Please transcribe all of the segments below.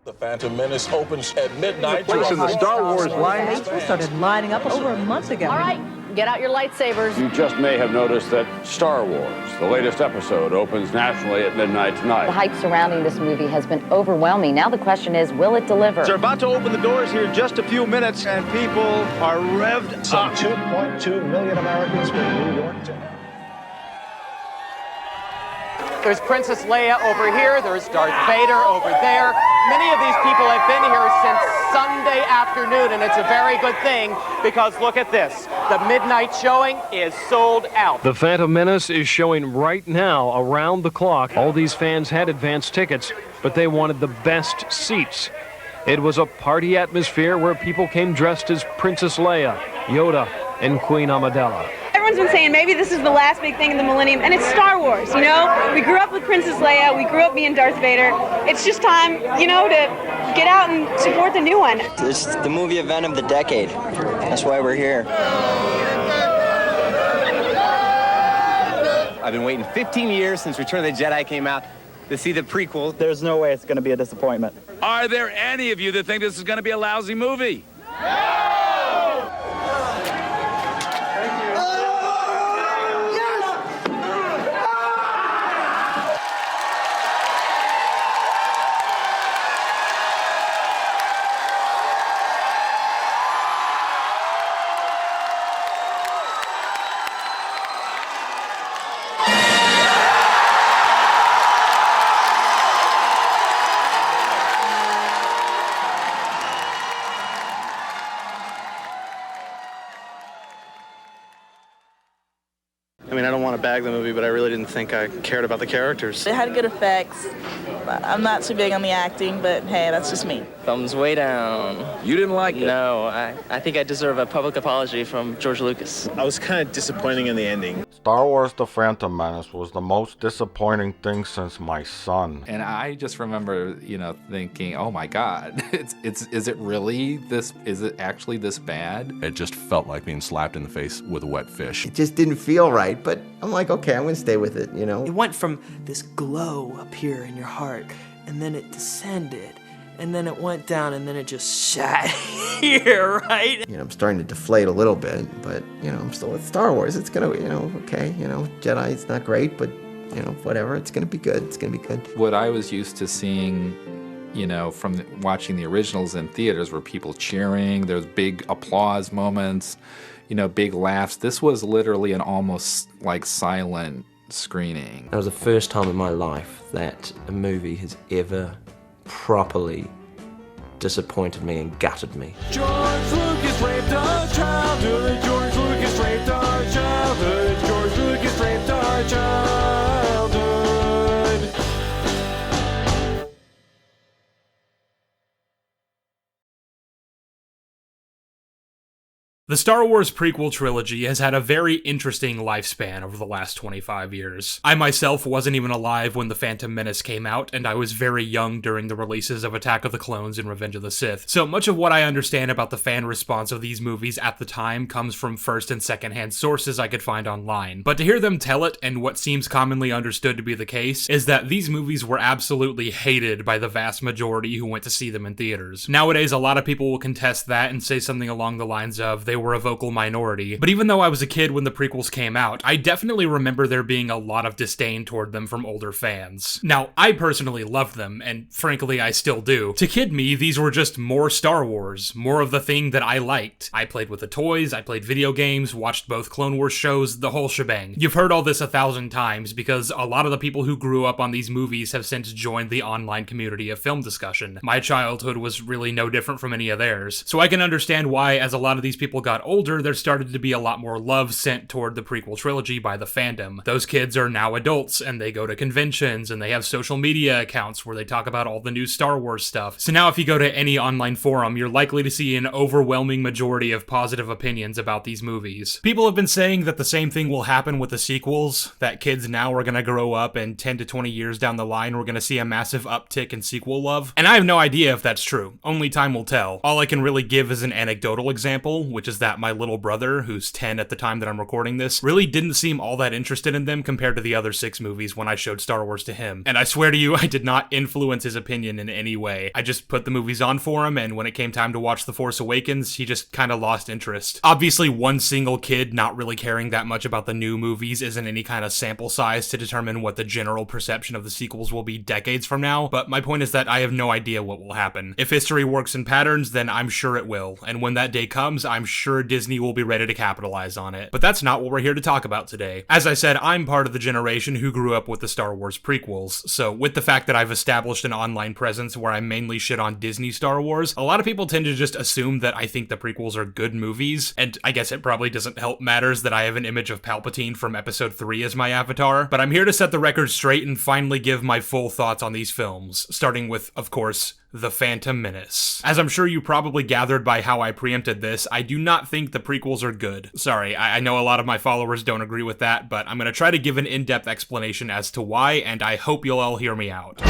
The Phantom Menace opens at midnight. Place in the Star Wars line. People started lining up over a month ago. All right, get out your lightsabers. You just may have noticed that Star Wars, the latest episode, opens nationally at midnight tonight. The hype surrounding this movie has been overwhelming. Now the question is, will it deliver? They're about to open the doors here in just a few minutes, and people are revved Some up. 2.2 million Americans from New York to... There's Princess Leia over here. There's Darth Vader over there. Many of these people have been here since Sunday afternoon, and it's a very good thing because look at this. The midnight showing is sold out. The Phantom Menace is showing right now around the clock. All these fans had advance tickets, but they wanted the best seats. It was a party atmosphere where people came dressed as Princess Leia, Yoda, and Queen Amidala. Everyone's been saying maybe this is the last big thing in the millennium, and it's Star Wars, you know? We grew up with Princess Leia, we grew up being Darth Vader. It's just time, you know, to get out and support the new one. It's the movie event of the decade. That's why we're here. I've been waiting 15 years since Return of the Jedi came out to see the prequel. There's no way it's going to be a disappointment. Are there any of you that think this is going to be a lousy movie? I mean, I don't want to bag the movie, but I really didn't think I cared about the characters. It had good effects. I'm not too big on the acting, but hey, that's just me. Thumbs way down. You didn't like it? No, I think I deserve a public apology from George Lucas. I was kind of disappointing in the ending. Star Wars The Phantom Menace was the most disappointing thing since my son. And I just remember, thinking, oh my God, is it really this, is it actually this bad? It just felt like being slapped in the face with a wet fish. It just didn't feel right, but I'm like, okay, I'm gonna stay with it, you know? It went from this glow up here in your heart, and then it descended, and then it went down, and then it just sat here, right? I'm starting to deflate a little bit, but, I'm still with Star Wars. It's gonna, okay, Jedi's not great, but, whatever, it's gonna be good, it's gonna be good. What I was used to seeing, from watching the originals in theaters were people cheering, there's big applause moments, big laughs. This was literally an almost like silent screening. That was the first time in my life that a movie has ever properly disappointed me and gutted me. George Lucas raped our childhood. George Lucas raped our childhood. George Lucas raped our childhood. The Star Wars prequel trilogy has had a very interesting lifespan over the last 25 years. I myself wasn't even alive when The Phantom Menace came out, and I was very young during the releases of Attack of the Clones and Revenge of the Sith, so much of what I understand about the fan response of these movies at the time comes from first and second-hand sources I could find online. But to hear them tell it, and what seems commonly understood to be the case, is that these movies were absolutely hated by the vast majority who went to see them in theaters. Nowadays, a lot of people will contest that and say something along the lines of, they were a vocal minority, but even though I was a kid when the prequels came out, I definitely remember there being a lot of disdain toward them from older fans. Now, I personally loved them, and frankly I still do. To kid me, these were just more Star Wars, more of the thing that I liked. I played with the toys, I played video games, watched both Clone Wars shows, the whole shebang. You've heard all this 1,000 times because a lot of the people who grew up on these movies have since joined the online community of film discussion. My childhood was really no different from any of theirs, so I can understand why, as a lot of these people got older, there started to be a lot more love sent toward the prequel trilogy by the fandom. Those kids are now adults, and they go to conventions, and they have social media accounts where they talk about all the new Star Wars stuff. So now if you go to any online forum, you're likely to see an overwhelming majority of positive opinions about these movies. People have been saying that the same thing will happen with the sequels, that kids now are gonna grow up and 10 to 20 years down the line we're gonna see a massive uptick in sequel love. And I have no idea if that's true. Only time will tell. All I can really give is an anecdotal example, which is is that my little brother, who's 10 at the time that I'm recording this, really didn't seem all that interested in them compared to the other 6 movies when I showed Star Wars to him. And I swear to you, I did not influence his opinion in any way. I just put the movies on for him, and when it came time to watch The Force Awakens, he just kind of lost interest. Obviously, one single kid not really caring that much about the new movies isn't any kind of sample size to determine what the general perception of the sequels will be decades from now, but my point is that I have no idea what will happen. If history works in patterns, then I'm sure it will, and when that day comes, I'm sure Disney will be ready to capitalize on it. But that's not what we're here to talk about today. As I said, I'm part of the generation who grew up with the Star Wars prequels, so with the fact that I've established an online presence where I mainly shit on Disney Star Wars, a lot of people tend to just assume that I think the prequels are good movies, and I guess it probably doesn't help matters that I have an image of Palpatine from Episode 3 as my avatar, but I'm here to set the record straight and finally give my full thoughts on these films, starting with, of course, The Phantom Menace. As I'm sure you probably gathered by how I preempted this, I do not think the prequels are good. Sorry, I know a lot of my followers don't agree with that, but I'm gonna try to give an in-depth explanation as to why, and I hope you'll all hear me out.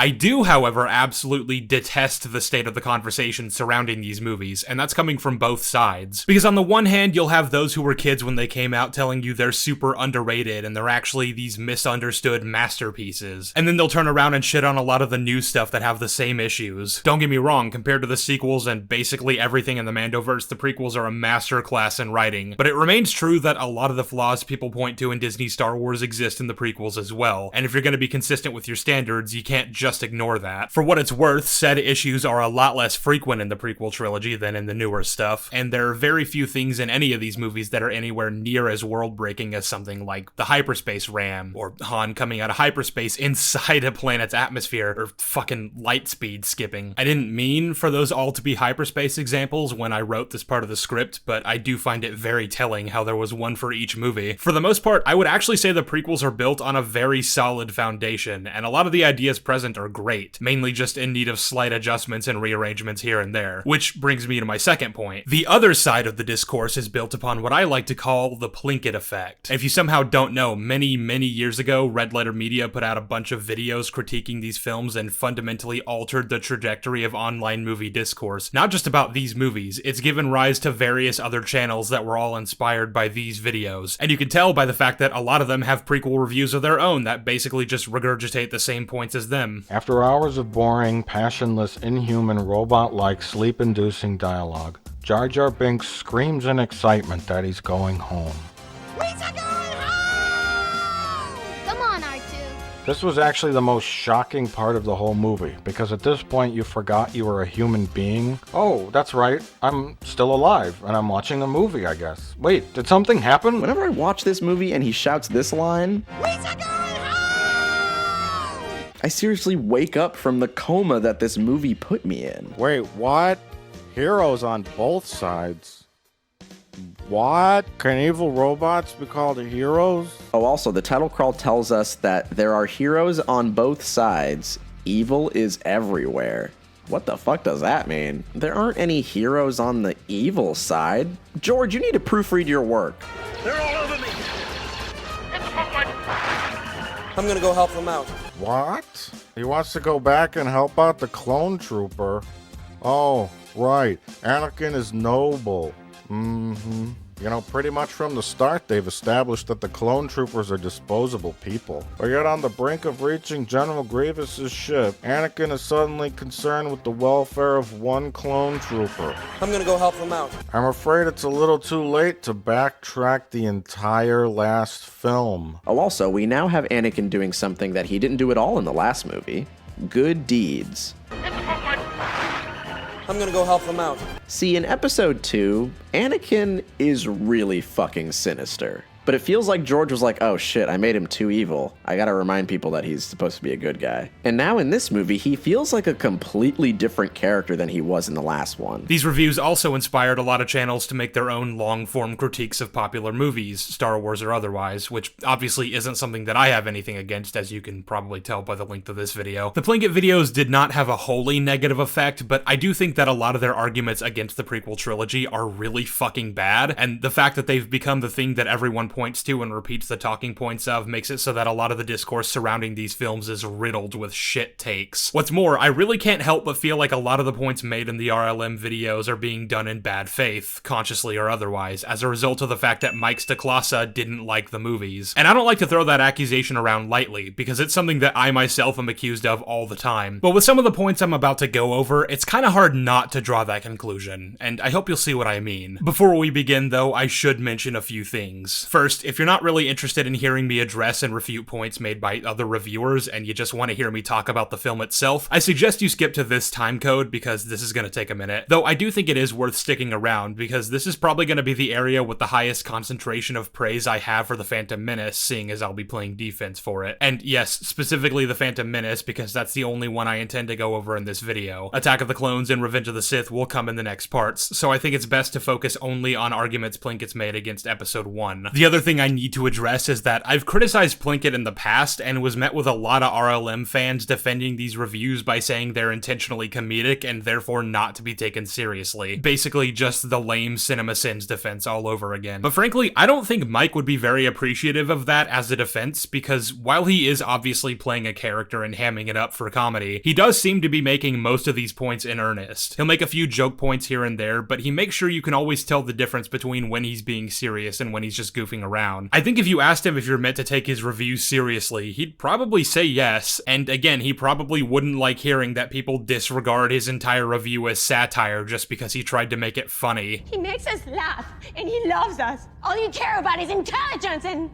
I do, however, absolutely detest the state of the conversation surrounding these movies, and that's coming from both sides. Because on the one hand, you'll have those who were kids when they came out telling you they're super underrated and they're actually these misunderstood masterpieces. And then they'll turn around and shit on a lot of the new stuff that have the same issues. Don't get me wrong, compared to the sequels and basically everything in the Mandoverse, the prequels are a masterclass in writing. But it remains true that a lot of the flaws people point to in Disney Star Wars exist in the prequels as well. And if you're going to be consistent with your standards, you can't just ignore that. For what it's worth, said issues are a lot less frequent in the prequel trilogy than in the newer stuff, and there are very few things in any of these movies that are anywhere near as world-breaking as something like the hyperspace ram, or Han coming out of hyperspace inside a planet's atmosphere, or fucking light speed skipping. I didn't mean for those all to be hyperspace examples when I wrote this part of the script, but I do find it very telling how there was one for each movie. For the most part, I would actually say the prequels are built on a very solid foundation, and a lot of the ideas present are great, mainly just in need of slight adjustments and rearrangements here and there. Which brings me to my second point. The other side of the discourse is built upon what I like to call the Plinkett effect. If you somehow don't know, many years ago, Red Letter Media put out a bunch of videos critiquing these films and fundamentally altered the trajectory of online movie discourse. Not just about these movies, it's given rise to various other channels that were all inspired by these videos. And you can tell by the fact that a lot of them have prequel reviews of their own that basically just regurgitate the same points as them. After hours of boring, passionless, inhuman, robot-like, sleep-inducing dialogue, Jar Jar Binks screams in excitement that he's going home. Come on, R2. This was actually the most shocking part of the whole movie, because at this point you forgot you were a human being. Oh, that's right, I'm still alive, and I'm watching a movie, I guess. Wait, did something happen? Whenever I watch this movie and he shouts this line, I seriously wake up from the coma that this movie put me in. Wait, what? Heroes on both sides? What? Can evil robots be called heroes? Oh, also, the title crawl tells us that there are heroes on both sides. Evil is everywhere. What the fuck does that mean? There aren't any heroes on the evil side. George, you need to proofread your work. They're all over me. I'm gonna go help them out. What? He wants to go back and help out the clone trooper. Oh, right. Anakin is noble. Mm-hmm. You know, pretty much from the start, they've established that the clone troopers are disposable people. But yet on the brink of reaching General Grievous's ship, Anakin is suddenly concerned with the welfare of one clone trooper. I'm gonna go help them out. I'm afraid it's a little too late to backtrack the entire last film. Oh, also, we now have Anakin doing something that he didn't do at all in the last movie. Good deeds. I'm gonna go help them out. See, in episode 2, Anakin is really fucking sinister. But it feels like George was like, oh shit, I made him too evil. I gotta remind people that he's supposed to be a good guy. And now in this movie, he feels like a completely different character than he was in the last one. These reviews also inspired a lot of channels to make their own long-form critiques of popular movies, Star Wars or otherwise, which obviously isn't something that I have anything against, as you can probably tell by the length of this video. The Plinkett videos did not have a wholly negative effect, but I do think that a lot of their arguments against the prequel trilogy are really fucking bad, and the fact that they've become the thing that everyone points to and repeats the talking points of makes it so that a lot of the discourse surrounding these films is riddled with shit takes. What's more, I really can't help but feel like a lot of the points made in the RLM videos are being done in bad faith, consciously or otherwise, as a result of the fact that Mike Stacklasa didn't like the movies. And I don't like to throw that accusation around lightly, because it's something that I myself am accused of all the time. But with some of the points I'm about to go over, it's kinda hard not to draw that conclusion, and I hope you'll see what I mean. Before we begin though, I should mention a few things. First, if you're not really interested in hearing me address and refute points made by other reviewers, and you just want to hear me talk about the film itself, I suggest you skip to this time code because this is gonna take a minute. Though I do think it is worth sticking around, because this is probably gonna be the area with the highest concentration of praise I have for the Phantom Menace, seeing as I'll be playing defense for it. And yes, specifically the Phantom Menace, because that's the only one I intend to go over in this video. Attack of the Clones and Revenge of the Sith will come in the next parts, so I think it's best to focus only on arguments Plinkett's made against Episode 1. The other thing I need to address is that I've criticized Plinkett in the past and was met with a lot of RLM fans defending these reviews by saying they're intentionally comedic and therefore not to be taken seriously. Basically just the lame CinemaSins defense all over again. But frankly, I don't think Mike would be very appreciative of that as a defense, because while he is obviously playing a character and hamming it up for comedy, he does seem to be making most of these points in earnest. He'll make a few joke points here and there, but he makes sure you can always tell the difference between when he's being serious and when he's just goofing around. I think if you asked him if you're meant to take his reviews seriously, he'd probably say yes, and again, he probably wouldn't like hearing that people disregard his entire review as satire just because he tried to make it funny. He makes us laugh, and he loves us. All you care about is intelligence and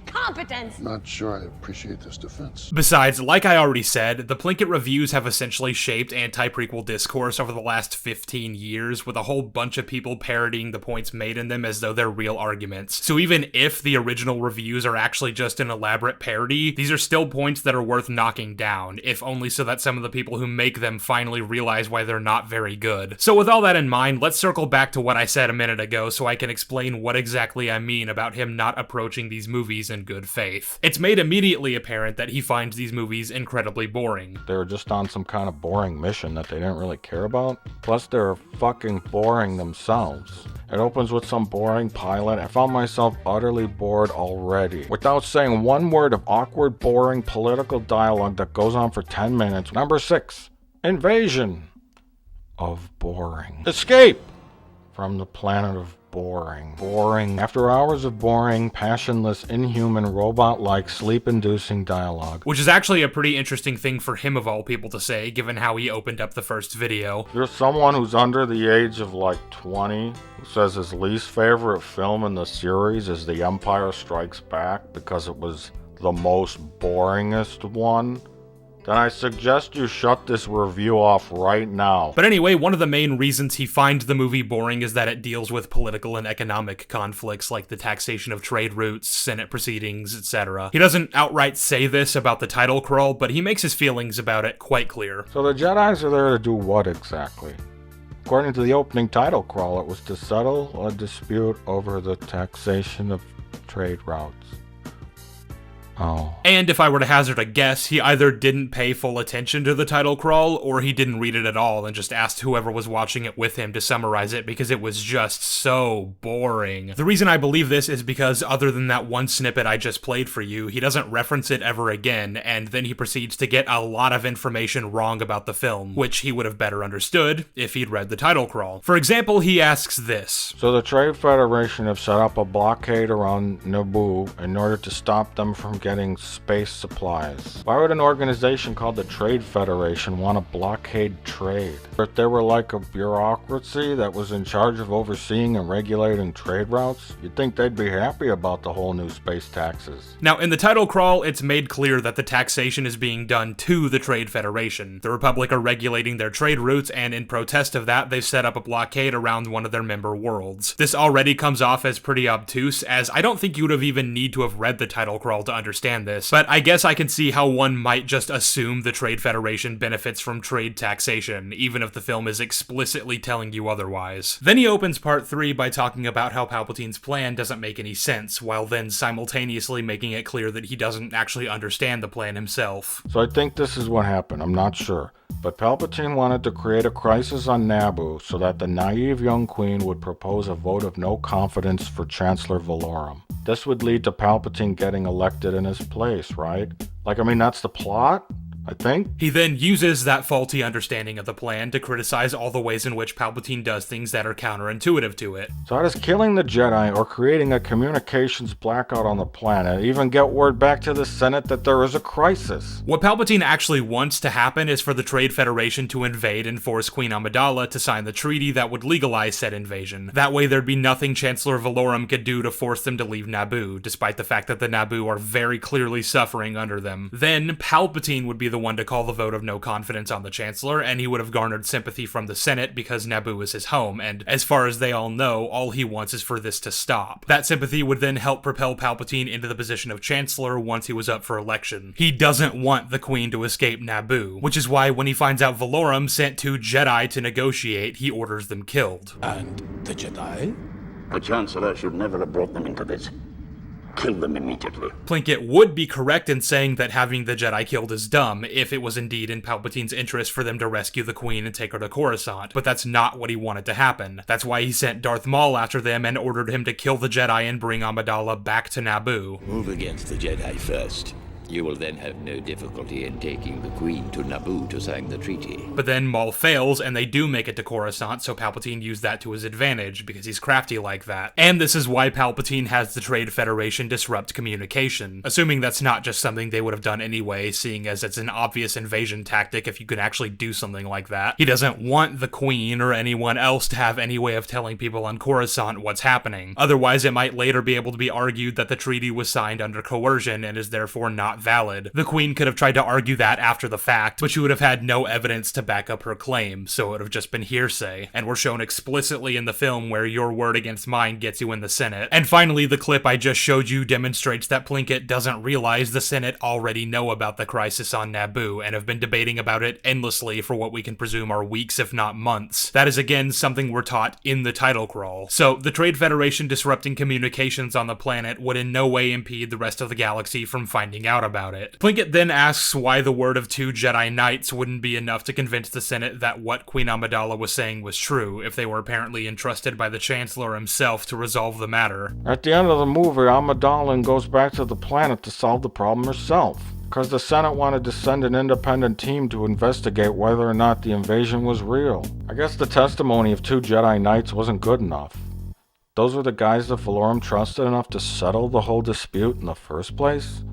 competence. Not sure I appreciate this defense. Besides, like I already said, the Plinkett reviews have essentially shaped anti-prequel discourse over the last 15 years, with a whole bunch of people parodying the points made in them as though they're real arguments. So even if the original reviews are actually just an elaborate parody, these are still points that are worth knocking down, if only so that some of the people who make them finally realize why they're not very good. So with all that in mind, let's circle back to what I said a minute ago so I can explain what exactly I mean about him not approaching these movies in good faith. It's made immediately apparent that he finds these movies incredibly boring. They were just on some kind of boring mission that they didn't really care about. Plus, they're fucking boring themselves. It opens with some boring pilot. I found myself utterly bored already. Without saying one word of awkward, boring political dialogue that goes on for 10 minutes. Number 6. Invasion of boring. Escape from the planet of boring. Boring. After hours of boring, passionless, inhuman, robot-like, sleep-inducing dialogue. Which is actually a pretty interesting thing for him of all people to say, given how he opened up the first video. You're someone who's under the age of like 20, who says his least favorite film in the series is The Empire Strikes Back because it was the most boringest one. Then I suggest you shut this review off right now. But anyway, one of the main reasons he finds the movie boring is that it deals with political and economic conflicts like the taxation of trade routes, Senate proceedings, etc. He doesn't outright say this about the title crawl, but he makes his feelings about it quite clear. So the Jedis are there to do what exactly? According to the opening title crawl, it was to settle a dispute over the taxation of trade routes. Oh. And if I were to hazard a guess, he either didn't pay full attention to the title crawl, or he didn't read it at all and just asked whoever was watching it with him to summarize it because it was just so boring. The reason I believe this is because other than that one snippet I just played for you, he doesn't reference it ever again, and then he proceeds to get a lot of information wrong about the film, which he would have better understood if he'd read the title crawl. For example, he asks this. So the Trade Federation have set up a blockade around Naboo in order to stop them from getting space supplies. Why would an organization called the Trade Federation want to blockade trade? If they were like a bureaucracy that was in charge of overseeing and regulating trade routes, you'd think they'd be happy about the whole new space taxes. Now, in the title crawl, it's made clear that the taxation is being done to the Trade Federation. The Republic are regulating their trade routes, and in protest of that, they've set up a blockade around one of their member worlds. This already comes off as pretty obtuse, as I don't think you would have even need to have read the title crawl to understand this, but I guess I can see how one might just assume the Trade Federation benefits from trade taxation, even if the film is explicitly telling you otherwise. Then he opens part 3 by talking about how Palpatine's plan doesn't make any sense, while then simultaneously making it clear that he doesn't actually understand the plan himself. So I think this is what happened, I'm not sure. but Palpatine wanted to create a crisis on Naboo so that the naive young queen would propose a vote of no confidence for Chancellor Valorum. This would lead to Palpatine getting elected in his place, right? Like, I mean, that's the plot, I think. He then uses that faulty understanding of the plan to criticize all the ways in which Palpatine does things that are counterintuitive to it. So how does killing the Jedi or creating a communications blackout on the planet even get word back to the Senate that there is a crisis? What Palpatine actually wants to happen is for the Trade Federation to invade and force Queen Amidala to sign the treaty that would legalize said invasion. That way there'd be nothing Chancellor Valorum could do to force them to leave Naboo, despite the fact that the Naboo are very clearly suffering under them. Then Palpatine would be the one to call the vote of no confidence on the Chancellor, and he would have garnered sympathy from the Senate because Naboo is his home, and as far as they all know, all he wants is for this to stop. That sympathy would then help propel Palpatine into the position of Chancellor once he was up for election. He doesn't want the Queen to escape Naboo, which is why when he finds out Valorum sent 2 Jedi to negotiate, he orders them killed. And the Jedi? The Chancellor should never have brought them into this. Kill them immediately. Plinkett would be correct in saying that having the Jedi killed is dumb, if it was indeed in Palpatine's interest for them to rescue the Queen and take her to Coruscant, but that's not what he wanted to happen. That's why he sent Darth Maul after them and ordered him to kill the Jedi and bring Amidala back to Naboo. Move against the Jedi first. You will then have no difficulty in taking the Queen to Naboo to sign the treaty. But then Maul fails, and they do make it to Coruscant, so Palpatine used that to his advantage, because he's crafty like that. And this is why Palpatine has the Trade Federation disrupt communication, assuming that's not just something they would have done anyway, seeing as it's an obvious invasion tactic if you can actually do something like that. He doesn't want the Queen or anyone else to have any way of telling people on Coruscant what's happening. Otherwise, it might later be able to be argued that the treaty was signed under coercion and is therefore not valid. The Queen could have tried to argue that after the fact, but she would have had no evidence to back up her claim, so it would have just been hearsay, and we're shown explicitly in the film where your word against mine gets you in the Senate. And finally, the clip I just showed you demonstrates that Plinkett doesn't realize the Senate already know about the crisis on Naboo, and have been debating about it endlessly for what we can presume are weeks if not months. That is again something we're taught in the title crawl. So, the Trade Federation disrupting communications on the planet would in no way impede the rest of the galaxy from finding out about it. Plinkett then asks why the word of 2 Jedi Knights wouldn't be enough to convince the Senate that what Queen Amidala was saying was true, if they were apparently entrusted by the Chancellor himself to resolve the matter. At the end of the movie, Amidala goes back to the planet to solve the problem herself, because the Senate wanted to send an independent team to investigate whether or not the invasion was real. I guess the testimony of 2 Jedi Knights wasn't good enough. Those were the guys that Valorum trusted enough to settle the whole dispute in the first place?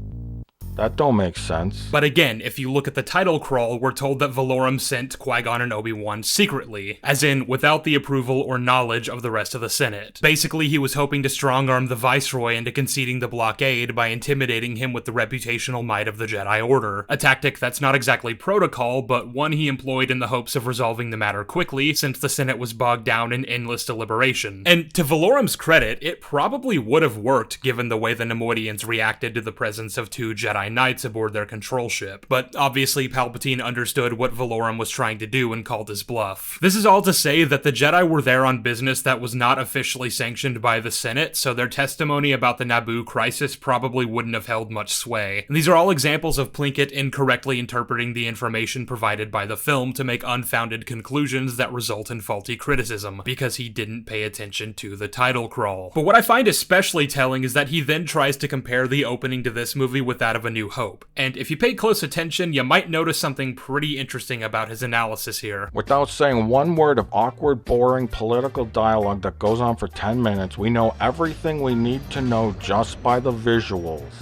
That don't make sense. But again, if you look at the title crawl, we're told that Valorum sent Qui-Gon and Obi-Wan secretly, as in without the approval or knowledge of the rest of the Senate. Basically, he was hoping to strong-arm the Viceroy into conceding the blockade by intimidating him with the reputational might of the Jedi Order, a tactic that's not exactly protocol, but one he employed in the hopes of resolving the matter quickly, since the Senate was bogged down in endless deliberation. And to Valorum's credit, it probably would have worked given the way the Neimoidians reacted to the presence of 2 Jedi Knights aboard their control ship, but obviously Palpatine understood what Valorum was trying to do and called his bluff. This is all to say that the Jedi were there on business that was not officially sanctioned by the Senate, so their testimony about the Naboo crisis probably wouldn't have held much sway. And these are all examples of Plinkett incorrectly interpreting the information provided by the film to make unfounded conclusions that result in faulty criticism, because he didn't pay attention to the title crawl. But what I find especially telling is that he then tries to compare the opening to this movie with that of A New Hope. And if you pay close attention, you might notice something pretty interesting about his analysis here. Without saying one word of awkward, boring political dialogue that goes on for 10 minutes, we know everything we need to know just by the visuals.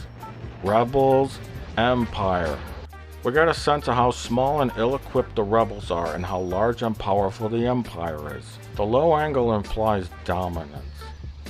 Rebels, Empire. We get a sense of how small and ill-equipped the rebels are and how large and powerful the Empire is. The low angle implies dominance,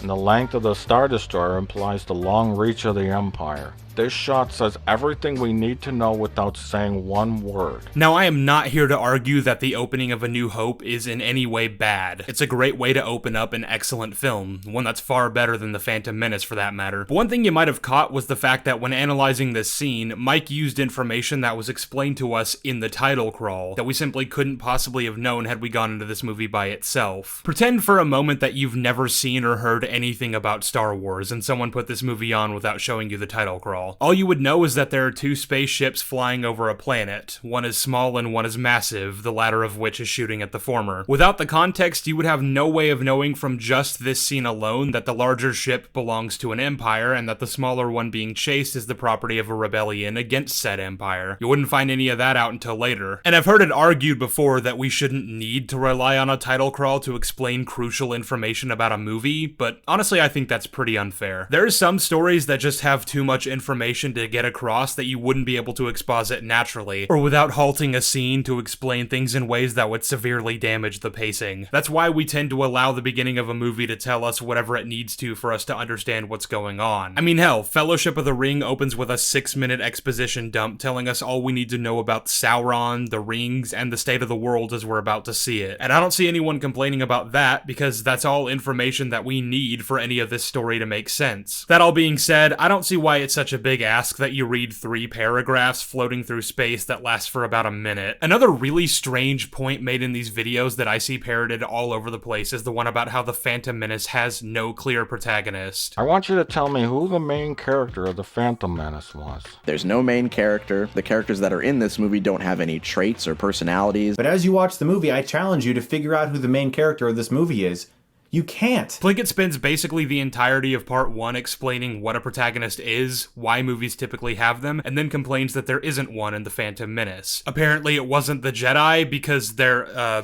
and the length of the Star Destroyer implies the long reach of the Empire. This shot says everything we need to know without saying one word. Now, I am not here to argue that the opening of A New Hope is in any way bad. It's a great way to open up an excellent film, one that's far better than The Phantom Menace for that matter. But one thing you might have caught was the fact that when analyzing this scene, Mike used information that was explained to us in the title crawl, that we simply couldn't possibly have known had we gone into this movie by itself. Pretend for a moment that you've never seen or heard anything about Star Wars, and someone put this movie on without showing you the title crawl. all. All you would know is that there are two spaceships flying over a planet. One is small and one is massive, the latter of which is shooting at the former. Without the context, you would have no way of knowing from just this scene alone that the larger ship belongs to an empire and that the smaller one being chased is the property of a rebellion against said empire. You wouldn't find any of that out until later. And I've heard it argued before that we shouldn't need to rely on a title crawl to explain crucial information about a movie, but honestly I think that's pretty unfair. There are some stories that just have too much information to get across that you wouldn't be able to exposit naturally, or without halting a scene to explain things in ways that would severely damage the pacing. That's why we tend to allow the beginning of a movie to tell us whatever it needs to for us to understand what's going on. I mean, hell, Fellowship of the Ring opens with a 6-minute exposition dump telling us all we need to know about Sauron, the rings, and the state of the world as we're about to see it. And I don't see anyone complaining about that because that's all information that we need for any of this story to make sense. That all being said, I don't see why it's such a big ask that you read 3 paragraphs floating through space that last for about a minute. Another really strange point made in these videos that I see parroted all over the place is the one about how the Phantom Menace has no clear protagonist. I want you to tell me who the main character of the Phantom Menace was. There's no main character. The characters that are in this movie don't have any traits or personalities. But as you watch the movie, I challenge you to figure out who the main character of this movie is. You can't. Plinkett spends basically the entirety of part 1 explaining what a protagonist is, why movies typically have them, and then complains that there isn't one in The Phantom Menace. Apparently it wasn't the Jedi because they're,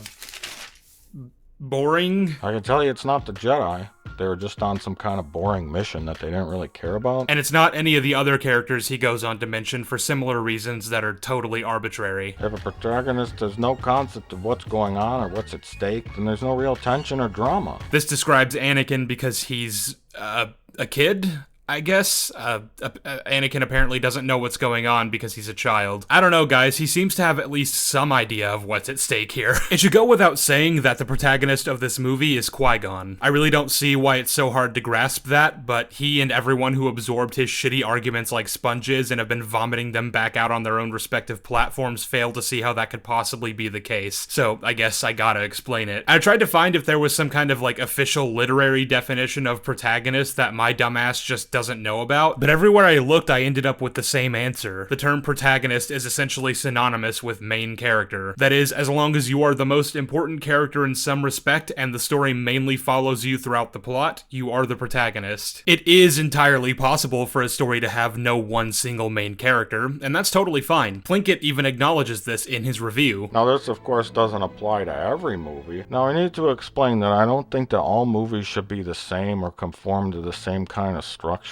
boring. I can tell you it's not the Jedi. They were just on some kind of boring mission that they didn't really care about. And it's not any of the other characters he goes on to mention for similar reasons that are totally arbitrary. If a protagonist has no concept of what's going on or what's at stake, then there's no real tension or drama. This describes Anakin because he's, a kid? I guess. Anakin apparently doesn't know what's going on because he's a child. I don't know, guys. He seems to have at least some idea of what's at stake here. It should go without saying that the protagonist of this movie is Qui-Gon. I really don't see why it's so hard to grasp that, but he and everyone who absorbed his shitty arguments like sponges and have been vomiting them back out on their own respective platforms fail to see how that could possibly be the case. So I guess I gotta explain it. I tried to find if there was some kind of like official literary definition of protagonist that my dumbass just doesn't know about, but everywhere I looked I ended up with the same answer. The term protagonist is essentially synonymous with main character. That is, as long as you are the most important character in some respect and the story mainly follows you throughout the plot, you are the protagonist. It is entirely possible for a story to have no one single main character, and that's totally fine. Plinkett even acknowledges this in his review. Now this of course doesn't apply to every movie. Now I need to explain that I don't think that all movies should be the same or conform to the same kind of structure,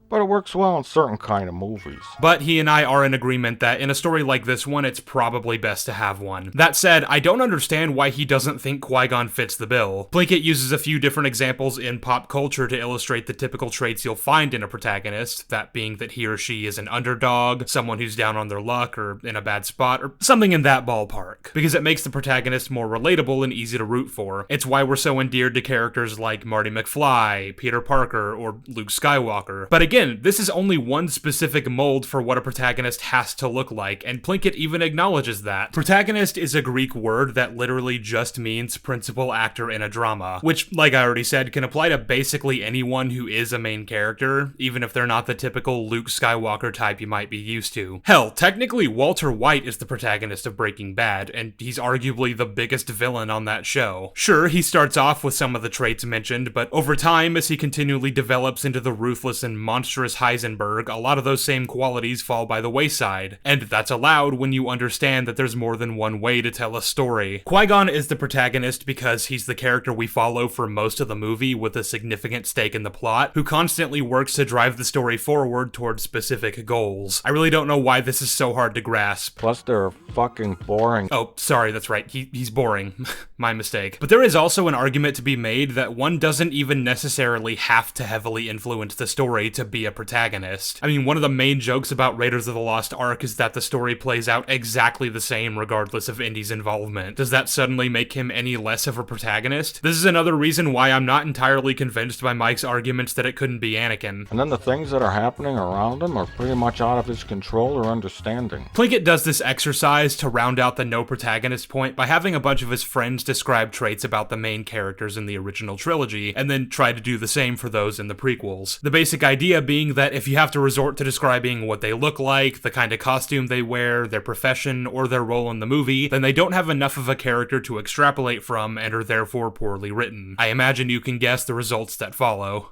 but it works well in certain kind of movies. But he and I are in agreement that in a story like this one, it's probably best to have one. That said, I don't understand why he doesn't think Qui-Gon fits the bill. Plinkett uses a few different examples in pop culture to illustrate the typical traits you'll find in a protagonist, that being that he or she is an underdog, someone who's down on their luck or in a bad spot, or something in that ballpark, because it makes the protagonist more relatable and easy to root for. It's why we're so endeared to characters like Marty McFly, Peter Parker, or Luke Skywalker. But again, this is only one specific mold for what a protagonist has to look like, and Plinkett even acknowledges that. Protagonist is a Greek word that literally just means principal actor in a drama, which, like I already said, can apply to basically anyone who is a main character, even if they're not the typical Luke Skywalker type you might be used to. Hell, technically Walter White is the protagonist of Breaking Bad, and he's arguably the biggest villain on that show. Sure, he starts off with some of the traits mentioned, but over time, as he continually develops into the ruthless and monstrous Heisenberg, a lot of those same qualities fall by the wayside, and that's allowed when you understand that there's more than one way to tell a story. Qui-Gon is the protagonist because he's the character we follow for most of the movie with a significant stake in the plot, who constantly works to drive the story forward towards specific goals. I really don't know why this is so hard to grasp. Plus they're fucking boring. Oh, sorry, that's right, he's boring. My mistake. But there is also an argument to be made that one doesn't even necessarily have to heavily influence the story to be a protagonist. I mean, one of the main jokes about Raiders of the Lost Ark is that the story plays out exactly the same regardless of Indy's involvement. Does that suddenly make him any less of a protagonist? This is another reason why I'm not entirely convinced by Mike's arguments that it couldn't be Anakin. And then the things that are happening around him are pretty much out of his control or understanding. Plinkett does this exercise to round out the no protagonist point by having a bunch of his friends describe traits about the main characters in the original trilogy, and then try to do the same for those in the prequels. The basic idea being that if you have to resort to describing what they look like, the kind of costume they wear, their profession, or their role in the movie, then they don't have enough of a character to extrapolate from and are therefore poorly written. I imagine you can guess the results that follow.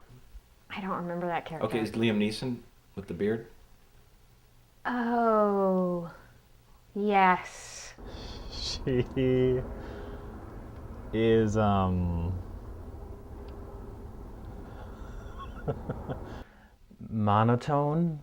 I don't remember that character. Okay, is Liam Neeson with the beard? Oh, yes. She is, monotone?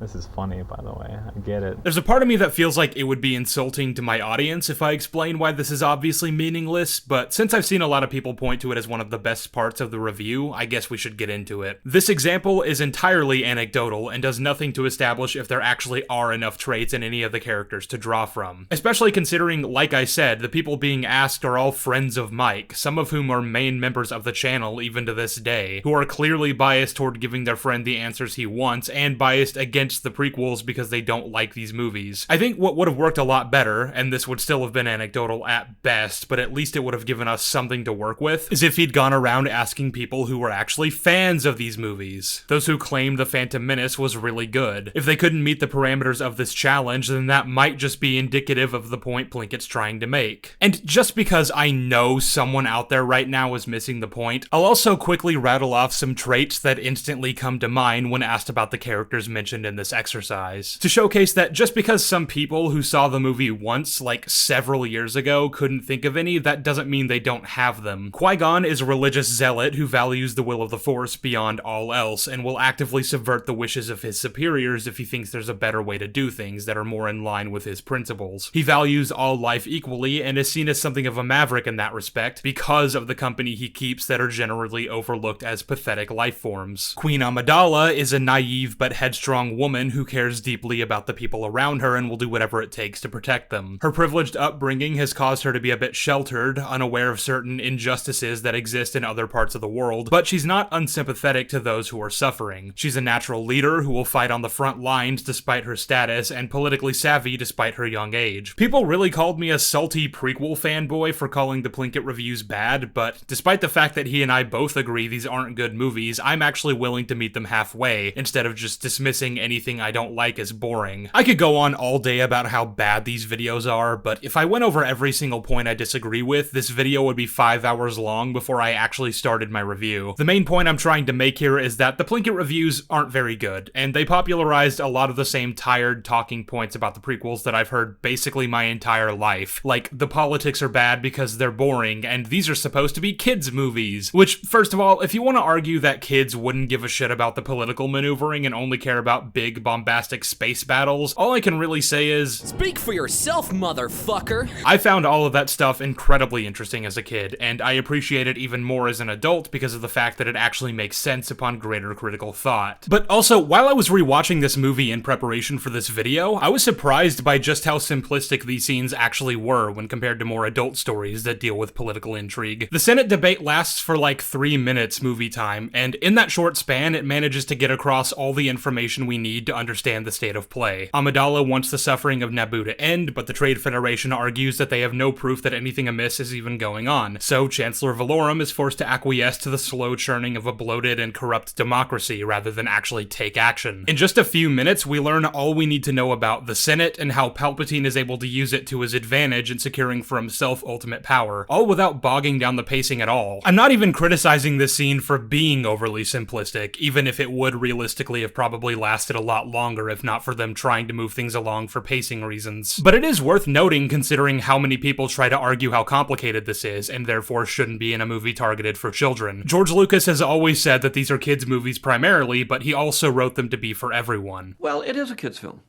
This is funny, by the way. I get it. There's a part of me that feels like it would be insulting to my audience if I explain why this is obviously meaningless, but since I've seen a lot of people point to it as one of the best parts of the review, I guess we should get into it. This example is entirely anecdotal and does nothing to establish if there actually are enough traits in any of the characters to draw from. Especially considering, like I said, the people being asked are all friends of Mike, some of whom are main members of the channel even to this day, who are clearly biased toward giving their friend the answers he wants and biased against the prequels because they don't like these movies. I think what would have worked a lot better, and this would still have been anecdotal at best, but at least it would have given us something to work with, is if he'd gone around asking people who were actually fans of these movies. Those who claimed The Phantom Menace was really good. If they couldn't meet the parameters of this challenge, then that might just be indicative of the point Plinkett's trying to make. And just because I know someone out there right now is missing the point, I'll also quickly rattle off some traits that instantly come to mind when asked about the characters mentioned in this exercise, to showcase that just because some people who saw the movie once, like several years ago, couldn't think of any, that doesn't mean they don't have them. Qui-Gon is a religious zealot who values the will of the Force beyond all else, and will actively subvert the wishes of his superiors if he thinks there's a better way to do things that are more in line with his principles. He values all life equally, and is seen as something of a maverick in that respect, because of the company he keeps that are generally overlooked as pathetic life forms. Queen Amidala is a naive but headstrong woman who cares deeply about the people around her and will do whatever it takes to protect them. Her privileged upbringing has caused her to be a bit sheltered, unaware of certain injustices that exist in other parts of the world, but she's not unsympathetic to those who are suffering. She's a natural leader who will fight on the front lines despite her status, and politically savvy despite her young age. People really called me a salty prequel fanboy for calling the Plinkett reviews bad, but despite the fact that he and I both agree these aren't good movies, I'm actually willing to meet them halfway, instead of just dismissing anything I don't like as boring. I could go on all day about how bad these videos are, but if I went over every single point I disagree with, this video would be 5 hours long before I actually started my review. The main point I'm trying to make here is that the Plinkett reviews aren't very good, and they popularized a lot of the same tired talking points about the prequels that I've heard basically my entire life. Like, the politics are bad because they're boring, and these are supposed to be kids' movies. Which, first of all, if you want to argue that kids wouldn't give a shit about the political maneuvering and only care about big, bombastic space battles, all I can really say is, speak for yourself, motherfucker! I found all of that stuff incredibly interesting as a kid, and I appreciate it even more as an adult because of the fact that it actually makes sense upon greater critical thought. But also, while I was rewatching this movie in preparation for this video, I was surprised by just how simplistic these scenes actually were when compared to more adult stories that deal with political intrigue. The Senate debate lasts for like 3 minutes movie time, and in that short span, it manages to get across all the information we need to understand the state of play. Amidala wants the suffering of Naboo to end, but the Trade Federation argues that they have no proof that anything amiss is even going on, so Chancellor Valorum is forced to acquiesce to the slow churning of a bloated and corrupt democracy rather than actually take action. In just a few minutes, we learn all we need to know about the Senate and how Palpatine is able to use it to his advantage in securing for himself ultimate power, all without bogging down the pacing at all. I'm not even criticizing this scene for being overly simplistic, even if it would realistically have probably lasted a lot longer if not for them trying to move things along for pacing reasons. But it is worth noting considering how many people try to argue how complicated this is, and therefore shouldn't be in a movie targeted for children. George Lucas has always said that these are kids' movies primarily, but he also wrote them to be for everyone. Well, it is a kids' film.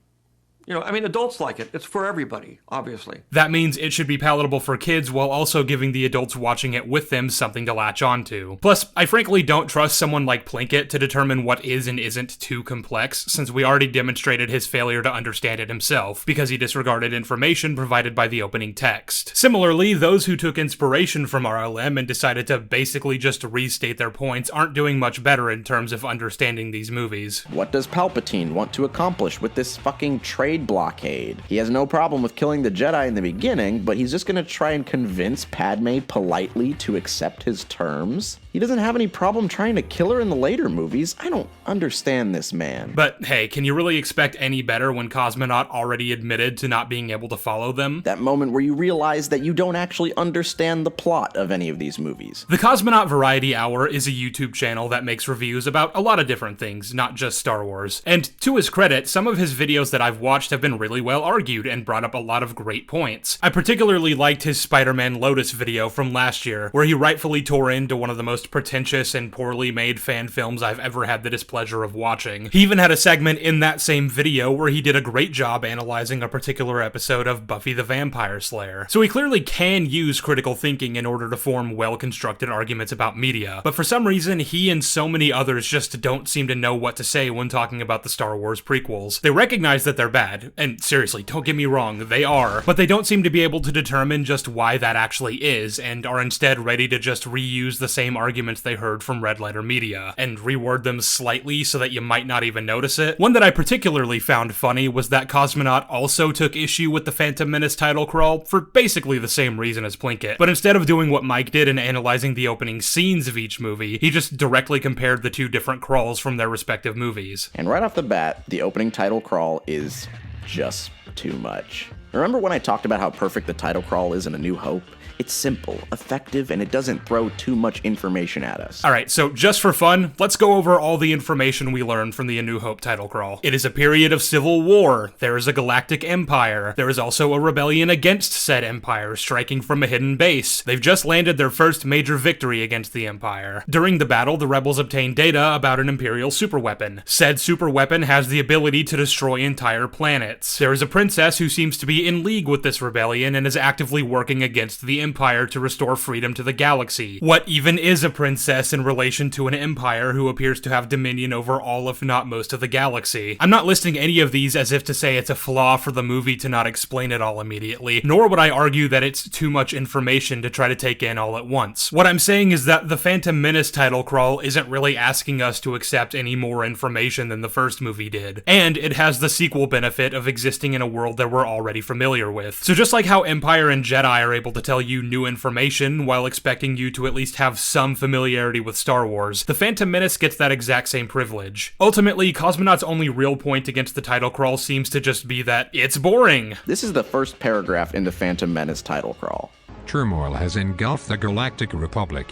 You know, I mean, adults like it. It's for everybody, obviously. That means it should be palatable for kids while also giving the adults watching it with them something to latch onto. Plus, I frankly don't trust someone like Plinkett to determine what is and isn't too complex, since we already demonstrated his failure to understand it himself, because he disregarded information provided by the opening text. Similarly, those who took inspiration from RLM and decided to basically just restate their points aren't doing much better in terms of understanding these movies. What does Palpatine want to accomplish with this fucking trade trade blockade. He has no problem with killing the Jedi in the beginning, but he's just gonna try and convince Padme politely to accept his terms. He doesn't have any problem trying to kill her in the later movies. I don't understand this man. But hey, can you really expect any better when Cosmonaut already admitted to not being able to follow them? That moment where you realize that you don't actually understand the plot of any of these movies. The Cosmonaut Variety Hour is a YouTube channel that makes reviews about a lot of different things, not just Star Wars. And to his credit, some of his videos that I've watched have been really well argued and brought up a lot of great points. I particularly liked his Spider-Man Lotus video from last year, where he rightfully tore into one of the most pretentious and poorly made fan films I've ever had the displeasure of watching. He even had a segment in that same video where he did a great job analyzing a particular episode of Buffy the Vampire Slayer. So he clearly can use critical thinking in order to form well-constructed arguments about media, but for some reason he and so many others just don't seem to know what to say when talking about the Star Wars prequels. They recognize that they're bad, and seriously, don't get me wrong, they are, but they don't seem to be able to determine just why that actually is, and are instead ready to just reuse the same arguments they heard from Red Letter Media, and reword them slightly so that you might not even notice it. One that I particularly found funny was that Cosmonaut also took issue with the Phantom Menace title crawl for basically the same reason as Plinkett, but instead of doing what Mike did and analyzing the opening scenes of each movie, he just directly compared the two different crawls from their respective movies. And right off the bat, the opening title crawl is just too much. Remember when I talked about how perfect the title crawl is in A New Hope? It's simple, effective, and it doesn't throw too much information at us. Alright, so just for fun, let's go over all the information we learned from the A New Hope title crawl. It is a period of civil war. There is a galactic empire. There is also a rebellion against said empire, striking from a hidden base. They've just landed their first major victory against the empire. During the battle, the rebels obtain data about an imperial superweapon. Said superweapon has the ability to destroy entire planets. There is a princess who seems to be in league with this rebellion and is actively working against the empire to restore freedom to the galaxy. What even is a princess in relation to an empire who appears to have dominion over all if not most of the galaxy? I'm not listing any of these as if to say it's a flaw for the movie to not explain it all immediately, nor would I argue that it's too much information to try to take in all at once. What I'm saying is that the Phantom Menace title crawl isn't really asking us to accept any more information than the first movie did, and it has the sequel benefit of existing in a world that we're already familiar with. So just like how Empire and Jedi are able to tell you new information while expecting you to at least have some familiarity with Star Wars, the Phantom Menace gets that exact same privilege. Ultimately, Cosmonaut's only real point against the title crawl seems to just be that it's boring. This is the first paragraph in the Phantom Menace title crawl. Turmoil has engulfed the Galactic Republic.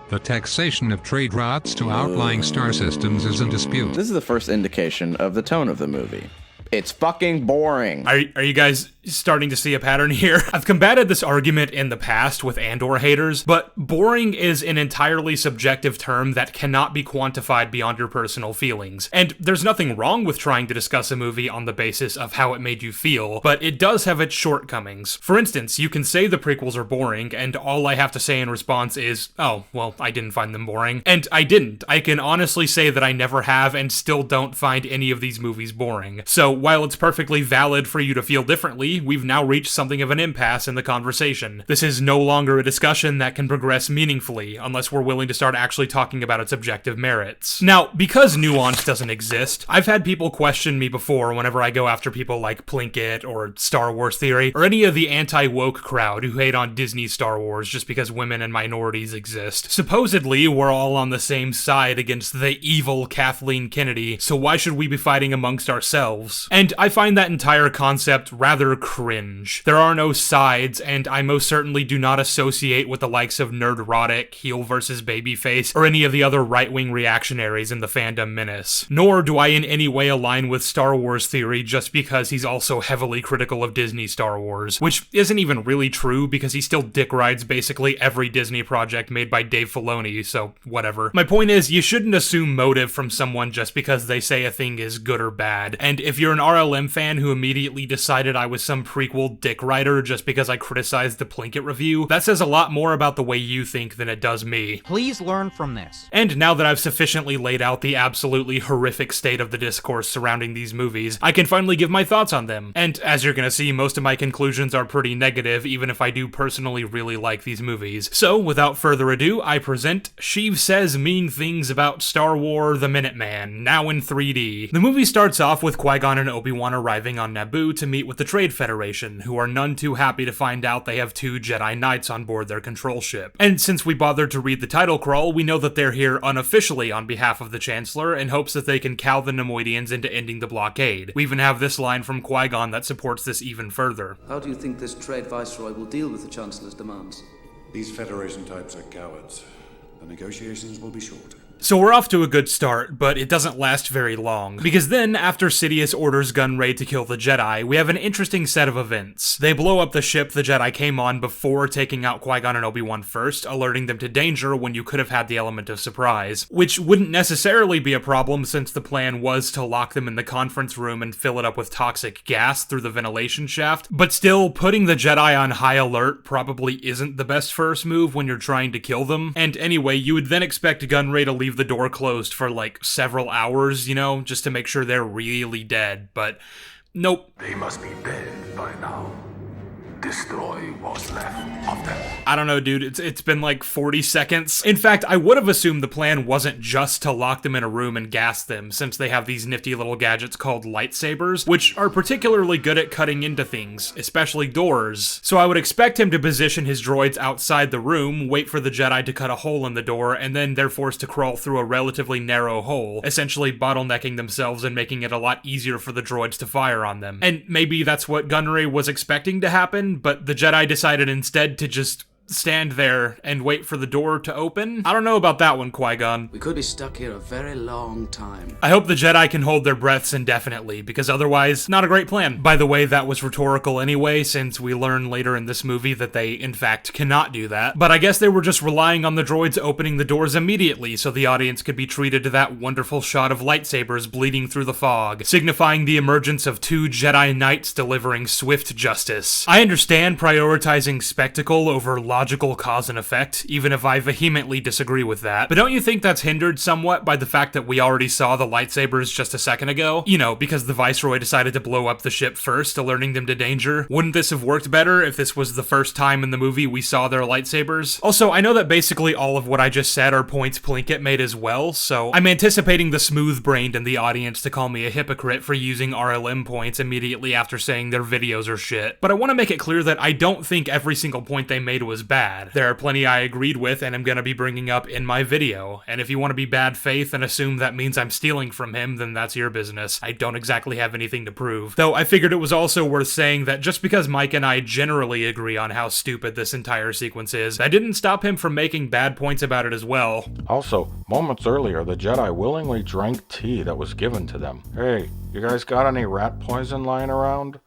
The taxation of trade routes to outlying star systems is in dispute. This is the first indication of the tone of the movie. It's fucking boring. Are you guys starting to see a pattern here? I've combated this argument in the past with Andor haters, but boring is an entirely subjective term that cannot be quantified beyond your personal feelings. And there's nothing wrong with trying to discuss a movie on the basis of how it made you feel, but it does have its shortcomings. For instance, you can say the prequels are boring, and all I have to say in response is, oh, well, I didn't find them boring. And I didn't. I can honestly say that I never have and still don't find any of these movies boring. So while it's perfectly valid for you to feel differently, we've now reached something of an impasse in the conversation. This is no longer a discussion that can progress meaningfully, unless we're willing to start actually talking about its objective merits. Now, because nuance doesn't exist, I've had people question me before whenever I go after people like Plinkett or Star Wars Theory, or any of the anti-woke crowd who hate on Disney Star Wars just because women and minorities exist. Supposedly, we're all on the same side against the evil Kathleen Kennedy, so why should we be fighting amongst ourselves? And I find that entire concept rather cringe. There are no sides, and I most certainly do not associate with the likes of Nerdrotic, Heel vs. Babyface, or any of the other right-wing reactionaries in the Phantom Menace. Nor do I in any way align with Star Wars Theory just because he's also heavily critical of Disney Star Wars, which isn't even really true because he still dick rides basically every Disney project made by Dave Filoni, so whatever. My point is, you shouldn't assume motive from someone just because they say a thing is good or bad, and if you're an RLM fan who immediately decided I was some prequel dick writer just because I criticized the Plinkett review, that says a lot more about the way you think than it does me. Please learn from this. And now that I've sufficiently laid out the absolutely horrific state of the discourse surrounding these movies, I can finally give my thoughts on them. And as you're gonna see, most of my conclusions are pretty negative, even if I do personally really like these movies. So, without further ado, I present Sheev Says Mean Things About Star Wars: The Minuteman, now in 3D. The movie starts off with Qui-Gon and Obi-Wan arriving on Naboo to meet with the Trade Federation, who are none too happy to find out they have 2 Jedi Knights on board their control ship. And since we bothered to read the title crawl, we know that they're here unofficially on behalf of the Chancellor in hopes that they can cow the Nemoidians into ending the blockade. We even have this line from Qui-Gon that supports this even further. How do you think this Trade Viceroy will deal with the Chancellor's demands? These Federation types are cowards. The negotiations will be short. So we're off to a good start, but it doesn't last very long. Because then, after Sidious orders Gunray to kill the Jedi, we have an interesting set of events. They blow up the ship the Jedi came on before taking out Qui-Gon and Obi-Wan first, alerting them to danger when you could have had the element of surprise. Which wouldn't necessarily be a problem since the plan was to lock them in the conference room and fill it up with toxic gas through the ventilation shaft. But still, putting the Jedi on high alert probably isn't the best first move when you're trying to kill them. And anyway, you would then expect Gunray to leave the door closed for like several hours, you know, just to make sure they're really dead, but nope. They must be dead by now. Destroy what's left of them. I don't know, dude. It's been like 40 seconds. In fact, I would have assumed the plan wasn't just to lock them in a room and gas them, since they have these nifty little gadgets called lightsabers, which are particularly good at cutting into things, especially doors. So I would expect him to position his droids outside the room, wait for the Jedi to cut a hole in the door, and then they're forced to crawl through a relatively narrow hole, essentially bottlenecking themselves and making it a lot easier for the droids to fire on them. And maybe that's what Gunray was expecting to happen, but the Jedi decided instead to just stand there and wait for the door to open? I don't know about that one, Qui-Gon. We could be stuck here a very long time. I hope the Jedi can hold their breaths indefinitely, because otherwise, not a great plan. By the way, that was rhetorical anyway, since we learn later in this movie that they, in fact, cannot do that. But I guess they were just relying on the droids opening the doors immediately so the audience could be treated to that wonderful shot of lightsabers bleeding through the fog, signifying the emergence of 2 Jedi Knights delivering swift justice. I understand prioritizing spectacle over logical cause and effect, even if I vehemently disagree with that. But don't you think that's hindered somewhat by the fact that we already saw the lightsabers just a second ago? You know, because the Viceroy decided to blow up the ship first, alerting them to danger. Wouldn't this have worked better if this was the first time in the movie we saw their lightsabers? Also, I know that basically all of what I just said are points Plinkett made as well, so I'm anticipating the smooth-brained in the audience to call me a hypocrite for using RLM points immediately after saying their videos are shit. But I want to make it clear that I don't think every single point they made was bad. There are plenty I agreed with and am going to be bringing up in my video, and if you want to be bad faith and assume that means I'm stealing from him, then that's your business. I don't exactly have anything to prove. Though I figured it was also worth saying that just because Mike and I generally agree on how stupid this entire sequence is, that didn't stop him from making bad points about it as well. Also, moments earlier, the Jedi willingly drank tea that was given to them. Hey, you guys got any rat poison lying around?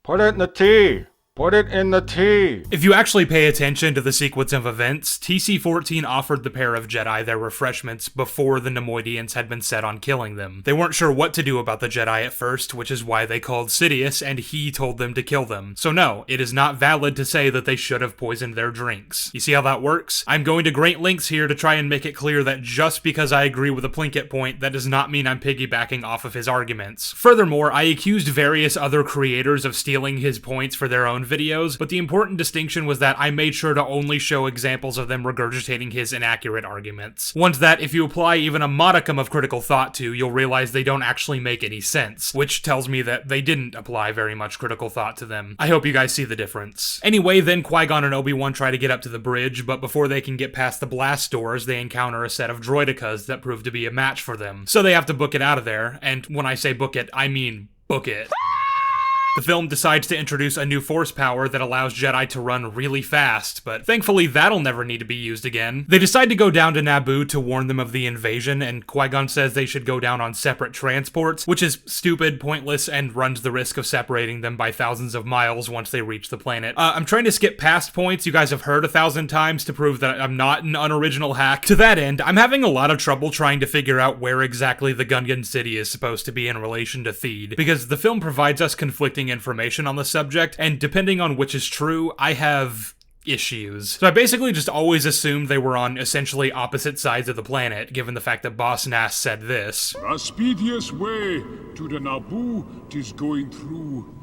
Put it in the tea! Put it in the tea! If you actually pay attention to the sequence of events, TC-14 offered the pair of Jedi their refreshments before the Nemoidians had been set on killing them. They weren't sure what to do about the Jedi at first, which is why they called Sidious, and he told them to kill them. So no, it is not valid to say that they should have poisoned their drinks. You see how that works? I'm going to great lengths here to try and make it clear that just because I agree with a Plinkett point, that does not mean I'm piggybacking off of his arguments. Furthermore, I accused various other creators of stealing his points for their own videos, but the important distinction was that I made sure to only show examples of them regurgitating his inaccurate arguments. Ones that, if you apply even a modicum of critical thought to, you'll realize they don't actually make any sense, which tells me that they didn't apply very much critical thought to them. I hope you guys see the difference. Anyway, then Qui-Gon and Obi-Wan try to get up to the bridge, but before they can get past the blast doors, they encounter a set of droidicas that prove to be a match for them. So they have to book it out of there, and when I say book it, I mean book it. The film decides to introduce a new force power that allows Jedi to run really fast, but thankfully that'll never need to be used again. They decide to go down to Naboo to warn them of the invasion, and Qui-Gon says they should go down on separate transports, which is stupid, pointless, and runs the risk of separating them by thousands of miles once they reach the planet. I'm trying to skip past points you guys have heard 1,000 times to prove that I'm not an unoriginal hack. To that end, I'm having a lot of trouble trying to figure out where exactly the Gungan city is supposed to be in relation to Theed, because the film provides us conflicting information on the subject, and depending on which is true, I have issues. So I basically just always assumed they were on essentially opposite sides of the planet, given the fact that Boss Nass said this. The speediest way to the Naboo is going through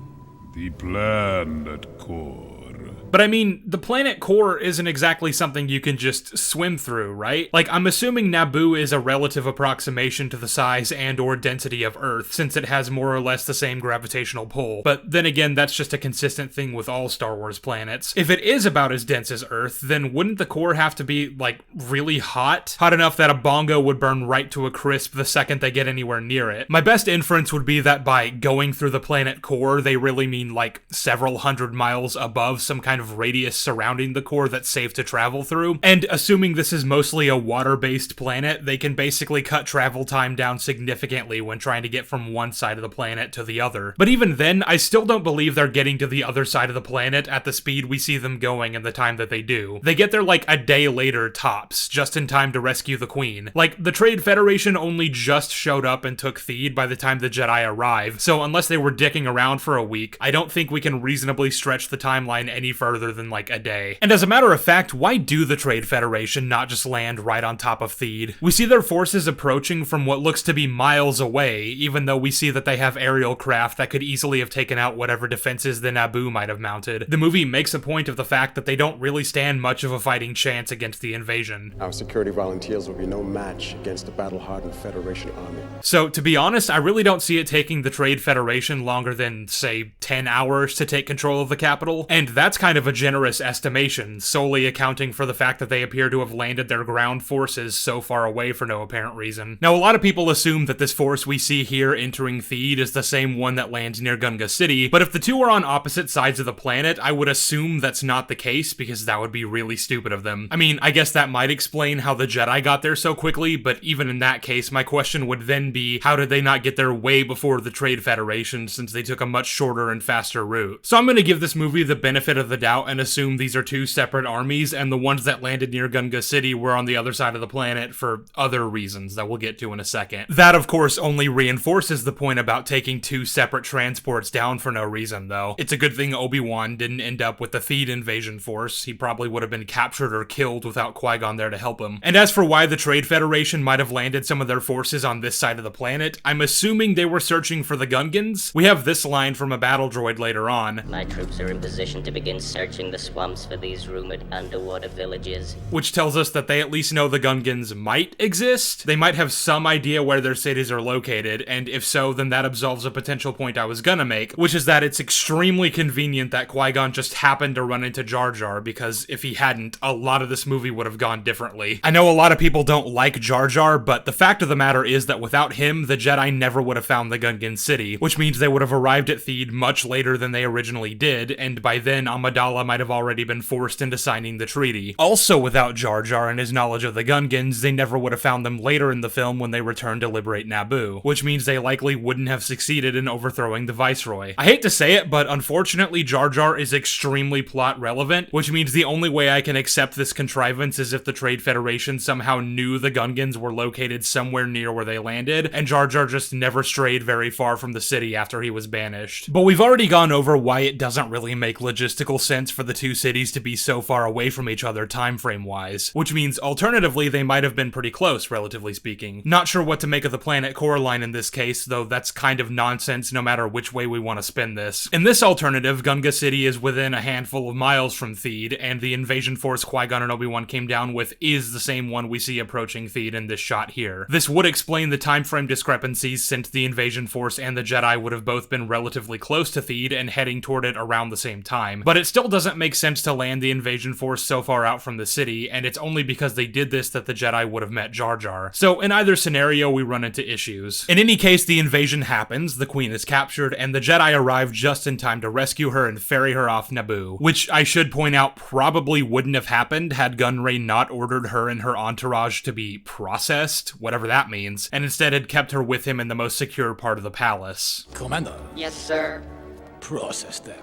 the planet core. But I mean, the planet core isn't exactly something you can just swim through, right? Like, I'm assuming Naboo is a relative approximation to the size and or density of Earth, since it has more or less the same gravitational pull. But then again, that's just a consistent thing with all Star Wars planets. If it is about as dense as Earth, then wouldn't the core have to be, like, really hot? Hot enough that a bongo would burn right to a crisp the second they get anywhere near it. My best inference would be that by going through the planet core, they really mean, like, several hundred miles above some kind of radius surrounding the core that's safe to travel through. And assuming this is mostly a water-based planet, they can basically cut travel time down significantly when trying to get from one side of the planet to the other. But even then, I still don't believe they're getting to the other side of the planet at the speed we see them going in the time that they do. They get there like a day later tops, just in time to rescue the Queen. Like, the Trade Federation only just showed up and took Theed by the time the Jedi arrive, so unless they were dicking around for a week, I don't think we can reasonably stretch the timeline any further than like a day. And as a matter of fact, why do the Trade Federation not just land right on top of Theed? We see their forces approaching from what looks to be miles away, even though we see that they have aerial craft that could easily have taken out whatever defenses the Naboo might have mounted. The movie makes a point of the fact that they don't really stand much of a fighting chance against the invasion. Our security volunteers will be no match against the battle-hardened Federation army. So, to be honest, I really don't see it taking the Trade Federation longer than, say, 10 hours to take control of the capital, and that's kind of a generous estimation, solely accounting for the fact that they appear to have landed their ground forces so far away for no apparent reason. Now, a lot of people assume that this force we see here entering Theed is the same one that lands near Gunga City, but if the two are on opposite sides of the planet, I would assume that's not the case, because that would be really stupid of them. I mean, I guess that might explain how the Jedi got there so quickly, but even in that case, my question would then be, how did they not get there way before the Trade Federation, since they took a much shorter and faster route? So I'm gonna give this movie the benefit of the doubt and assume these are two separate armies, and the ones that landed near Gunga City were on the other side of the planet for other reasons that we'll get to in a second. That, of course, only reinforces the point about taking two separate transports down for no reason, though. It's a good thing Obi-Wan didn't end up with the Theed invasion force. He probably would have been captured or killed without Qui-Gon there to help him. And as for why the Trade Federation might have landed some of their forces on this side of the planet, I'm assuming they were searching for the Gungans. We have this line from a battle droid later on. My troops are in position to begin searching the swamps for these rumored underwater villages. Which tells us that they at least know the Gungans might exist. They might have some idea where their cities are located, and if so, then that absolves a potential point I was gonna make, which is that it's extremely convenient that Qui-Gon just happened to run into Jar Jar, because if he hadn't, a lot of this movie would have gone differently. I know a lot of people don't like Jar Jar, but the fact of the matter is that without him, the Jedi never would have found the Gungan city, which means they would have arrived at Theed much later than they originally did, and by then Amidala might have already been forced into signing the treaty. Also, without Jar Jar and his knowledge of the Gungans, they never would have found them later in the film when they returned to liberate Naboo, which means they likely wouldn't have succeeded in overthrowing the Viceroy. I hate to say it, but unfortunately Jar Jar is extremely plot relevant, which means the only way I can accept this contrivance is if the Trade Federation somehow knew the Gungans were located somewhere near where they landed, and Jar Jar just never strayed very far from the city after he was banished. But we've already gone over why it doesn't really make logistical sense for the two cities to be so far away from each other time frame wise, which means alternatively they might have been pretty close, relatively speaking. Not sure what to make of the planet core line in this case, though that's kind of nonsense no matter which way we want to spin this. In this alternative, Gunga City is within a handful of miles from Theed, and the invasion force Qui-Gon and Obi-Wan came down with is the same one we see approaching Theed in this shot here. This would explain the time frame discrepancies, since the invasion force and the Jedi would have both been relatively close to Theed and heading toward it around the same time. But it still doesn't make sense to land the invasion force so far out from the city, and it's only because they did this that the Jedi would have met Jar Jar. So in either scenario, we run into issues. In any case, the invasion happens, the Queen is captured, and the Jedi arrive just in time to rescue her and ferry her off Naboo, which I should point out probably wouldn't have happened had Gunray not ordered her and her entourage to be processed, whatever that means, and instead had kept her with him in the most secure part of the palace. Commander. Yes, sir. Process them.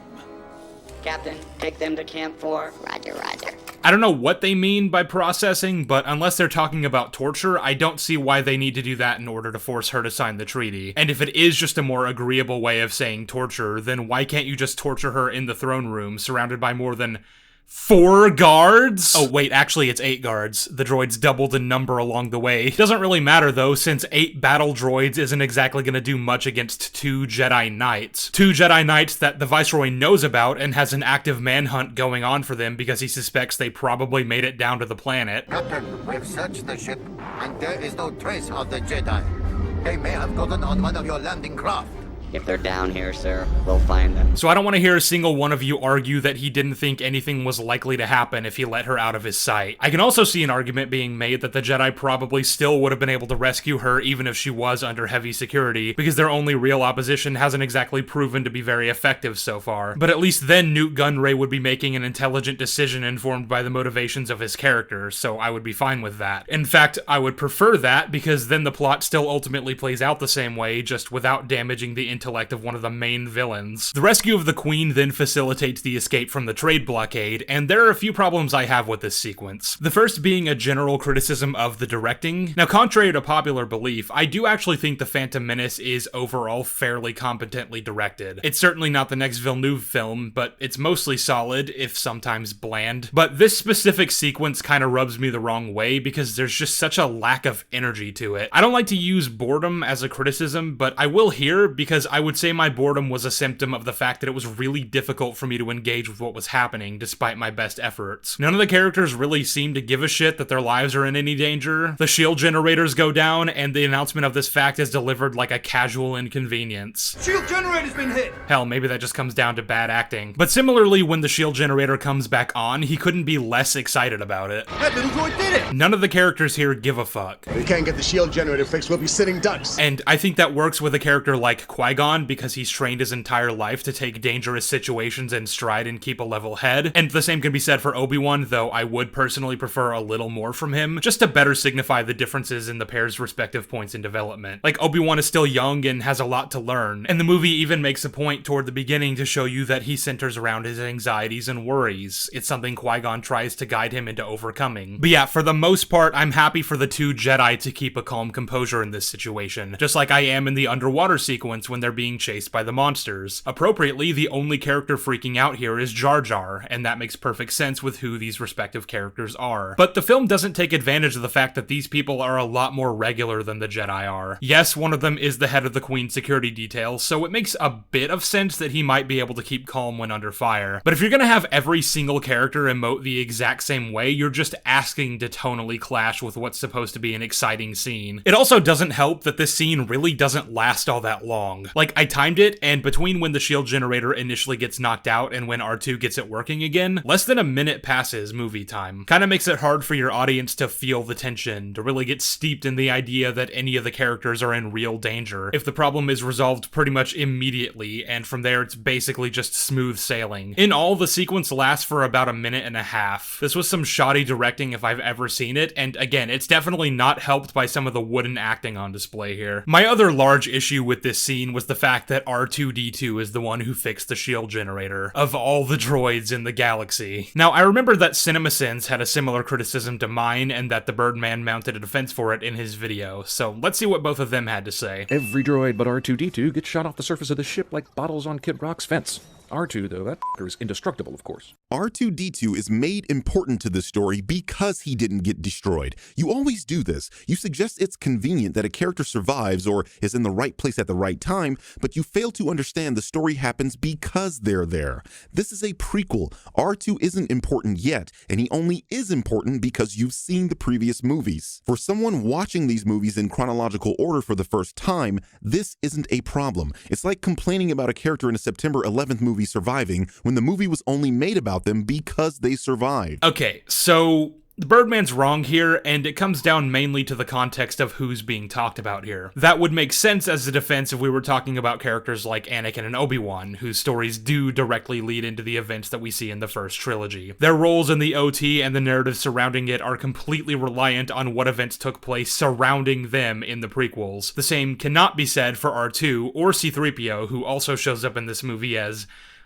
Captain, take them to Camp 4. Roger, roger. I don't know what they mean by processing, but unless they're talking about torture, I don't see why they need to do that in order to force her to sign the treaty. And if it is just a more agreeable way of saying torture, then why can't you just torture her in the throne room, surrounded by more than 4 guards? Oh wait, actually it's 8 guards. The droids doubled in number along the way. Doesn't really matter though, since 8 battle droids isn't exactly gonna do much against 2 Jedi Knights. 2 Jedi Knights that the Viceroy knows about and has an active manhunt going on for them because he suspects they probably made it down to the planet. Captain, we've searched the ship, and there is no trace of the Jedi. They may have gotten on one of your landing craft. If they're down here, sir, we'll find them. So I don't want to hear a single one of you argue that he didn't think anything was likely to happen if he let her out of his sight. I can also see an argument being made that the Jedi probably still would have been able to rescue her even if she was under heavy security, because their only real opposition hasn't exactly proven to be very effective so far. But at least then Newt Gunray would be making an intelligent decision informed by the motivations of his character, so I would be fine with that. In fact, I would prefer that, because then the plot still ultimately plays out the same way, just without damaging the intellect of one of the main villains. The rescue of the Queen then facilitates the escape from the trade blockade, and there are a few problems I have with this sequence. The first being a general criticism of the directing. Now, contrary to popular belief, I do actually think The Phantom Menace is overall fairly competently directed. It's certainly not the next Villeneuve film, but it's mostly solid, if sometimes bland. But this specific sequence kind of rubs me the wrong way because there's just such a lack of energy to it. I don't like to use boredom as a criticism, but I will here because I would say my boredom was a symptom of the fact that it was really difficult for me to engage with what was happening despite my best efforts. None of the characters really seem to give a shit that their lives are in any danger. The shield generators go down, and the announcement of this fact is delivered like a casual inconvenience. Shield generator's been hit! Hell, maybe that just comes down to bad acting. But similarly, when the shield generator comes back on, he couldn't be less excited about it. That little droid did it! None of the characters here give a fuck. If we can't get the shield generator fixed, we'll be sitting ducks. And I think that works with a character like Qui-Gon because he's trained his entire life to take dangerous situations in stride and keep a level head. And the same can be said for Obi-Wan, though I would personally prefer a little more from him, just to better signify the differences in the pair's respective points in development. Like, Obi-Wan is still young and has a lot to learn, and the movie even makes a point toward the beginning to show you that he centers around his anxieties and worries. It's something Qui-Gon tries to guide him into overcoming. But yeah, for the most part, I'm happy for the 2 Jedi to keep a calm composure in this situation, just like I am in the underwater sequence when they're being chased by the monsters. Appropriately, the only character freaking out here is Jar Jar, and that makes perfect sense with who these respective characters are. But the film doesn't take advantage of the fact that these people are a lot more regular than the Jedi are. Yes, one of them is the head of the Queen's security detail, so it makes a bit of sense that he might be able to keep calm when under fire. But if you're gonna have every single character emote the exact same way, you're just asking to tonally clash with what's supposed to be an exciting scene. It also doesn't help that this scene really doesn't last all that long. Like, I timed it, and between when the shield generator initially gets knocked out and when R2 gets it working again, less than a minute passes movie time. Kinda makes it hard for your audience to feel the tension, to really get steeped in the idea that any of the characters are in real danger, if the problem is resolved pretty much immediately, and from there it's basically just smooth sailing. In all, the sequence lasts for about a minute and a half. This was some shoddy directing if I've ever seen it, and again, it's definitely not helped by some of the wooden acting on display here. My other large issue with this scene was the fact that R2-D2 is the one who fixed the shield generator, of all the droids in the galaxy. Now, I remember that CinemaSins had a similar criticism to mine, and that the Birdman mounted a defense for it in his video, so let's see what both of them had to say. Every droid but R2-D2 gets shot off the surface of the ship like bottles on Kid Rock's fence. R2, though, that f***er is indestructible, of course. R2-D2 is made important to the story because he didn't get destroyed. You always do this. You suggest it's convenient that a character survives or is in the right place at the right time, but you fail to understand the story happens because they're there. This is a prequel. R2 isn't important yet, and he only is important because you've seen the previous movies. For someone watching these movies in chronological order for the first time, this isn't a problem. It's like complaining about a character in a September 11th movie surviving when the movie was only made about them because they survived. Okay, so the Birdman's wrong here, and it comes down mainly to the context of who's being talked about here. That would make sense as a defense if we were talking about characters like Anakin and Obi-Wan, whose stories do directly lead into the events that we see in the first trilogy. Their roles in the OT and the narrative surrounding it are completely reliant on what events took place surrounding them in the prequels. The same cannot be said for R2 or C-3PO, who also shows up in this movie as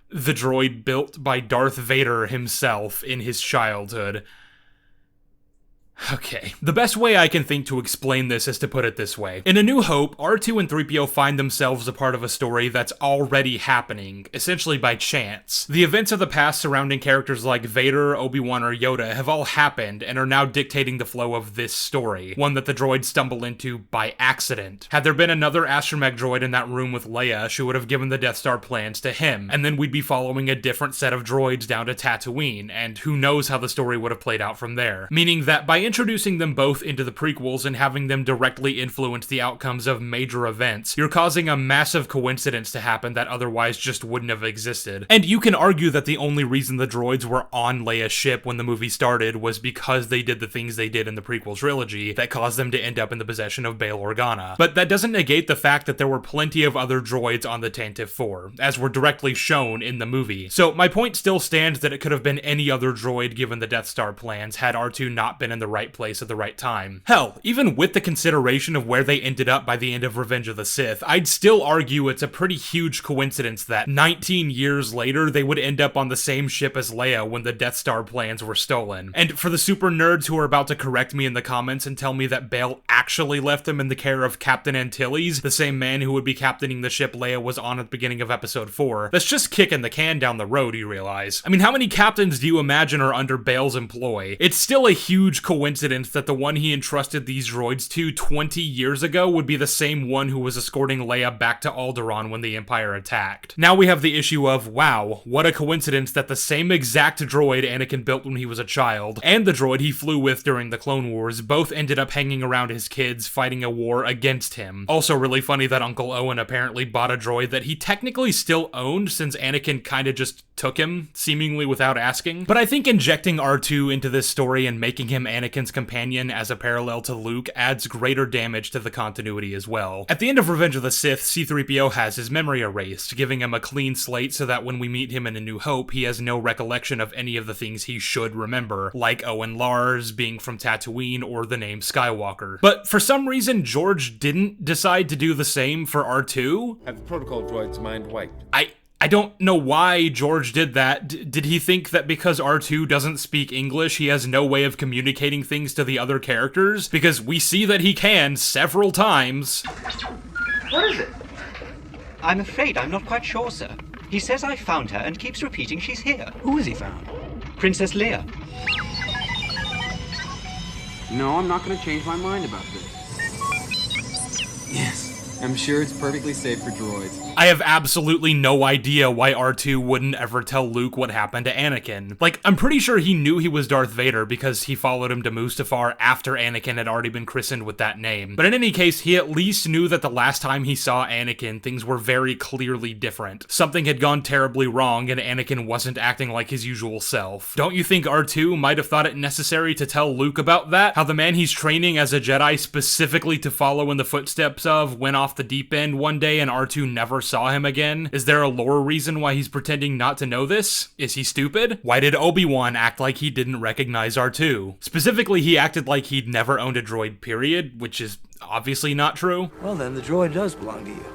the droid built by Darth Vader himself in his childhood. Okay, the best way I can think to explain this is to put it this way. In A New Hope, R2 and 3PO find themselves a part of a story that's already happening, essentially by chance. The events of the past surrounding characters like Vader, Obi-Wan, or Yoda have all happened and are now dictating the flow of this story, one that the droids stumble into by accident. Had there been another astromech droid in that room with Leia, she would have given the Death Star plans to him, and then we'd be following a different set of droids down to Tatooine, and who knows how the story would have played out from there. Meaning that by introducing them both into the prequels and having them directly influence the outcomes of major events, you're causing a massive coincidence to happen that otherwise just wouldn't have existed. And you can argue that the only reason the droids were on Leia's ship when the movie started was because they did the things they did in the prequel trilogy that caused them to end up in the possession of Bail Organa. But that doesn't negate the fact that there were plenty of other droids on the Tantive 4, as were directly shown in the movie. So my point still stands that it could have been any other droid given the Death Star plans had R2 not been in the right place at the right time. Hell, even with the consideration of where they ended up by the end of Revenge of the Sith, I'd still argue it's a pretty huge coincidence that 19 years later they would end up on the same ship as Leia when the Death Star plans were stolen. And for the super nerds who are about to correct me in the comments and tell me that Bail actually left him in the care of Captain Antilles, the same man who would be captaining the ship Leia was on at the beginning of episode 4, that's just kicking the can down the road, you realize. I mean, how many captains do you imagine are under Bail's employ? It's still a huge coincidence that the one he entrusted these droids to 20 years ago would be the same one who was escorting Leia back to Alderaan when the Empire attacked. Now we have the issue of, wow, what a coincidence that the same exact droid Anakin built when he was a child, and the droid he flew with during the Clone Wars both ended up hanging around his kids fighting a war against him. Also really funny that Uncle Owen apparently bought a droid that he technically still owned since Anakin kinda just took him, seemingly without asking. But I think injecting R2 into this story and making him Anakin's companion as a parallel to Luke adds greater damage to the continuity as well. At the end of Revenge of the Sith, C-3PO has his memory erased, giving him a clean slate so that when we meet him in A New Hope, he has no recollection of any of the things he should remember, like Owen Lars, being from Tatooine, or the name Skywalker. But for some reason, George didn't decide to do the same for R2. Have the protocol droid's mind wiped. I don't know why George did that. Did he think that because R2 doesn't speak English, he has no way of communicating things to the other characters? Because we see that he can several times. What is it? I'm afraid I'm not quite sure, sir. He says I found her and keeps repeating she's here. Who has he found? Princess Leia. No, I'm not going to change my mind about this. Yes, I'm sure it's perfectly safe for droids. I have absolutely no idea why R2 wouldn't ever tell Luke what happened to Anakin. Like, I'm pretty sure he knew he was Darth Vader because he followed him to Mustafar after Anakin had already been christened with that name. But in any case, he at least knew that the last time he saw Anakin, things were very clearly different. Something had gone terribly wrong and Anakin wasn't acting like his usual self. Don't you think R2 might have thought it necessary to tell Luke about that? How the man he's training as a Jedi specifically to follow in the footsteps of went off the deep end one day and R2 never saw him again? Is there a lore reason why he's pretending not to know this? Is he stupid? Why did Obi-Wan act like he didn't recognize R2? Specifically, he acted like he'd never owned a droid, period, which is obviously not true. Well then, the droid does belong to you.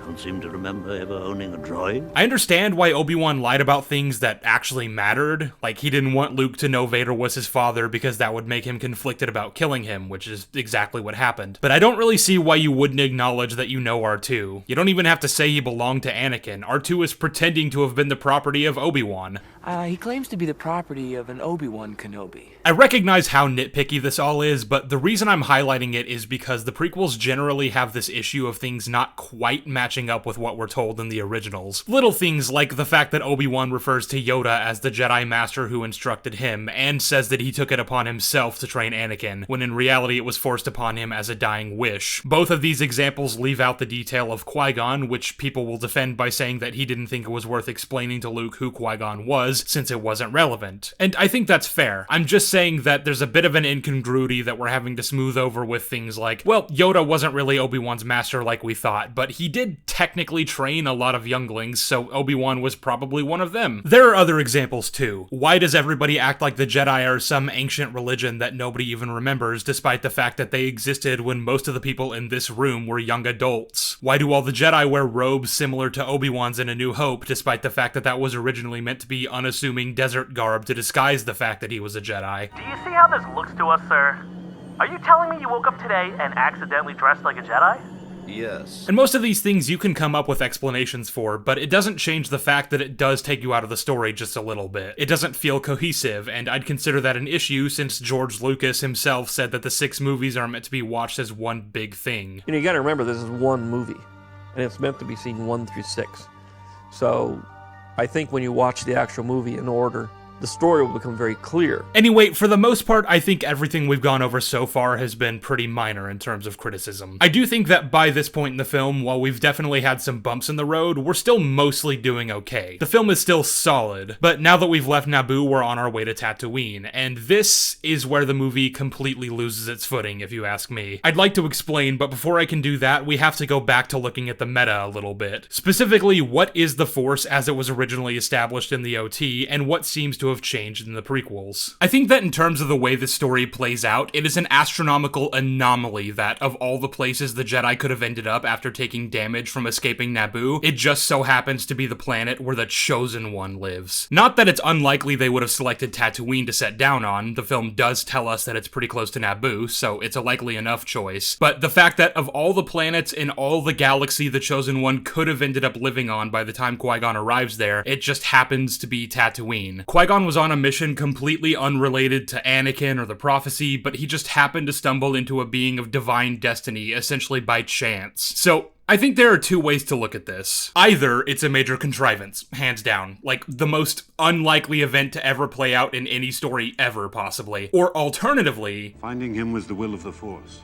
Don't seem to remember ever owning a droid. I understand why Obi-Wan lied about things that actually mattered, like he didn't want Luke to know Vader was his father because that would make him conflicted about killing him, which is exactly what happened. But I don't really see why you wouldn't acknowledge that you know R2. You don't even have to say he belonged to Anakin. R2 is pretending to have been the property of Obi-Wan. He claims to be the property of an Obi-Wan Kenobi. I recognize how nitpicky this all is, but the reason I'm highlighting it is because the prequels generally have this issue of things not quite matching up with what we're told in the originals. Little things like the fact that Obi-Wan refers to Yoda as the Jedi Master who instructed him, and says that he took it upon himself to train Anakin, when in reality it was forced upon him as a dying wish. Both of these examples leave out the detail of Qui-Gon, which people will defend by saying that he didn't think it was worth explaining to Luke who Qui-Gon was, since it wasn't relevant. And I think that's fair. I'm just saying that there's a bit of an incongruity that we're having to smooth over with things like, well, Yoda wasn't really Obi-Wan's master like we thought, but he did technically train a lot of younglings, so Obi-Wan was probably one of them. There are other examples too. Why does everybody act like the Jedi are some ancient religion that nobody even remembers, despite the fact that they existed when most of the people in this room were young adults? Why do all the Jedi wear robes similar to Obi-Wan's in A New Hope, despite the fact that that was originally meant to be unassuming desert garb to disguise the fact that he was a Jedi? Do you see how this looks to us, sir? Are you telling me you woke up today and accidentally dressed like a Jedi? Yes. And most of these things you can come up with explanations for, but it doesn't change the fact that it does take you out of the story just a little bit. It doesn't feel cohesive, and I'd consider that an issue since George Lucas himself said that the 6 movies are meant to be watched as one big thing. You gotta remember, this is one movie, and it's meant to be seen 1 through 6. So, I think when you watch the actual movie in order, the story will become very clear. Anyway, for the most part, I think everything we've gone over so far has been pretty minor in terms of criticism. I do think that by this point in the film, while we've definitely had some bumps in the road, we're still mostly doing okay. The film is still solid, but now that we've left Naboo, we're on our way to Tatooine, and this is where the movie completely loses its footing, if you ask me. I'd like to explain, but before I can do that, we have to go back to looking at the meta a little bit. Specifically, what is the Force as it was originally established in the OT, and what seems to have changed in the prequels. I think that in terms of the way the story plays out, it is an astronomical anomaly that, of all the places the Jedi could have ended up after taking damage from escaping Naboo, it just so happens to be the planet where the Chosen One lives. Not that it's unlikely they would have selected Tatooine to set down on, the film does tell us that it's pretty close to Naboo, so it's a likely enough choice, but the fact that of all the planets in all the galaxy the Chosen One could have ended up living on by the time Qui-Gon arrives there, it just happens to be Tatooine. Qui-Gon was on a mission completely unrelated to Anakin or the prophecy, but he just happened to stumble into a being of divine destiny, essentially by chance. So, I think there are 2 ways to look at this. Either it's a major contrivance, hands down, like the most unlikely event to ever play out in any story ever, possibly. Or alternatively, finding him was the will of the Force.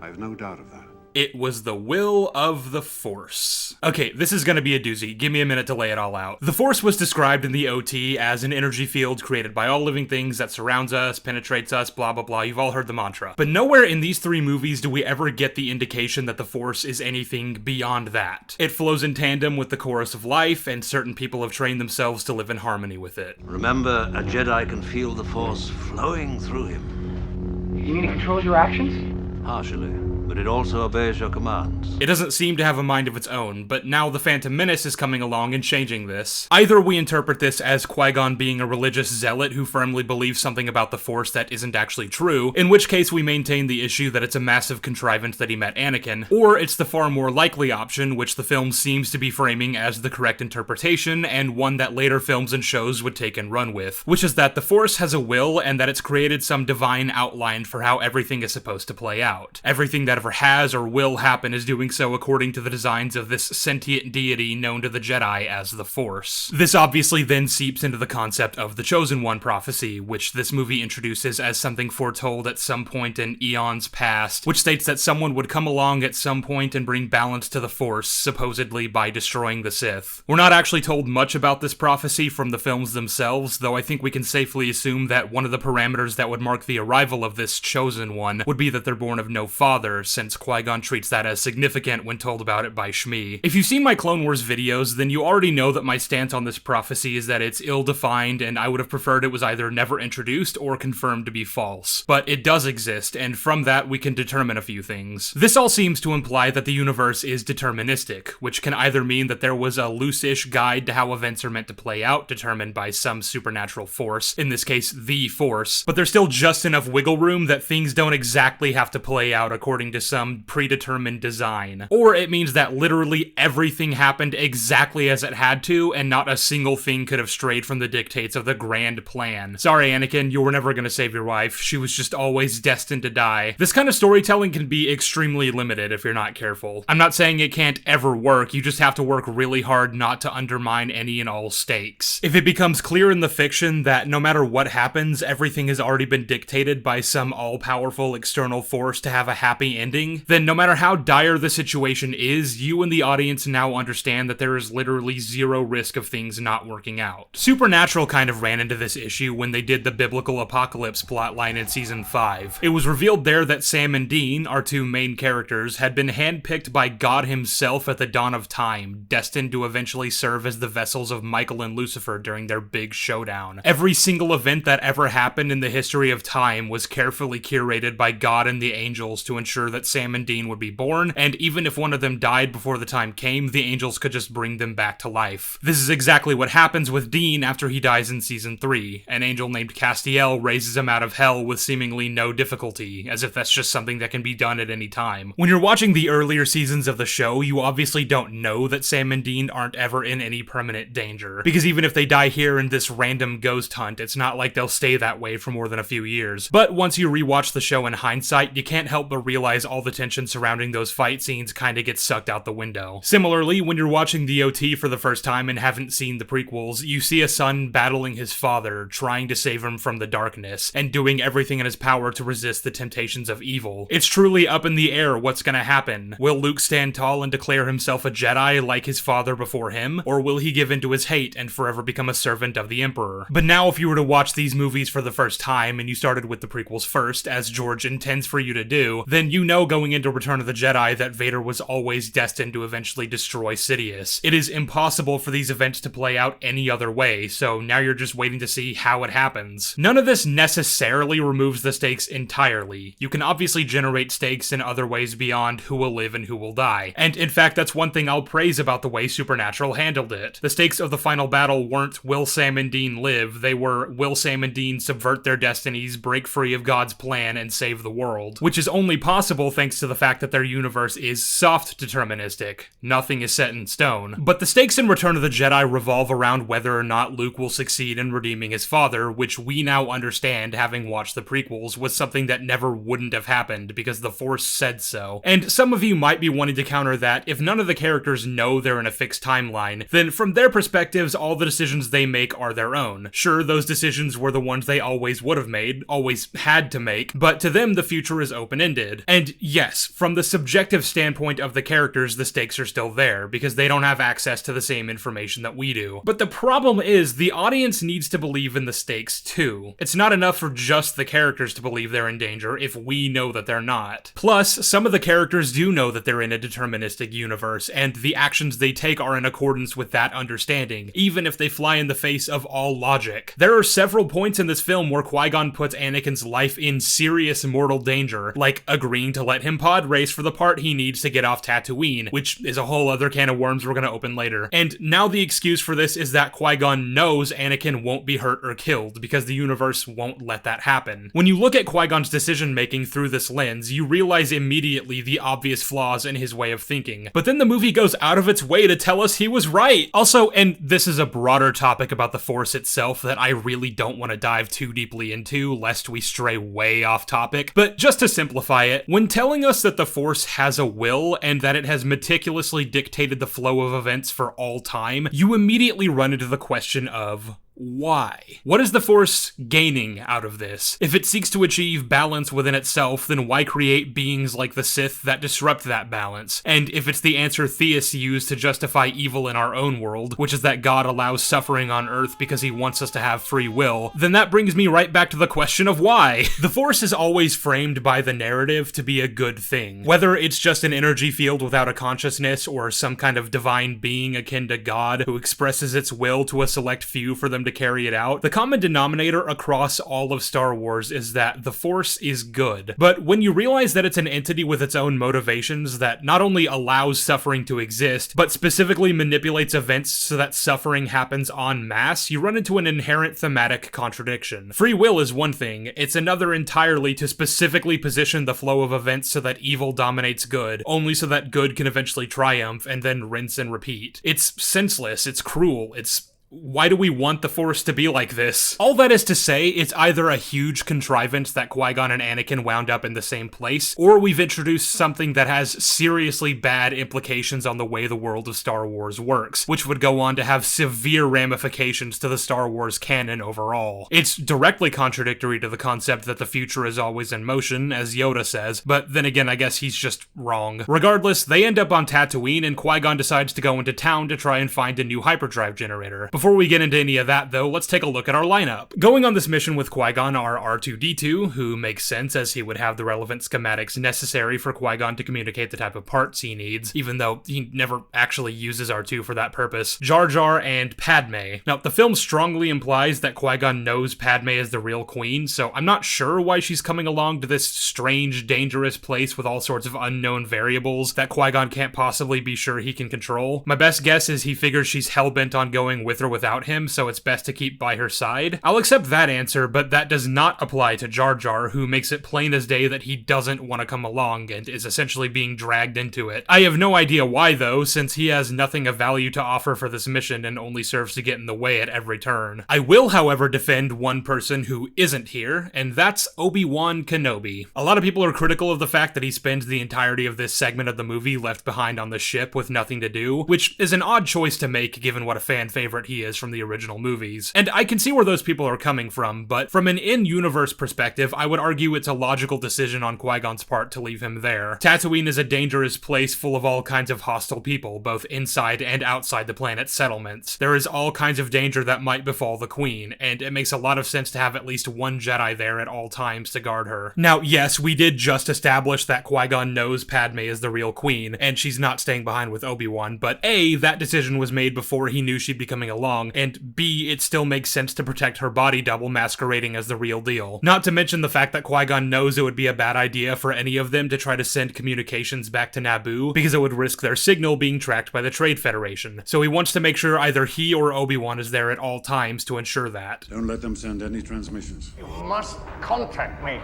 I have no doubt of that. It was the will of the Force. Okay, this is gonna be a doozy. Give me a minute to lay it all out. The Force was described in the OT as an energy field created by all living things that surrounds us, penetrates us, blah blah blah. You've all heard the mantra. But nowhere in these 3 movies do we ever get the indication that the Force is anything beyond that. It flows in tandem with the chorus of life, and certain people have trained themselves to live in harmony with it. Remember, a Jedi can feel the Force flowing through him. You mean it controls your actions? Partially, but it also obeys your commands. It doesn't seem to have a mind of its own, but now the Phantom Menace is coming along and changing this. Either we interpret this as Qui-Gon being a religious zealot who firmly believes something about the Force that isn't actually true, in which case we maintain the issue that it's a massive contrivance that he met Anakin, or it's the far more likely option, which the film seems to be framing as the correct interpretation, and one that later films and shows would take and run with, which is that the Force has a will and that it's created some divine outline for how everything is supposed to play out. Everything that ever has or will happen is doing so according to the designs of this sentient deity known to the Jedi as the Force. This obviously then seeps into the concept of the Chosen One prophecy, which this movie introduces as something foretold at some point in eons past, which states that someone would come along at some point and bring balance to the Force, supposedly by destroying the Sith. We're not actually told much about this prophecy from the films themselves, though I think we can safely assume that one of the parameters that would mark the arrival of this Chosen One would be that they're born of no father, since Qui-Gon treats that as significant when told about it by Shmi. If you've seen my Clone Wars videos, then you already know that my stance on this prophecy is that it's ill-defined, and I would have preferred it was either never introduced or confirmed to be false. But it does exist, and from that we can determine a few things. This all seems to imply that the universe is deterministic, which can either mean that there was a loose-ish guide to how events are meant to play out, determined by some supernatural force, in this case, the Force, but there's still just enough wiggle room that things don't exactly have to play out according to some predetermined design. Or it means that literally everything happened exactly as it had to, and not a single thing could have strayed from the dictates of the grand plan. Sorry, Anakin, you were never gonna save your wife. She was just always destined to die. This kind of storytelling can be extremely limited if you're not careful. I'm not saying it can't ever work, you just have to work really hard not to undermine any and all stakes. If it becomes clear in the fiction that no matter what happens, everything has already been dictated by some all-powerful external force to have a happy ending, then no matter how dire the situation is, you and the audience now understand that there is literally zero risk of things not working out. Supernatural kind of ran into this issue when they did the biblical apocalypse plotline in season 5. It was revealed there that Sam and Dean, our 2 main characters, had been handpicked by God himself at the dawn of time, destined to eventually serve as the vessels of Michael and Lucifer during their big showdown. Every single event that ever happened in the history of time was carefully curated by God and the angels to ensure that that Sam and Dean would be born, and even if one of them died before the time came, the angels could just bring them back to life. This is exactly what happens with Dean after he dies in season 3. An angel named Castiel raises him out of hell with seemingly no difficulty, as if that's just something that can be done at any time. When you're watching the earlier seasons of the show, you obviously don't know that Sam and Dean aren't ever in any permanent danger, because even if they die here in this random ghost hunt, it's not like they'll stay that way for more than a few years. But once you rewatch the show in hindsight, you can't help but realize all the tension surrounding those fight scenes kinda gets sucked out the window. Similarly, when you're watching the OT for the first time and haven't seen the prequels, you see a son battling his father, trying to save him from the darkness, and doing everything in his power to resist the temptations of evil. It's truly up in the air what's gonna happen. Will Luke stand tall and declare himself a Jedi like his father before him, or will he give in to his hate and forever become a servant of the Emperor? But now if you were to watch these movies for the first time, and you started with the prequels first, as George intends for you to do, then you know going into Return of the Jedi that Vader was always destined to eventually destroy Sidious. It is impossible for these events to play out any other way, so now you're just waiting to see how it happens. None of this necessarily removes the stakes entirely. You can obviously generate stakes in other ways beyond who will live and who will die. And in fact, that's one thing I'll praise about the way Supernatural handled it. The stakes of the final battle weren't will Sam and Dean live, they were will Sam and Dean subvert their destinies, break free of God's plan, and save the world. Which is only possible thanks to the fact that their universe is soft deterministic. Nothing is set in stone. But the stakes in Return of the Jedi revolve around whether or not Luke will succeed in redeeming his father, which we now understand, having watched the prequels, was something that never wouldn't have happened because the Force said so. And some of you might be wanting to counter that if none of the characters know they're in a fixed timeline, then from their perspectives, all the decisions they make are their own. Sure, those decisions were the ones they always would have made, always had to make, but to them the future is open-ended. And yes, from the subjective standpoint of the characters, the stakes are still there, because they don't have access to the same information that we do. But the problem is, the audience needs to believe in the stakes too. It's not enough for just the characters to believe they're in danger if we know that they're not. Plus, some of the characters do know that they're in a deterministic universe, and the actions they take are in accordance with that understanding, even if they fly in the face of all logic. There are several points in this film where Qui-Gon puts Anakin's life in serious mortal danger, like agreeing to let him pod race for the part he needs to get off Tatooine, which is a whole other can of worms we're gonna open later. And now the excuse for this is that Qui-Gon knows Anakin won't be hurt or killed, because the universe won't let that happen. When you look at Qui-Gon's decision-making through this lens, you realize immediately the obvious flaws in his way of thinking. But then the movie goes out of its way to tell us he was right! Also, and this is a broader topic about the Force itself that I really don't want to dive too deeply into, lest we stray way off topic, but just to simplify it, when telling us that the Force has a will and that it has meticulously dictated the flow of events for all time, you immediately run into the question of why? What is the Force gaining out of this? If it seeks to achieve balance within itself, then why create beings like the Sith that disrupt that balance? And if it's the answer theists use to justify evil in our own world, which is that God allows suffering on Earth because he wants us to have free will, then that brings me right back to the question of why. The Force is always framed by the narrative to be a good thing. Whether it's just an energy field without a consciousness, or some kind of divine being akin to God who expresses its will to a select few for them to carry it out, the common denominator across all of Star Wars is that the Force is good. But when you realize that it's an entity with its own motivations that not only allows suffering to exist, but specifically manipulates events so that suffering happens en masse, you run into an inherent thematic contradiction. Free will is one thing, it's another entirely to specifically position the flow of events so that evil dominates good, only so that good can eventually triumph and then rinse and repeat. It's senseless, it's cruel, it's why do we want the Force to be like this? All that is to say, it's either a huge contrivance that Qui-Gon and Anakin wound up in the same place, or we've introduced something that has seriously bad implications on the way the world of Star Wars works, which would go on to have severe ramifications to the Star Wars canon overall. It's directly contradictory to the concept that the future is always in motion, as Yoda says, but then again, I guess he's just wrong. Regardless, they end up on Tatooine, and Qui-Gon decides to go into town to try and find a new hyperdrive generator. Before we get into any of that though, let's take a look at our lineup. Going on this mission with Qui-Gon are R2-D2, who makes sense as he would have the relevant schematics necessary for Qui-Gon to communicate the type of parts he needs, even though he never actually uses R2 for that purpose, Jar Jar, and Padme. Now, the film strongly implies that Qui-Gon knows Padme is the real queen, so I'm not sure why she's coming along to this strange, dangerous place with all sorts of unknown variables that Qui-Gon can't possibly be sure he can control. My best guess is he figures she's hell-bent on going with or without him, so it's best to keep by her side. I'll accept that answer, but that does not apply to Jar Jar, who makes it plain as day that he doesn't want to come along and is essentially being dragged into it. I have no idea why though, since he has nothing of value to offer for this mission and only serves to get in the way at every turn. I will, however, defend one person who isn't here, and that's Obi-Wan Kenobi. A lot of people are critical of the fact that he spends the entirety of this segment of the movie left behind on the ship with nothing to do, which is an odd choice to make given what a fan favorite he is from the original movies. And I can see where those people are coming from, but from an in-universe perspective, I would argue it's a logical decision on Qui-Gon's part to leave him there. Tatooine is a dangerous place full of all kinds of hostile people, both inside and outside the planet's settlements. There is all kinds of danger that might befall the Queen, and it makes a lot of sense to have at least one Jedi there at all times to guard her. Now, yes, we did just establish that Qui-Gon knows Padme is the real Queen, and she's not staying behind with Obi-Wan, but A, that decision was made before he knew she'd be coming along, and B, it still makes sense to protect her body double masquerading as the real deal. Not to mention the fact that Qui-Gon knows it would be a bad idea for any of them to try to send communications back to Naboo, because it would risk their signal being tracked by the Trade Federation. So he wants to make sure either he or Obi-Wan is there at all times to ensure that. Don't let them send any transmissions. You must contact me.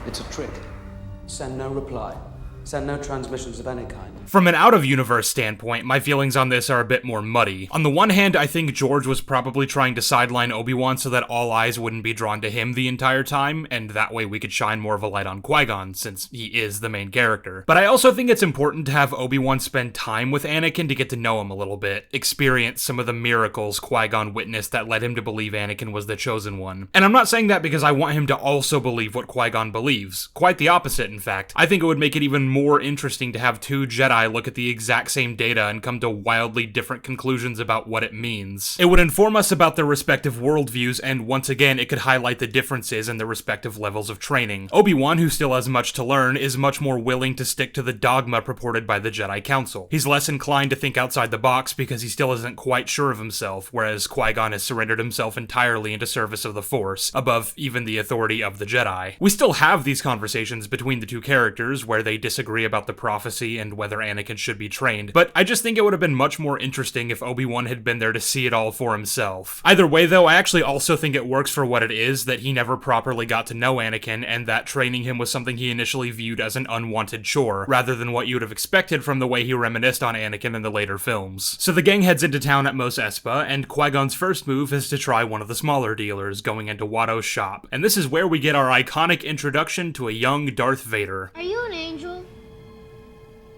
It's a trick. Send no reply. Send no transmissions of any kind. From an out-of-universe standpoint, my feelings on this are a bit more muddy. On the one hand, I think George was probably trying to sideline Obi-Wan so that all eyes wouldn't be drawn to him the entire time, and that way we could shine more of a light on Qui-Gon, since he is the main character. But I also think it's important to have Obi-Wan spend time with Anakin to get to know him a little bit, experience some of the miracles Qui-Gon witnessed that led him to believe Anakin was the chosen one. And I'm not saying that because I want him to also believe what Qui-Gon believes. Quite the opposite, in fact. I think it would make it even more interesting to have two Jedi look at the exact same data and come to wildly different conclusions about what it means. It would inform us about their respective worldviews, and once again, it could highlight the differences in their respective levels of training. Obi-Wan, who still has much to learn, is much more willing to stick to the dogma purported by the Jedi Council. He's less inclined to think outside the box because he still isn't quite sure of himself, whereas Qui-Gon has surrendered himself entirely into service of the Force, above even the authority of the Jedi. We still have these conversations between the two characters, where they disagree about the prophecy and whether Anakin should be trained, but I just think it would have been much more interesting if Obi-Wan had been there to see it all for himself. Either way though, I actually also think it works for what it is, that he never properly got to know Anakin, and that training him was something he initially viewed as an unwanted chore, rather than what you would have expected from the way he reminisced on Anakin in the later films. So the gang heads into town at Mos Espa, and Qui-Gon's first move is to try one of the smaller dealers, going into Watto's shop, and this is where we get our iconic introduction to a young Darth Vader. Are you an angel?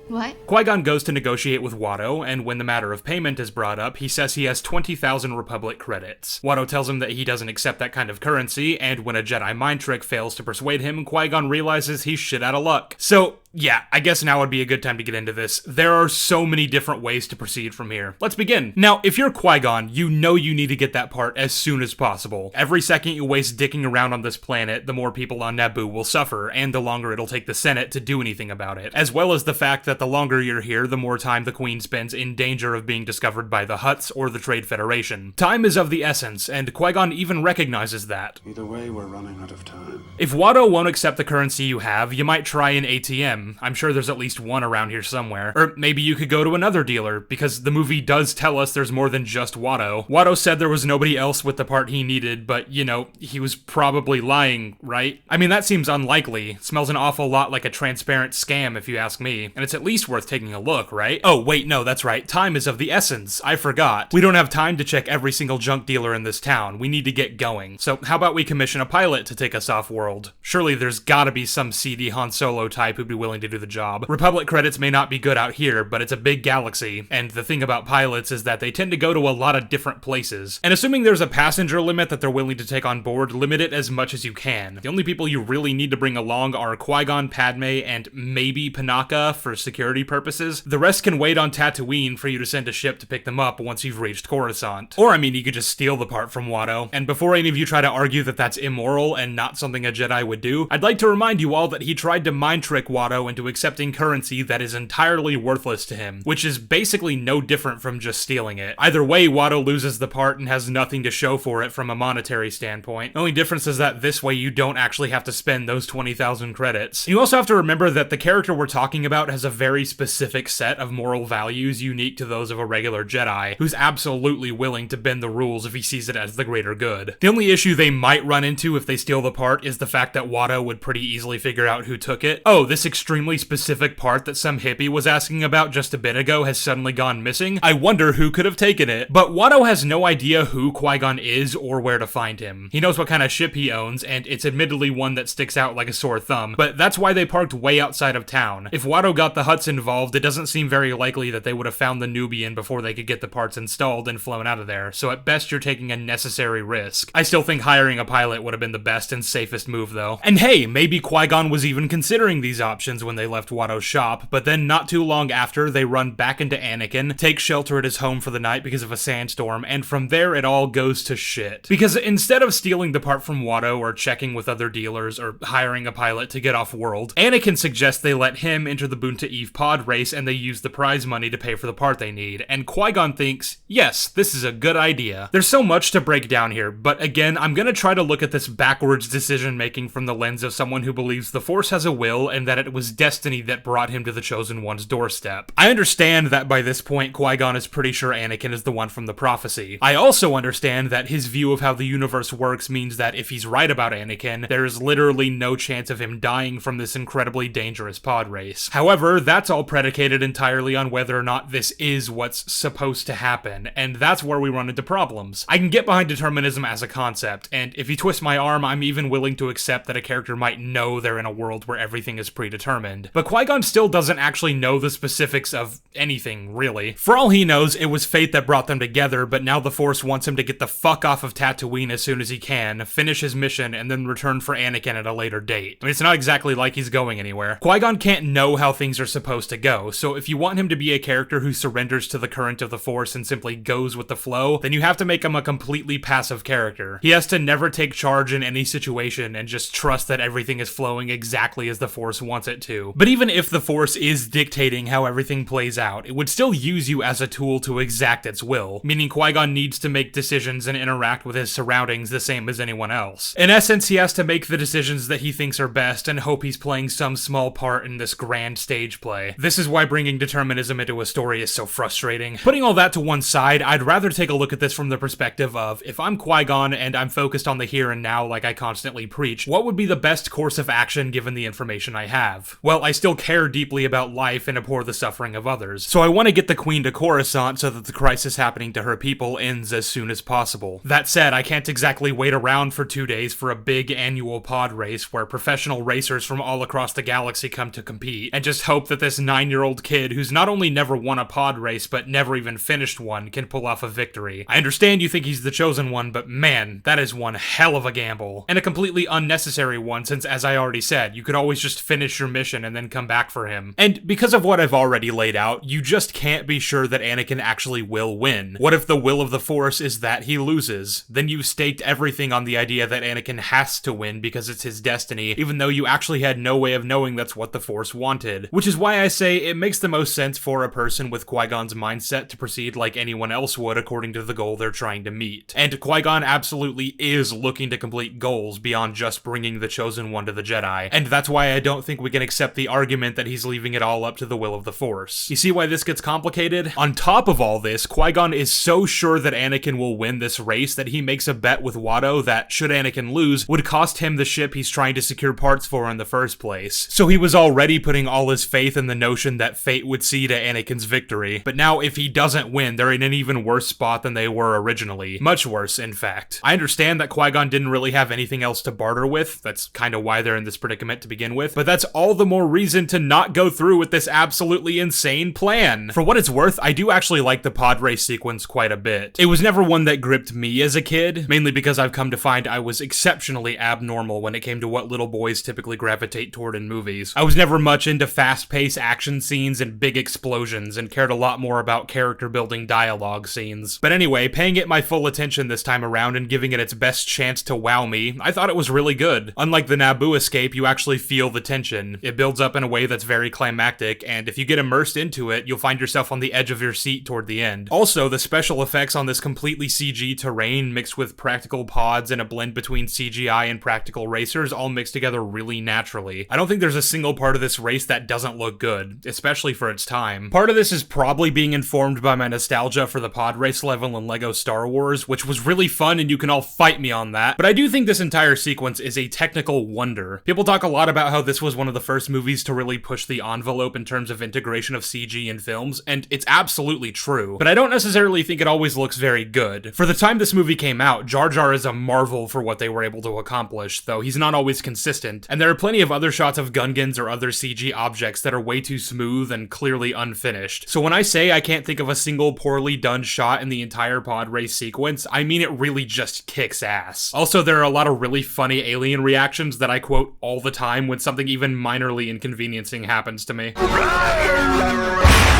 What? Qui-Gon goes to negotiate with Watto, and when the matter of payment is brought up, he says he has 20,000 Republic credits. Watto tells him that he doesn't accept that kind of currency, and when a Jedi mind trick fails to persuade him, Qui-Gon realizes he's shit out of luck. So, yeah, I guess now would be a good time to get into this. There are so many different ways to proceed from here. Let's begin. Now, if you're Qui-Gon, you know you need to get that part as soon as possible. Every second you waste dicking around on this planet, the more people on Naboo will suffer, and the longer it'll take the Senate to do anything about it. As well as the fact that the longer you're here, the more time the Queen spends in danger of being discovered by the Hutts or the Trade Federation. Time is of the essence, and Qui-Gon even recognizes that. Either way, we're running out of time. If Watto won't accept the currency you have, you might try an ATM. I'm sure there's at least one around here somewhere. Or maybe you could go to another dealer, because the movie does tell us there's more than just Watto. Watto said there was nobody else with the part he needed, but, you know, he was probably lying, right? I mean, that seems unlikely. It smells an awful lot like a transparent scam, if you ask me, and it's at least worth taking a look, right? Oh, wait, no, that's right. Time is of the essence. I forgot. We don't have time to check every single junk dealer in this town. We need to get going. So how about we commission a pilot to take us off-world? Surely there's gotta be some seedy Han Solo type who'd be willing to do the job. Republic credits may not be good out here, but it's a big galaxy, and the thing about pilots is that they tend to go to a lot of different places. And assuming there's a passenger limit that they're willing to take on board, limit it as much as you can. The only people you really need to bring along are Qui-Gon, Padme, and maybe Panaka for security security purposes, the rest can wait on Tatooine for you to send a ship to pick them up once you've reached Coruscant. Or, I mean, you could just steal the part from Watto. And before any of you try to argue that that's immoral and not something a Jedi would do, I'd like to remind you all that he tried to mind trick Watto into accepting currency that is entirely worthless to him, which is basically no different from just stealing it. Either way, Watto loses the part and has nothing to show for it from a monetary standpoint. The only difference is that this way you don't actually have to spend those 20,000 credits. You also have to remember that the character we're talking about has a very specific set of moral values unique to those of a regular Jedi, who's absolutely willing to bend the rules if he sees it as the greater good. The only issue they might run into if they steal the part is the fact that Watto would pretty easily figure out who took it. Oh, this extremely specific part that some hippie was asking about just a bit ago has suddenly gone missing? I wonder who could have taken it. But Watto has no idea who Qui-Gon is or where to find him. He knows what kind of ship he owns, and it's admittedly one that sticks out like a sore thumb, but that's why they parked way outside of town. If Watto got the Hutts involved, it doesn't seem very likely that they would have found the Nubian before they could get the parts installed and flown out of there, so at best you're taking a necessary risk. I still think hiring a pilot would have been the best and safest move though. And hey, maybe Qui-Gon was even considering these options when they left Watto's shop, but then not too long after, they run back into Anakin, take shelter at his home for the night because of a sandstorm, and from there it all goes to shit. Because instead of stealing the part from Watto or checking with other dealers or hiring a pilot to get off world, Anakin suggests they let him enter the Boonta Eve pod race and they use the prize money to pay for the part they need, and Qui-Gon thinks, yes, this is a good idea. There's so much to break down here, but again, I'm gonna try to look at this backwards decision making from the lens of someone who believes the Force has a will and that it was destiny that brought him to the Chosen One's doorstep. I understand that by this point, Qui-Gon is pretty sure Anakin is the one from the prophecy. I also understand that his view of how the universe works means that if he's right about Anakin, there is literally no chance of him dying from this incredibly dangerous pod race. However, that's all predicated entirely on whether or not this is what's supposed to happen, and that's where we run into problems. I can get behind determinism as a concept, and if you twist my arm, I'm even willing to accept that a character might know they're in a world where everything is predetermined. But Qui-Gon still doesn't actually know the specifics of anything, really. For all he knows, it was fate that brought them together, but now the Force wants him to get the fuck off of Tatooine as soon as he can, finish his mission, and then return for Anakin at a later date. I mean, it's not exactly like he's going anywhere. Qui-Gon can't know how things are supposed to go, so if you want him to be a character who surrenders to the current of the Force and simply goes with the flow, then you have to make him a completely passive character. He has to never take charge in any situation and just trust that everything is flowing exactly as the Force wants it to. But even if the Force is dictating how everything plays out, it would still use you as a tool to exact its will, meaning Qui-Gon needs to make decisions and interact with his surroundings the same as anyone else. In essence, he has to make the decisions that he thinks are best and hope he's playing some small part in this grand stage play. This is why bringing determinism into a story is so frustrating. Putting all that to one side, I'd rather take a look at this from the perspective of, if I'm Qui-Gon and I'm focused on the here and now like I constantly preach, what would be the best course of action given the information I have? Well, I still care deeply about life and abhor the suffering of others, so I want to get the Queen to Coruscant so that the crisis happening to her people ends as soon as possible. That said, I can't exactly wait around for 2 days for a big annual pod race where professional racers from all across the galaxy come to compete, and just hope that this 9-year-old kid who's not only never won a pod race but never even finished one can pull off a victory. I understand you think he's the chosen one, but man, that is one hell of a gamble. And a completely unnecessary one since, as I already said, you could always just finish your mission and then come back for him. And because of what I've already laid out, you just can't be sure that Anakin actually will win. What if the will of the Force is that he loses? Then you've staked everything on the idea that Anakin has to win because it's his destiny, even though you actually had no way of knowing that's what the Force wanted. Which is why I say it makes the most sense for a person with Qui-Gon's mindset to proceed like anyone else would according to the goal they're trying to meet. And Qui-Gon absolutely is looking to complete goals beyond just bringing the Chosen One to the Jedi, and that's why I don't think we can accept the argument that he's leaving it all up to the will of the Force. You see why this gets complicated? On top of all this, Qui-Gon is so sure that Anakin will win this race that he makes a bet with Watto that, should Anakin lose, would cost him the ship he's trying to secure parts for in the first place. So he was already putting all his faith in the notion that fate would see to Anakin's victory, but now if he doesn't win, they're in an even worse spot than they were originally. Much worse, in fact. I understand that Qui-Gon didn't really have anything else to barter with, that's kind of why they're in this predicament to begin with, but that's all the more reason to not go through with this absolutely insane plan. For what it's worth, I do actually like the pod race sequence quite a bit. It was never one that gripped me as a kid, mainly because I've come to find I was exceptionally abnormal when it came to what little boys typically gravitate toward in movies. I was never much into fast-paced fast-paced action scenes and big explosions and cared a lot more about character-building dialogue scenes. But anyway, paying it my full attention this time around and giving it its best chance to wow me, I thought it was really good. Unlike the Naboo escape, you actually feel the tension. It builds up in a way that's very climactic, and if you get immersed into it, you'll find yourself on the edge of your seat toward the end. Also, the special effects on this completely CG terrain mixed with practical pods and a blend between CGI and practical racers all mixed together really naturally. I don't think there's a single part of this race that doesn't look good, especially for its time. Part of this is probably being informed by my nostalgia for the pod race level in LEGO Star Wars, which was really fun and you can all fight me on that, but I do think this entire sequence is a technical wonder. People talk a lot about how this was one of the first movies to really push the envelope in terms of integration of CG in films, and it's absolutely true, but I don't necessarily think it always looks very good. For the time this movie came out, Jar Jar is a marvel for what they were able to accomplish, though he's not always consistent, and there are plenty of other shots of Gungans or other CG objects that are way too smooth and clearly unfinished. So when I say I can't think of a single poorly done shot in the entire pod race sequence, I mean it really just kicks ass. Also, there are a lot of really funny alien reactions that I quote all the time when something even minorly inconveniencing happens to me.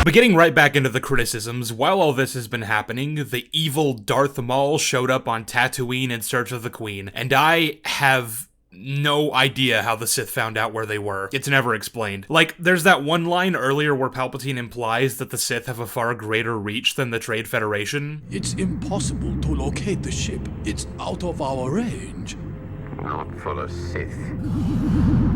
But getting right back into the criticisms, while all this has been happening, the evil Darth Maul showed up on Tatooine in search of the Queen, and I have no idea how the Sith found out where they were. It's never explained. Like, there's that one line earlier where Palpatine implies that the Sith have a far greater reach than the Trade Federation. It's impossible to locate the ship. It's out of our range. Not full of Sith.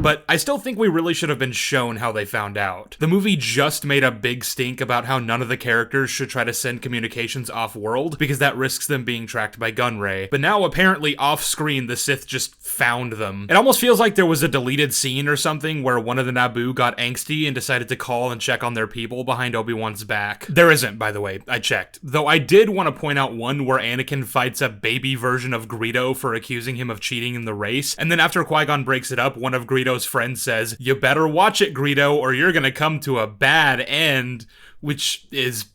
But I still think we really should have been shown how they found out. The movie just made a big stink about how none of the characters should try to send communications off-world because that risks them being tracked by Gunray. But now apparently off-screen the Sith just found them. It almost feels like there was a deleted scene or something where one of the Naboo got angsty and decided to call and check on their people behind Obi-Wan's back. There isn't, by the way, I checked. Though I did want to point out one where Anakin fights a baby version of Greedo for accusing him of cheating in the race, and then after Qui-Gon breaks it up, one of Greedo's friends says, "You better watch it, Greedo, or you're gonna come to a bad end," which is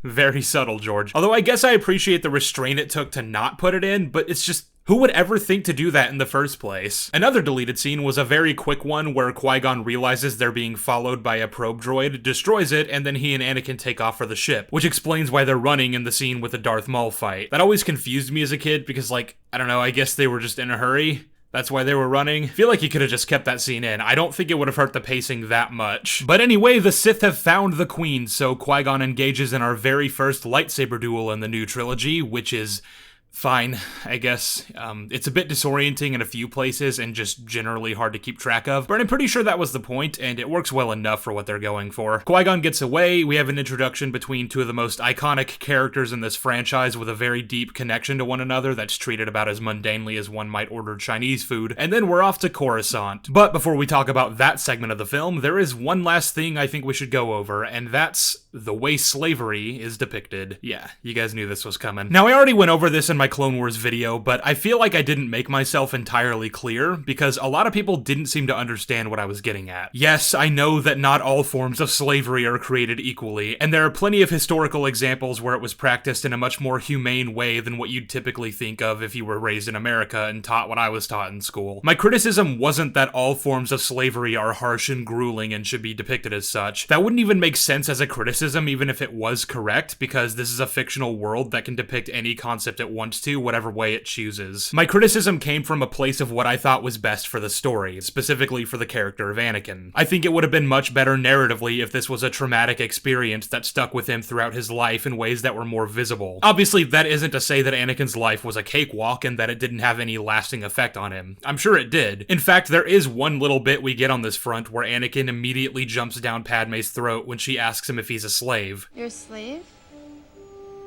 very subtle, George. Although I guess I appreciate the restraint it took to not put it in, but it's just, who would ever think to do that in the first place? Another deleted scene was a very quick one where Qui-Gon realizes they're being followed by a probe droid, destroys it, and then he and Anakin take off for the ship, which explains why they're running in the scene with the Darth Maul fight. That always confused me as a kid because, like, I don't know, I guess they were just in a hurry. That's why they were running. I feel like you could have just kept that scene in. I don't think it would have hurt the pacing that much. But anyway, the Sith have found the Queen, so Qui-Gon engages in our very first lightsaber duel in the new trilogy, which is fine, I guess. It's a bit disorienting in a few places and just generally hard to keep track of, but I'm pretty sure that was the point, and it works well enough for what they're going for. Qui-Gon gets away, we have an introduction between two of the most iconic characters in this franchise with a very deep connection to one another that's treated about as mundanely as one might order Chinese food, and then we're off to Coruscant. But before we talk about that segment of the film, there is one last thing I think we should go over, and that's the way slavery is depicted. Yeah, you guys knew this was coming. Now, I already went over this in my Clone Wars video, but I feel like I didn't make myself entirely clear because a lot of people didn't seem to understand what I was getting at. Yes, I know that not all forms of slavery are created equally, and there are plenty of historical examples where it was practiced in a much more humane way than what you'd typically think of if you were raised in America and taught what I was taught in school. My criticism wasn't that all forms of slavery are harsh and grueling and should be depicted as such. That wouldn't even make sense as a criticism even if it was correct, because this is a fictional world that can depict any concept it wants to, whatever way it chooses. My criticism came from a place of what I thought was best for the story, specifically for the character of Anakin. I think it would have been much better narratively if this was a traumatic experience that stuck with him throughout his life in ways that were more visible. Obviously, that isn't to say that Anakin's life was a cakewalk and that it didn't have any lasting effect on him. I'm sure it did. In fact, there is one little bit we get on this front where Anakin immediately jumps down Padme's throat when she asks him if he's a slave. You're a slave?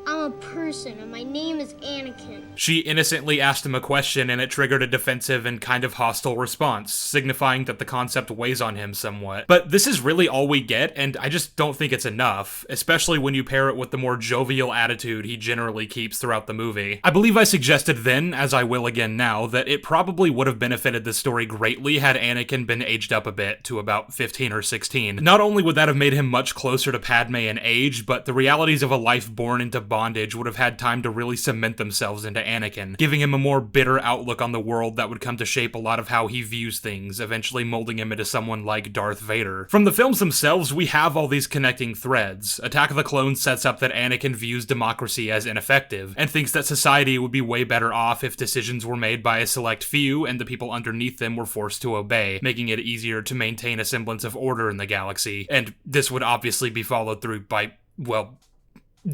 I'm a person, and my name is Anakin. She innocently asked him a question, and it triggered a defensive and kind of hostile response, signifying that the concept weighs on him somewhat. But this is really all we get, and I just don't think it's enough, especially when you pair it with the more jovial attitude he generally keeps throughout the movie. I believe I suggested then, as I will again now, that it probably would have benefited the story greatly had Anakin been aged up a bit to about 15 or 16. Not only would that have made him much closer to Padme in age, but the realities of a life born into bondage bondage would have had time to really cement themselves into Anakin, giving him a more bitter outlook on the world that would come to shape a lot of how he views things, eventually molding him into someone like Darth Vader. From the films themselves, we have all these connecting threads. Attack of the Clones sets up that Anakin views democracy as ineffective, and thinks that society would be way better off if decisions were made by a select few and the people underneath them were forced to obey, making it easier to maintain a semblance of order in the galaxy. And this would obviously be followed through by, well,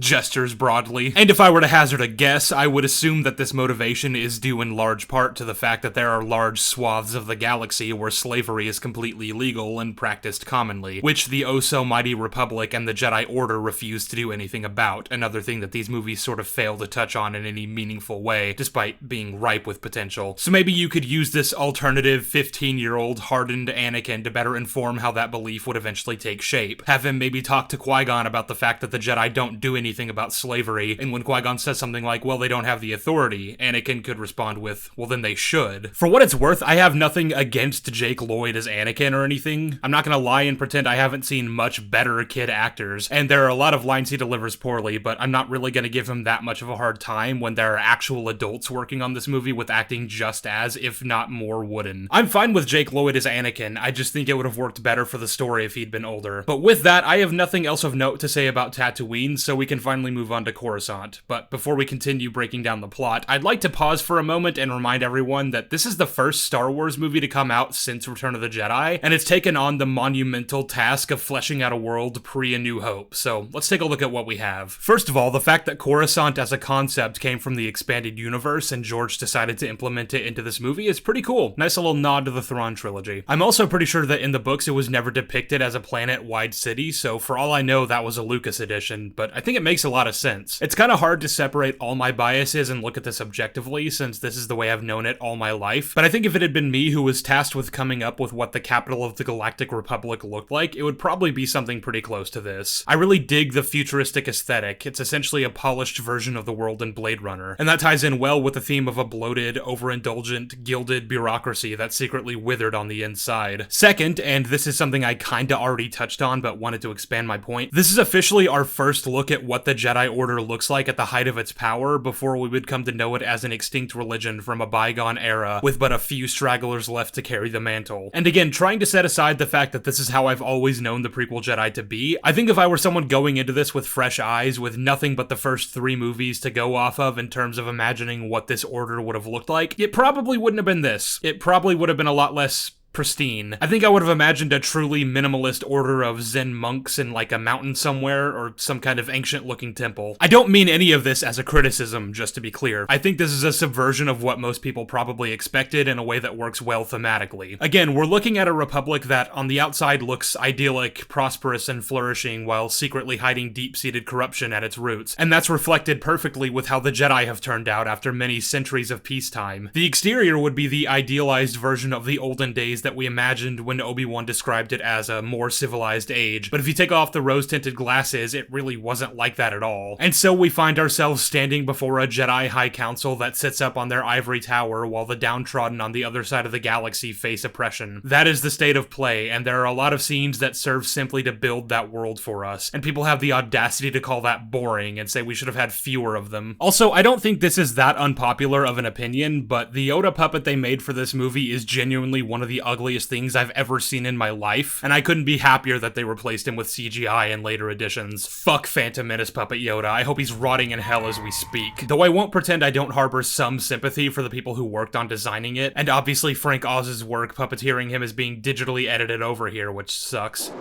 gestures broadly. And if I were to hazard a guess, I would assume that this motivation is due in large part to the fact that there are large swaths of the galaxy where slavery is completely legal and practiced commonly, which the oh-so-mighty Republic and the Jedi Order refuse to do anything about, another thing that these movies sort of fail to touch on in any meaningful way, despite being ripe with potential. So maybe you could use this alternative 15-year-old hardened Anakin to better inform how that belief would eventually take shape. Have him maybe talk to Qui-Gon about the fact that the Jedi don't do anything about slavery, and when Qui-Gon says something like, well, they don't have the authority, Anakin could respond with, well, then they should. For what it's worth, I have nothing against Jake Lloyd as Anakin or anything. I'm not gonna lie and pretend I haven't seen much better kid actors, and there are a lot of lines he delivers poorly, but I'm not really gonna give him that much of a hard time when there are actual adults working on this movie with acting just as, if not more, wooden. I'm fine with Jake Lloyd as Anakin, I just think it would have worked better for the story if he'd been older. But with that, I have nothing else of note to say about Tatooine, so we can finally move on to Coruscant. But before we continue breaking down the plot, I'd like to pause for a moment and remind everyone that this is the first Star Wars movie to come out since Return of the Jedi, and it's taken on the monumental task of fleshing out a world pre A New Hope. So let's take a look at what we have. First of all, the fact that Coruscant as a concept came from the expanded universe and George decided to implement it into this movie is pretty cool. Nice little nod to the Thrawn trilogy. I'm also pretty sure that in the books it was never depicted as a planet-wide city, so for all I know that was a Lucas edition, but I think it makes a lot of sense. It's kind of hard to separate all my biases and look at this objectively, since this is the way I've known it all my life, but I think if it had been me who was tasked with coming up with what the capital of the Galactic Republic looked like, it would probably be something pretty close to this. I really dig the futuristic aesthetic. It's essentially a polished version of the world in Blade Runner, and that ties in well with the theme of a bloated, overindulgent, gilded bureaucracy that's secretly withered on the inside. Second, and this is something I kinda already touched on but wanted to expand my point, this is officially our first look at what the Jedi Order looks like at the height of its power before we would come to know it as an extinct religion from a bygone era with but a few stragglers left to carry the mantle. And again, trying to set aside the fact that this is how I've always known the prequel Jedi to be, I think if I were someone going into this with fresh eyes, with nothing but the first 3 movies to go off of in terms of imagining what this order would have looked like, it probably wouldn't have been this. It probably would have been a lot less pristine. I think I would have imagined a truly minimalist order of Zen monks in like a mountain somewhere or some kind of ancient looking temple. I don't mean any of this as a criticism, just to be clear. I think this is a subversion of what most people probably expected in a way that works well thematically. Again, we're looking at a republic that on the outside looks idyllic, prosperous, and flourishing while secretly hiding deep-seated corruption at its roots, and that's reflected perfectly with how the Jedi have turned out after many centuries of peacetime. The exterior would be the idealized version of the olden days that we imagined when Obi-Wan described it as a more civilized age, but if you take off the rose-tinted glasses, it really wasn't like that at all. And so we find ourselves standing before a Jedi High Council that sits up on their ivory tower while the downtrodden on the other side of the galaxy face oppression. That is the state of play, and there are a lot of scenes that serve simply to build that world for us, and people have the audacity to call that boring and say we should have had fewer of them. Also, I don't think this is that unpopular of an opinion, but the Yoda puppet they made for this movie is genuinely one of the ugliest things I've ever seen in my life, and I couldn't be happier that they replaced him with CGI in later editions. Fuck Phantom Menace puppet Yoda, I hope he's rotting in hell as we speak. Though I won't pretend I don't harbor some sympathy for the people who worked on designing it, and obviously Frank Oz's work puppeteering him is being digitally edited over here, which sucks.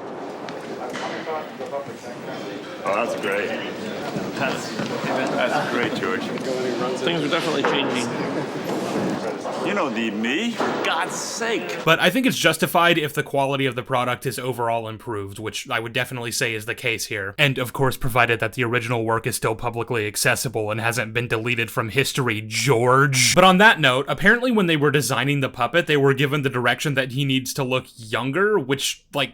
Oh, that's great. That's great, George. Things are definitely changing. You don't need me, for God's sake. But I think it's justified if the quality of the product is overall improved, which I would definitely say is the case here. And of course, provided that the original work is still publicly accessible and hasn't been deleted from history, George. But on that note, apparently when they were designing the puppet, they were given the direction that he needs to look younger, which, like,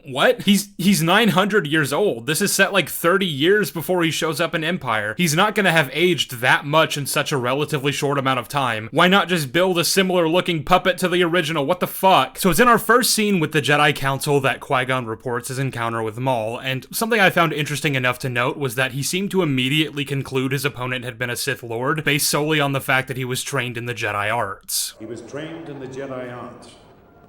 What? He's 900 years old. This is set like 30 years before he shows up in Empire. He's not gonna have aged that much in such a relatively short amount of time. Why not just build a similar looking puppet to the original? What the fuck? So it's in our first scene with the Jedi Council that Qui-Gon reports his encounter with Maul, and something I found interesting enough to note was that he seemed to immediately conclude his opponent had been a Sith Lord, based solely on the fact that he was trained in the Jedi arts. He was trained in the Jedi arts.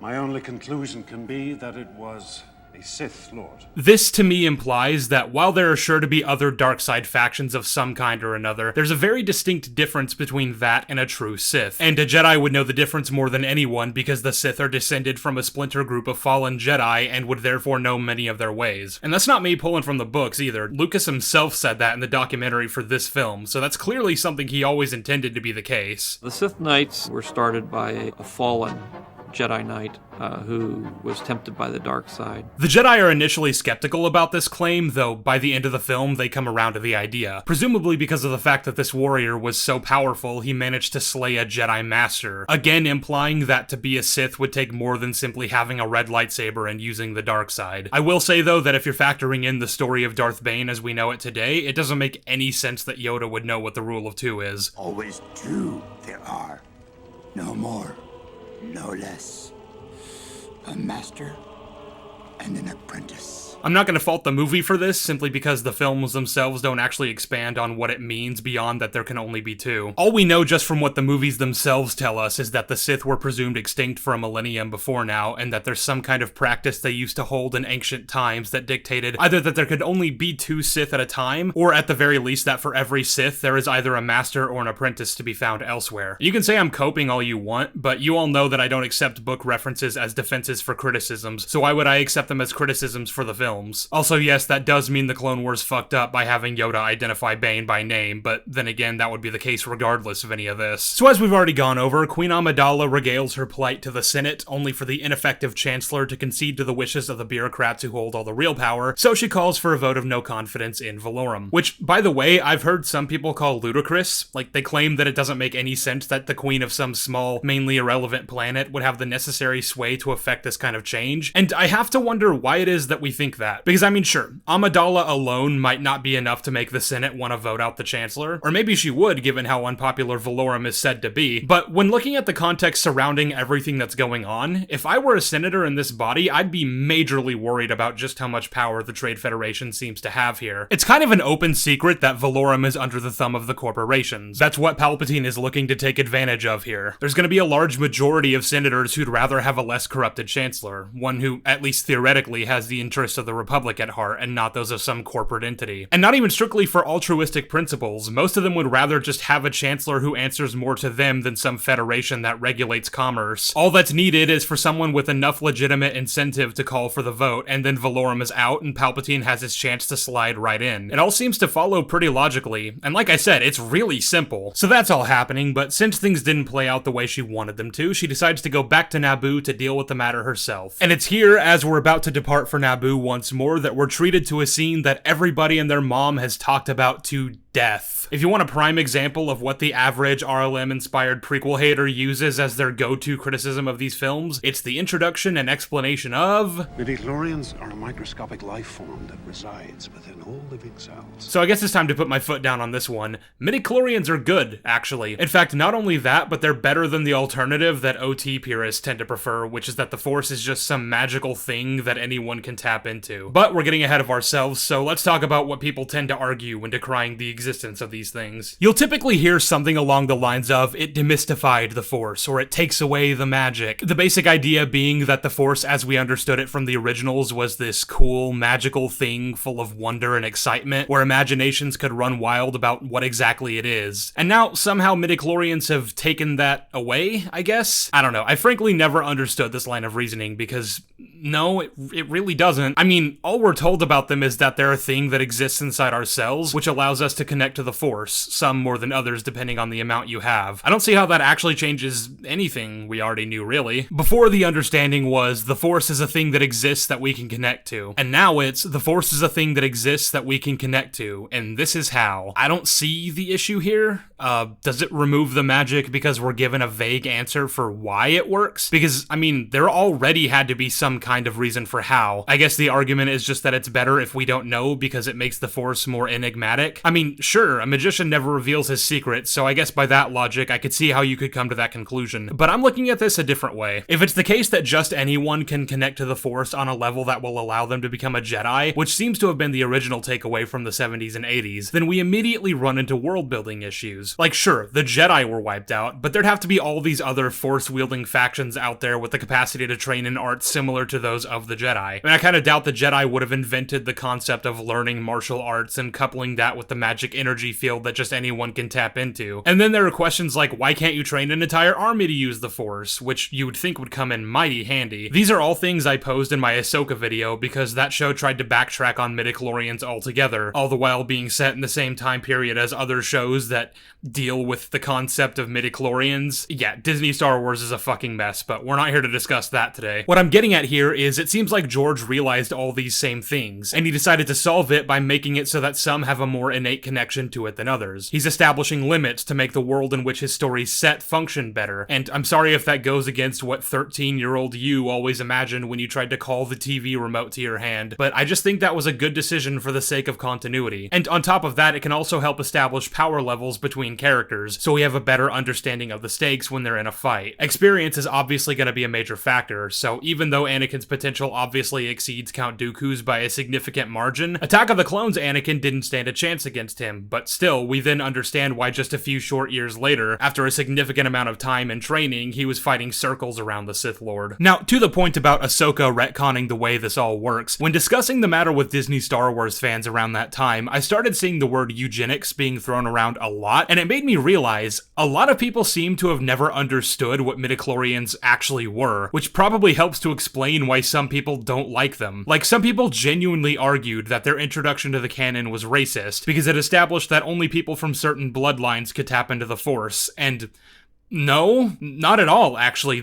My only conclusion can be that it was a Sith Lord. This, to me, implies that while there are sure to be other dark side factions of some kind or another, there's a very distinct difference between that and a true Sith. And a Jedi would know the difference more than anyone because the Sith are descended from a splinter group of fallen Jedi and would therefore know many of their ways. And that's not me pulling from the books either. Lucas himself said that in the documentary for this film, so that's clearly something he always intended to be the case. The Sith Knights were started by a fallen Jedi Knight who was tempted by the dark side. The Jedi are initially skeptical about this claim, though by the end of the film they come around to the idea, presumably because of the fact that this warrior was so powerful he managed to slay a Jedi Master, again implying that to be a Sith would take more than simply having a red lightsaber and using the dark side. I will say though that if you're factoring in the story of Darth Bane as we know it today, it doesn't make any sense that Yoda would know what the rule of two is. Always two there are. No more, no less. A master and an apprentice. I'm not going to fault the movie for this, simply because the films themselves don't actually expand on what it means beyond that there can only be two. All we know just from what the movies themselves tell us is that the Sith were presumed extinct for a millennium before now, and that there's some kind of practice they used to hold in ancient times that dictated either that there could only be two Sith at a time, or at the very least that for every Sith there is either a master or an apprentice to be found elsewhere. You can say I'm coping all you want, but you all know that I don't accept book references as defenses for criticisms, so why would I accept them as criticisms for the film? Also, yes, that does mean the Clone Wars fucked up by having Yoda identify Bane by name, but then again, that would be the case regardless of any of this. So as we've already gone over, Queen Amidala regales her plight to the Senate, only for the ineffective Chancellor to concede to the wishes of the bureaucrats who hold all the real power, so she calls for a vote of no confidence in Valorum. Which, by the way, I've heard some people call ludicrous. Like, they claim that it doesn't make any sense that the queen of some small, mainly irrelevant planet would have the necessary sway to effect this kind of change, and I have to wonder why it is that we think that. Because, I mean, sure, Amidala alone might not be enough to make the Senate want to vote out the Chancellor, or maybe she would, given how unpopular Valorum is said to be, but when looking at the context surrounding everything that's going on, if I were a senator in this body, I'd be majorly worried about just how much power the Trade Federation seems to have here. It's kind of an open secret that Valorum is under the thumb of the corporations. That's what Palpatine is looking to take advantage of here. There's going to be a large majority of senators who'd rather have a less corrupted Chancellor, one who, at least theoretically, has the interests of the Republic at heart and not those of some corporate entity. And not even strictly for altruistic principles, most of them would rather just have a Chancellor who answers more to them than some federation that regulates commerce. All that's needed is for someone with enough legitimate incentive to call for the vote, and then Valorum is out and Palpatine has his chance to slide right in. It all seems to follow pretty logically, and like I said, it's really simple. So that's all happening, but since things didn't play out the way she wanted them to, she decides to go back to Naboo to deal with the matter herself. And it's here, as we're about to depart for Naboo once more, that we're treated to a scene that everybody and their mom has talked about to death. If you want a prime example of what the average RLM-inspired prequel hater uses as their go-to criticism of these films, it's the introduction and explanation of... Midichlorians are a microscopic life form that resides within all living cells. So I guess it's time to put my foot down on this one. Midichlorians are good, actually. In fact, not only that, but they're better than the alternative that OT purists tend to prefer, which is that the Force is just some magical thing that anyone can tap into. But we're getting ahead of ourselves, so let's talk about what people tend to argue when decrying the existence of these things. You'll typically hear something along the lines of, it demystified the Force, or it takes away the magic. The basic idea being that the Force, as we understood it from the originals, was this cool, magical thing full of wonder and excitement, where imaginations could run wild about what exactly it is. And now, somehow midichlorians have taken that away, I guess? I don't know. I frankly never understood this line of reasoning, because no, it really doesn't. I mean, all we're told about them is that they're a thing that exists inside our cells, which allows us to connect to the Force, some more than others depending on the amount you have. I don't see how that actually changes anything we already knew, really. Before, the understanding was the Force is a thing that exists that we can connect to, and now it's the Force is a thing that exists that we can connect to, and this is how. I don't see the issue here. Does it remove the magic because we're given a vague answer for why it works? Because, I mean, there already had to be some kind kind of reason for how. I guess the argument is just that it's better if we don't know because it makes the Force more enigmatic. I mean, sure, a magician never reveals his secrets, so I guess by that logic, I could see how you could come to that conclusion. But I'm looking at this a different way. If it's the case that just anyone can connect to the Force on a level that will allow them to become a Jedi, which seems to have been the original takeaway from the 70s and 80s, then we immediately run into world-building issues. Like, sure, the Jedi were wiped out, but there'd have to be all these other Force-wielding factions out there with the capacity to train in arts similar to those of the Jedi. I mean, I kind of doubt the Jedi would have invented the concept of learning martial arts and coupling that with the magic energy field that just anyone can tap into. And then there are questions like, why can't you train an entire army to use the Force, which you would think would come in mighty handy. These are all things I posed in my Ahsoka video because that show tried to backtrack on midichlorians altogether, all the while being set in the same time period as other shows that deal with the concept of midichlorians. Yeah, Disney Star Wars is a fucking mess, but we're not here to discuss that today. What I'm getting at here is it seems like George realized all these same things, and he decided to solve it by making it so that some have a more innate connection to it than others. He's establishing limits to make the world in which his story's set function better, and I'm sorry if that goes against what 13-year-old you always imagined when you tried to call the TV remote to your hand, but I just think that was a good decision for the sake of continuity. And on top of that, it can also help establish power levels between characters, so we have a better understanding of the stakes when they're in a fight. Experience is obviously going to be a major factor, so even though Anakin's potential obviously exceeds Count Dooku's by a significant margin, Attack of the Clones Anakin didn't stand a chance against him, but still, we then understand why just a few short years later, after a significant amount of time and training, he was fighting circles around the Sith Lord. Now, to the point about Ahsoka retconning the way this all works, when discussing the matter with Disney Star Wars fans around that time, I started seeing the word eugenics being thrown around a lot, and it made me realize a lot of people seem to have never understood what midichlorians actually were, which probably helps to explain why some people don't like them. Like, some people genuinely argued that their introduction to the canon was racist, because it established that only people from certain bloodlines could tap into the Force, and no, not at all, actually.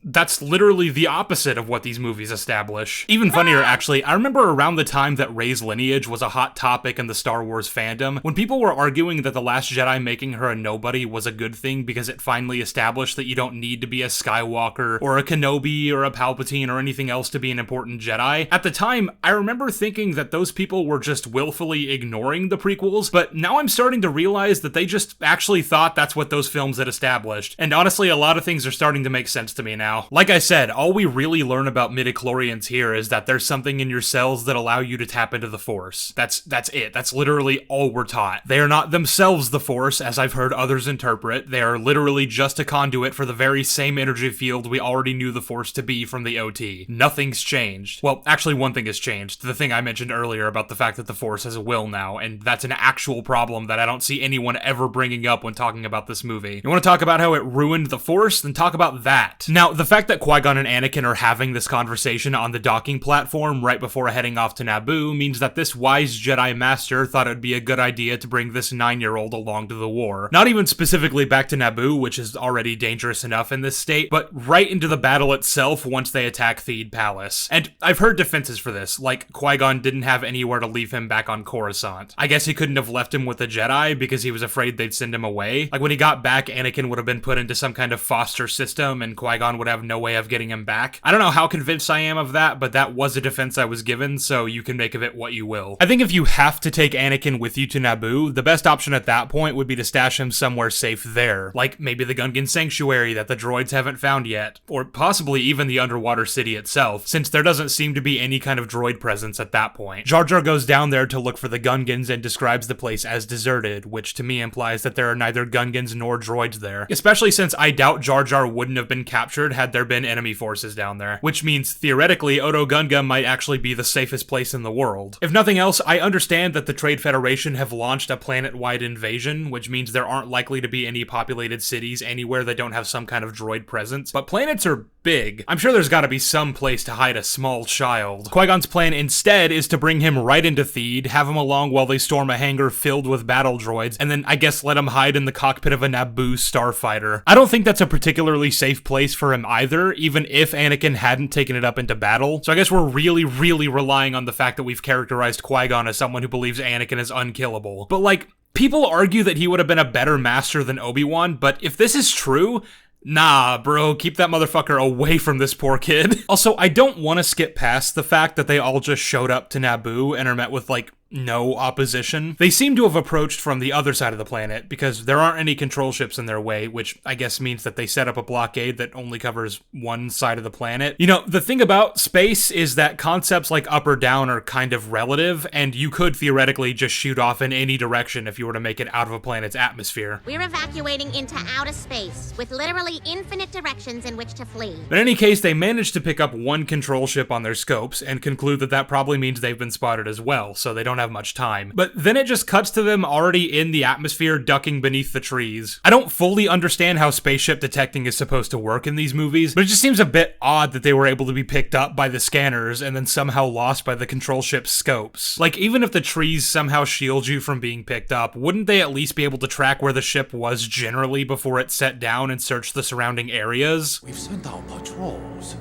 That's literally the opposite of what these movies establish. Even funnier, actually, I remember around the time that Rey's lineage was a hot topic in the Star Wars fandom, when people were arguing that The Last Jedi making her a nobody was a good thing because it finally established that you don't need to be a Skywalker or a Kenobi or a Palpatine or anything else to be an important Jedi. At the time, I remember thinking that those people were just willfully ignoring the prequels, but now I'm starting to realize that they just actually thought that's what those films had established. And honestly, a lot of things are starting to make sense to me now. Like I said, all we really learn about midichlorians here is that there's something in your cells that allow you to tap into the Force. That's it. That's literally all we're taught. They are not themselves the Force, as I've heard others interpret. They are literally just a conduit for the very same energy field we already knew the Force to be from the OT. Nothing's changed. Well, actually, one thing has changed. The thing I mentioned earlier about the fact that the Force has a will now, and that's an actual problem that I don't see anyone ever bringing up when talking about this movie. You want to talk about how it ruined the Force? Then talk about that. Now, the fact that Qui-Gon and Anakin are having this conversation on the docking platform right before heading off to Naboo means that this wise Jedi Master thought it would be a good idea to bring this 9-year-old along to the war. Not even specifically back to Naboo, which is already dangerous enough in this state, but right into the battle itself once they attack Theed Palace. And I've heard defenses for this, like Qui-Gon didn't have anywhere to leave him back on Coruscant. I guess he couldn't have left him with the Jedi because he was afraid they'd send him away. Like, when he got back, Anakin would have been put into some kind of foster system and Qui-Gon would have no way of getting him back. I don't know how convinced I am of that, but that was a defense I was given, so you can make of it what you will. I think if you have to take Anakin with you to Naboo, the best option at that point would be to stash him somewhere safe there, like maybe the Gungan Sanctuary that the droids haven't found yet, or possibly even the underwater city itself, since there doesn't seem to be any kind of droid presence at that point. Jar Jar goes down there to look for the Gungans and describes the place as deserted, which to me implies that there are neither Gungans nor droids there, especially since I doubt Jar Jar wouldn't have been captured had there been enemy forces down there, which means theoretically Oto Gunga might actually be the safest place in the world. If nothing else, I understand that the Trade Federation have launched a planet-wide invasion, which means there aren't likely to be any populated cities anywhere that don't have some kind of droid presence, but planets are big. I'm sure there's gotta be some place to hide a small child. Qui-Gon's plan instead is to bring him right into Theed, have him along while they storm a hangar filled with battle droids, and then I guess let him hide in the cockpit of a Naboo starfighter. I don't think that's a particularly safe place for him either, even if Anakin hadn't taken it up into battle. So I guess we're really relying on the fact that we've characterized Qui-Gon as someone who believes Anakin is unkillable. But like, people argue that he would have been a better master than Obi-Wan, but if this is true, Nah, bro, keep that motherfucker away from this poor kid. Also, I don't want to skip past the fact that they all just showed up to Naboo and are met with, like, no opposition. They seem to have approached from the other side of the planet because there aren't any control ships in their way, which I guess means that they set up a blockade that only covers one side of the planet. You know, the thing about space is that concepts like up or down are kind of relative, and you could theoretically just shoot off in any direction if you were to make it out of a planet's atmosphere. We're evacuating into outer space with literally infinite directions in which to flee. But in any case, they managed to pick up one control ship on their scopes and conclude that that probably means they've been spotted as well, so they don't have much time. But then it just cuts to them already in the atmosphere ducking beneath the trees. I don't fully understand how spaceship detecting is supposed to work in these movies, but it just seems a bit odd that they were able to be picked up by the scanners and then somehow lost by the control ship's scopes. Like, even if the trees somehow shield you from being picked up, wouldn't they at least be able to track where the ship was generally before it set down and searched the surrounding areas? We've sent out patrols.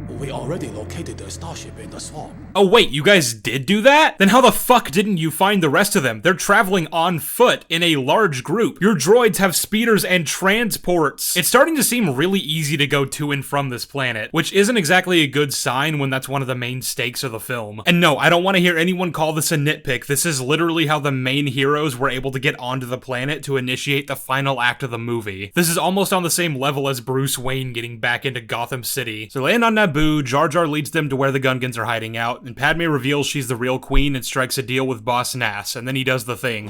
We already located the starship in the swamp. Oh wait, you guys did do that? Then how the fuck didn't you find the rest of them? They're traveling on foot in a large group. Your droids have speeders and transports. It's starting to seem really easy to go to and from this planet, which isn't exactly a good sign when that's one of the main stakes of the film. And no, I don't want to hear anyone call this a nitpick. This is literally how the main heroes were able to get onto the planet to initiate the final act of the movie. This is almost on the same level as Bruce Wayne getting back into Gotham City. So they land on Naboo, Jar Jar leads them to where the Gungans are hiding out, and Padme reveals she's the real queen and strikes a deal with Boss Nass, and then he does the thing.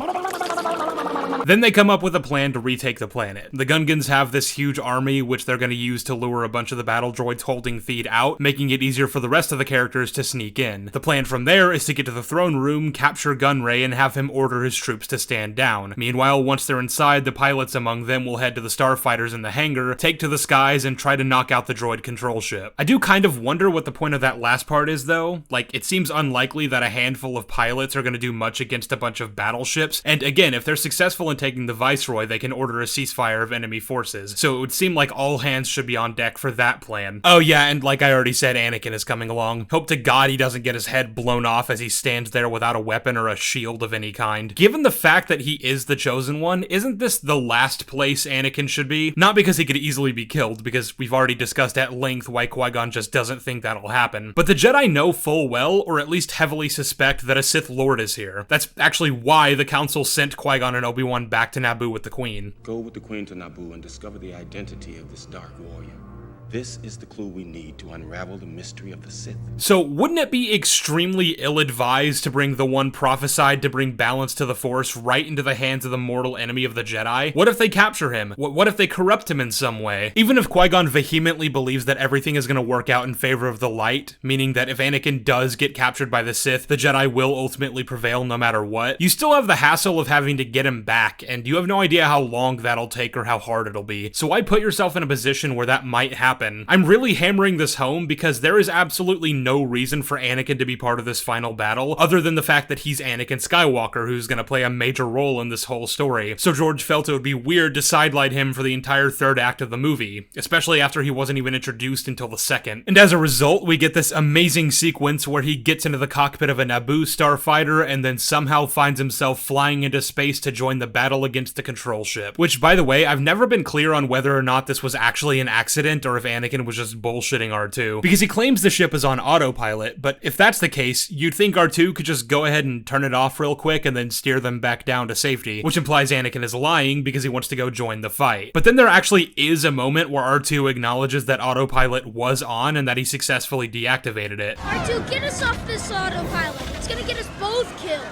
Then they come up with a plan to retake the planet. The Gungans have this huge army, which they're going to use to lure a bunch of the battle droids holding Theed out, making it easier for the rest of the characters to sneak in. The plan from there is to get to the throne room, capture Gunray, and have him order his troops to stand down. Meanwhile, once they're inside, the pilots among them will head to the starfighters in the hangar, take to the skies, and try to knock out the droid control ship. I do kind of wonder what the point of that last part is, though. Like, it seems unlikely that a handful of pilots are going to do much against a bunch of battleships, and again, if they're successful in taking the Viceroy, they can order a ceasefire of enemy forces, so it would seem like all hands should be on deck for that plan. Oh yeah, and like I already said, Anakin is coming along. Hope to God he doesn't get his head blown off as he stands there without a weapon or a shield of any kind. Given the fact that he is the chosen one, isn't this the last place Anakin should be? Not because he could easily be killed, because we've already discussed at length why Qui-Gon just doesn't think that'll happen. But the Jedi know full well, or at least heavily suspect, that a Sith Lord is here. That's actually why the Council sent Qui-Gon and Obi-Wan back to Naboo with the Queen. Go with the Queen to Naboo and discover the identity of this Dark Warrior. This is the clue we need to unravel the mystery of the Sith. So, wouldn't it be extremely ill-advised to bring the one prophesied to bring balance to the Force right into the hands of the mortal enemy of the Jedi? What if they capture him? What if they corrupt him in some way? Even if Qui-Gon vehemently believes that everything is going to work out in favor of the light, meaning that if Anakin does get captured by the Sith, the Jedi will ultimately prevail no matter what, you still have the hassle of having to get him back, and you have no idea how long that'll take or how hard it'll be. So why put yourself in a position where that might happen? I'm really hammering this home because there is absolutely no reason for Anakin to be part of this final battle, other than the fact that he's Anakin Skywalker, who's going to play a major role in this whole story. So George felt it would be weird to sidelight him for the entire third act of the movie, especially after he wasn't even introduced until the second. And as a result, we get this amazing sequence where he gets into the cockpit of a Naboo starfighter and then somehow finds himself flying into space to join the battle against the control ship. Which, by the way, I've never been clear on whether or not this was actually an accident or if Anakin was just bullshitting R2, because he claims the ship is on autopilot, but if that's the case, you'd think R2 could just go ahead and turn it off real quick and then steer them back down to safety, which implies Anakin is lying because he wants to go join the fight. But then there actually is a moment where R2 acknowledges that autopilot was on and that he successfully deactivated it. R2, get us off this autopilot. It's gonna get us both killed.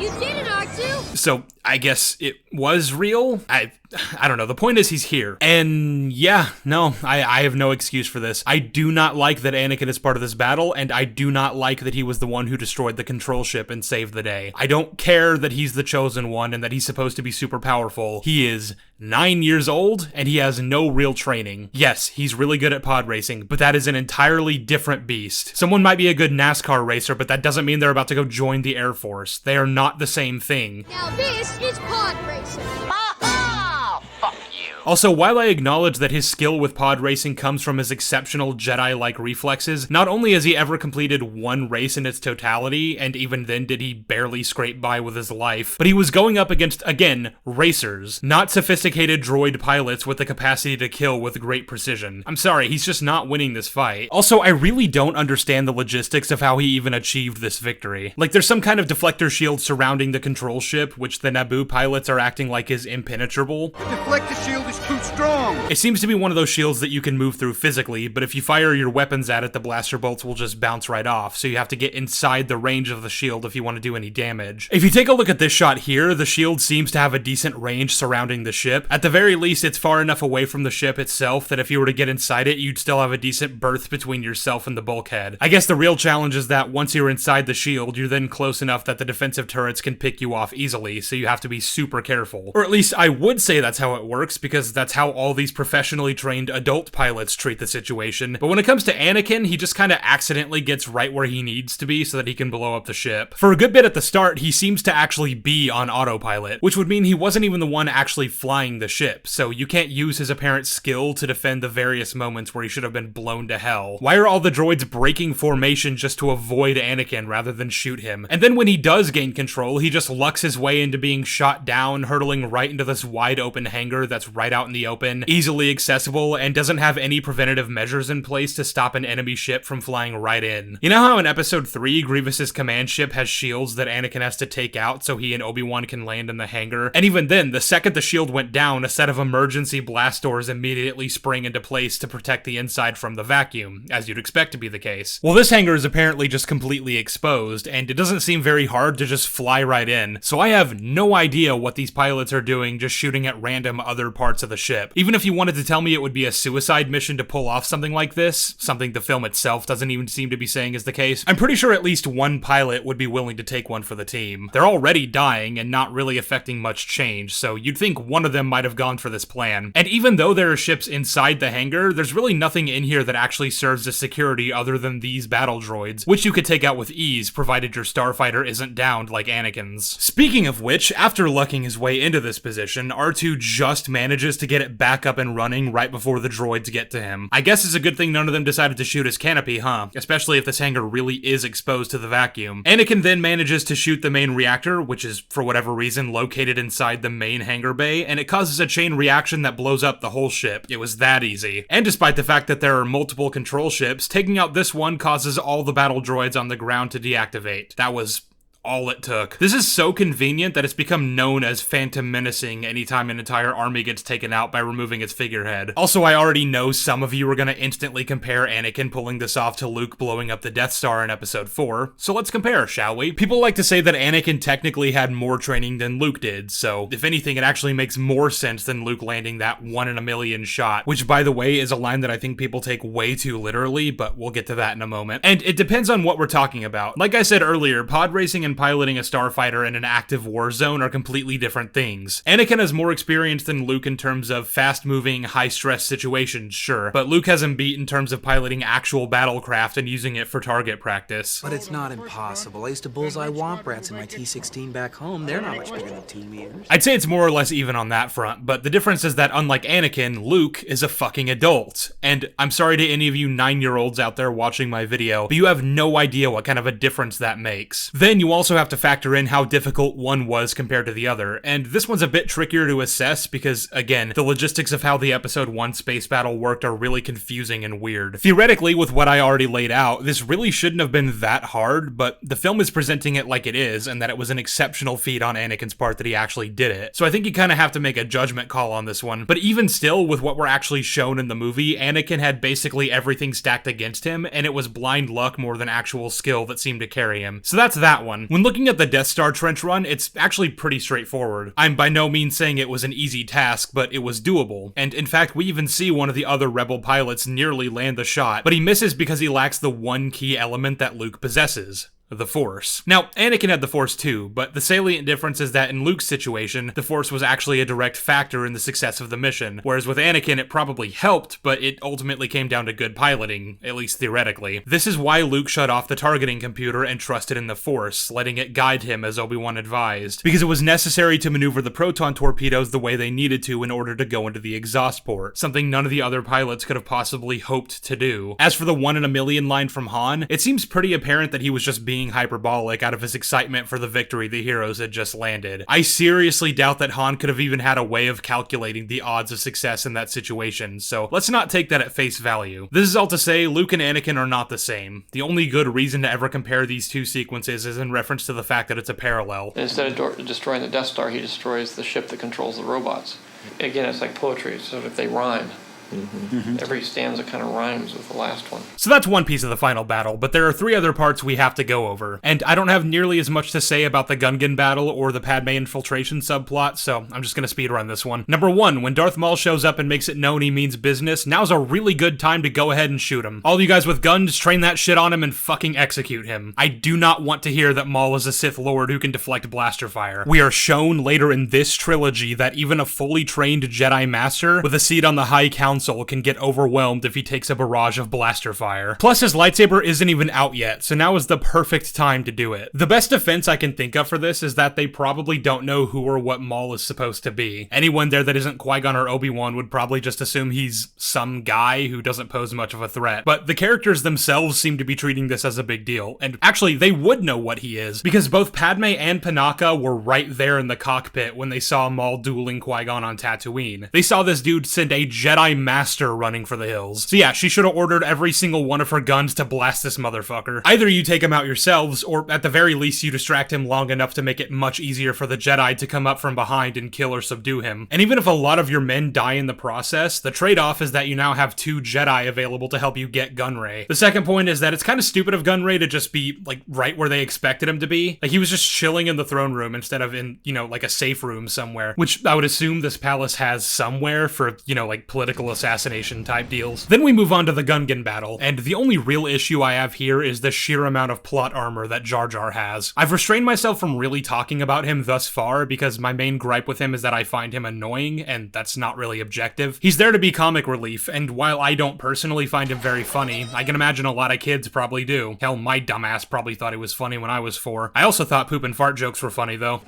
You did it, R2! So, I guess it was real? I don't know. The point is he's here. And yeah, no, I have no excuse for this. I do not like that Anakin is part of this battle, and I do not like that he was the one who destroyed the control ship and saved the day. I don't care that he's the chosen one and that he's supposed to be super powerful. He is 9 years old, and he has no real training. Yes, he's really good at pod racing, but that is an entirely different beast. Someone might be a good NASCAR racer, but that doesn't mean they're about to go join the Air Force. They are not the same thing. Now this is pod racing. Ha ha! Fuck you. Also, while I acknowledge that his skill with pod racing comes from his exceptional Jedi-like reflexes, not only has he ever completed one race in its totality, and even then did he barely scrape by with his life, but he was going up against, again, racers, not sophisticated droid pilots with the capacity to kill with great precision. I'm sorry, he's just not winning this fight. Also, I really don't understand the logistics of how he even achieved this victory. Like, there's some kind of deflector shield surrounding the control ship, which the Naboo pilots are acting like is impenetrable. The deflector shield is too strong! It seems to be one of those shields that you can move through physically, but if you fire your weapons at it, the blaster bolts will just bounce right off, so you have to get inside the range of the shield if you want to do any damage. If you take a look at this shot here, the shield seems to have a decent range surrounding the ship. At the very least, it's far enough away from the ship itself that if you were to get inside it, you'd still have a decent berth between yourself and the bulkhead. I guess the real challenge is that once you're inside the shield, you're then close enough that the defensive turrets can pick you off easily, so you have to be super careful. Or at least I would say that's how it works, because that's how all these professionally trained adult pilots treat the situation. But when it comes to Anakin, he just kind of accidentally gets right where he needs to be so that he can blow up the ship. For a good bit at the start, he seems to actually be on autopilot, which would mean he wasn't even the one actually flying the ship, so you can't use his apparent skill to defend the various moments where he should have been blown to hell. Why are all the droids breaking formation just to avoid Anakin rather than shoot him? And then when he does gain control, he just lucks his way into being shot down, hurtling right into this wide open hangar that's right out in the open, easily accessible, and doesn't have any preventative measures in place to stop an enemy ship from flying right in. You know how in episode 3, Grievous's command ship has shields that Anakin has to take out so he and Obi-Wan can land in the hangar? And even then, the second the shield went down, a set of emergency blast doors immediately spring into place to protect the inside from the vacuum, as you'd expect to be the case. Well, this hangar is apparently just completely exposed, and it doesn't seem very hard to just fly right in, so I have no idea what these pilots are doing just shooting at random other parts of the ship. Even if you wanted to tell me it would be a suicide mission to pull off something like this, something the film itself doesn't even seem to be saying is the case, I'm pretty sure at least one pilot would be willing to take one for the team. They're already dying and not really affecting much change, so you'd think one of them might have gone for this plan. And even though there are ships inside the hangar, there's really nothing in here that actually serves as security other than these battle droids, which you could take out with ease, provided your starfighter isn't downed like Anakin's. Speaking of which, after lucking his way into this position, R2 just manages to get it back up and running right before the droids get to him. I guess it's a good thing none of them decided to shoot his canopy, huh? Especially if this hangar really is exposed to the vacuum. Anakin then manages to shoot the main reactor, which is, for whatever reason, located inside the main hangar bay, and it causes a chain reaction that blows up the whole ship. It was that easy. And despite the fact that there are multiple control ships, taking out this one causes all the battle droids on the ground to deactivate. That was all it took. This is so convenient that it's become known as phantom menacing anytime an entire army gets taken out by removing its figurehead. Also, I already know some of you are gonna instantly compare Anakin pulling this off to Luke blowing up the Death Star in episode 4, so let's compare, shall we? People like to say that Anakin technically had more training than Luke did, so if anything, it actually makes more sense than Luke landing that 1 in a million shot, which, by the way, is a line that I think people take way too literally, but we'll get to that in a moment. And it depends on what we're talking about. Like I said earlier, pod racing and piloting a starfighter in an active war zone are completely different things. Anakin has more experience than Luke in terms of fast-moving, high-stress situations, sure, but Luke has him beat in terms of piloting actual battlecraft and using it for target practice. But it's not impossible. I used to bullseye womp rats in my T-16 back home. They're not much bigger than T-meters. I'd say it's more or less even on that front, but the difference is that unlike Anakin, Luke is a fucking adult. And I'm sorry to any of you 9-year-olds out there watching my video, but you have no idea what kind of a difference that makes. Then you also have to factor in how difficult one was compared to the other, and this one's a bit trickier to assess because, again, the logistics of how the episode 1 space battle worked are really confusing and weird. Theoretically, with what I already laid out, this really shouldn't have been that hard, but the film is presenting it like it is, and that it was an exceptional feat on Anakin's part that he actually did it. So I think you kind of have to make a judgment call on this one, but even still, with what we're actually shown in the movie, Anakin had basically everything stacked against him, and it was blind luck more than actual skill that seemed to carry him. So that's that one. When looking at the Death Star trench run, it's actually pretty straightforward. I'm by no means saying it was an easy task, but it was doable. And in fact, we even see one of the other Rebel pilots nearly land the shot, but he misses because he lacks the one key element that Luke possesses: the Force. Now, Anakin had the Force too, but the salient difference is that in Luke's situation, the Force was actually a direct factor in the success of the mission, whereas with Anakin it probably helped, but it ultimately came down to good piloting, at least theoretically. This is why Luke shut off the targeting computer and trusted in the Force, letting it guide him as Obi-Wan advised, because it was necessary to maneuver the proton torpedoes the way they needed to in order to go into the exhaust port, something none of the other pilots could have possibly hoped to do. As for the 1 in a million line from Han, it seems pretty apparent that he was just being hyperbolic out of his excitement for the victory the heroes had just landed. I seriously doubt that Han could have even had a way of calculating the odds of success in that situation, so let's not take that at face value. This is all to say, Luke and Anakin are not the same. The only good reason to ever compare these two sequences is in reference to the fact that it's a parallel. Instead of destroying the Death Star, he destroys the ship that controls the robots. Again, it's like poetry, so if they rhyme. Every stanza kind of rhymes with the last one. So that's one piece of the final battle, but there are 3 other parts we have to go over. And I don't have nearly as much to say about the Gungan battle or the Padme infiltration subplot, so I'm just gonna speedrun this one. Number 1, when Darth Maul shows up and makes it known he means business, now's a really good time to go ahead and shoot him. All you guys with guns, train that shit on him and fucking execute him. I do not want to hear that Maul is a Sith Lord who can deflect blaster fire. We are shown later in this trilogy that even a fully trained Jedi Master with a seat on the High Council can get overwhelmed if he takes a barrage of blaster fire. Plus, his lightsaber isn't even out yet, so now is the perfect time to do it. The best defense I can think of for this is that they probably don't know who or what Maul is supposed to be. Anyone there that isn't Qui-Gon or Obi-Wan would probably just assume he's some guy who doesn't pose much of a threat. But the characters themselves seem to be treating this as a big deal, and actually, they would know what he is, because both Padme and Panaka were right there in the cockpit when they saw Maul dueling Qui-Gon on Tatooine. They saw this dude send a Jedi Master running for the hills. So yeah, she should have ordered every single one of her guns to blast this motherfucker. Either you take him out yourselves, or at the very least you distract him long enough to make it much easier for the Jedi to come up from behind and kill or subdue him. And even if a lot of your men die in the process, the trade-off is that you now have 2 Jedi available to help you get Gunray. The second point is that it's kind of stupid of Gunray to just be, like, right where they expected him to be. Like, he was just chilling in the throne room instead of in, you know, like a safe room somewhere, which I would assume this palace has somewhere for, you know, like political assassination type deals. Then we move on to the Gungan battle, and the only real issue I have here is the sheer amount of plot armor that Jar Jar has. I've restrained myself from really talking about him thus far because my main gripe with him is that I find him annoying, and that's not really objective. He's there to be comic relief, and while I don't personally find him very funny, I can imagine a lot of kids probably do. Hell, my dumbass probably thought he was funny when I was 4. I also thought poop and fart jokes were funny though.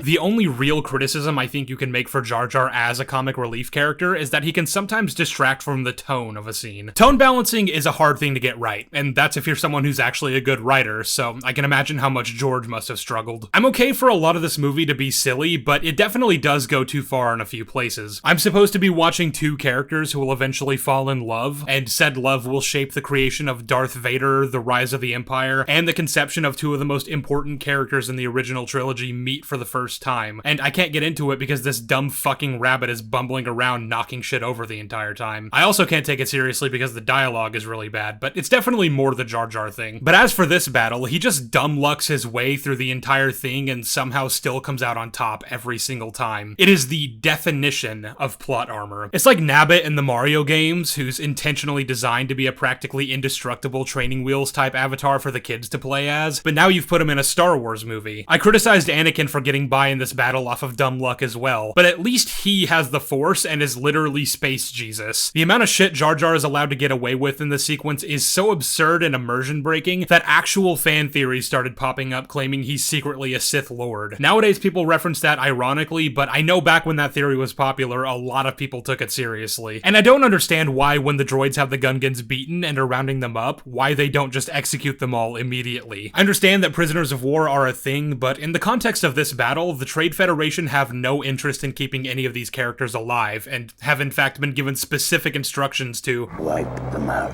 The only real criticism I think you can make for Jar Jar as a comic relief character is that he can sometimes distract from the tone of a scene. Tone balancing is a hard thing to get right, and that's if you're someone who's actually a good writer, so I can imagine how much George must have struggled. I'm okay for a lot of this movie to be silly, but it definitely does go too far in a few places. I'm supposed to be watching 2 characters who will eventually fall in love, and said love will shape the creation of Darth Vader, the rise of the Empire, and the conception of 2 of the most important characters in the original trilogy meet for the first time, and I can't get into it because this dumb fucking rabbit is bumbling around knocking shit over the entire time. I also can't take it seriously because the dialogue is really bad, but it's definitely more the Jar Jar thing. But as for this battle, he just dumb lucks his way through the entire thing and somehow still comes out on top every single time. It is the definition of plot armor. It's like Nabbit in the Mario games, who's intentionally designed to be a practically indestructible training wheels type avatar for the kids to play as, but now you've put him in a Star Wars movie. I criticized Anakin for getting by in this battle off of dumb luck as well, but at least he has the Force and is literally Space Jesus. The amount of shit Jar Jar is allowed to get away with in this sequence is so absurd and immersion breaking that actual fan theories started popping up claiming he's secretly a Sith Lord. Nowadays people reference that ironically, but I know back when that theory was popular, a lot of people took it seriously. And I don't understand why when the droids have the Gungans beaten and are rounding them up, why they don't just execute them all immediately. I understand that prisoners of war are a thing, but in the context of this battle, the Trade Federation have no interest in keeping any of these characters alive, and have in fact been given specific instructions to wipe them out,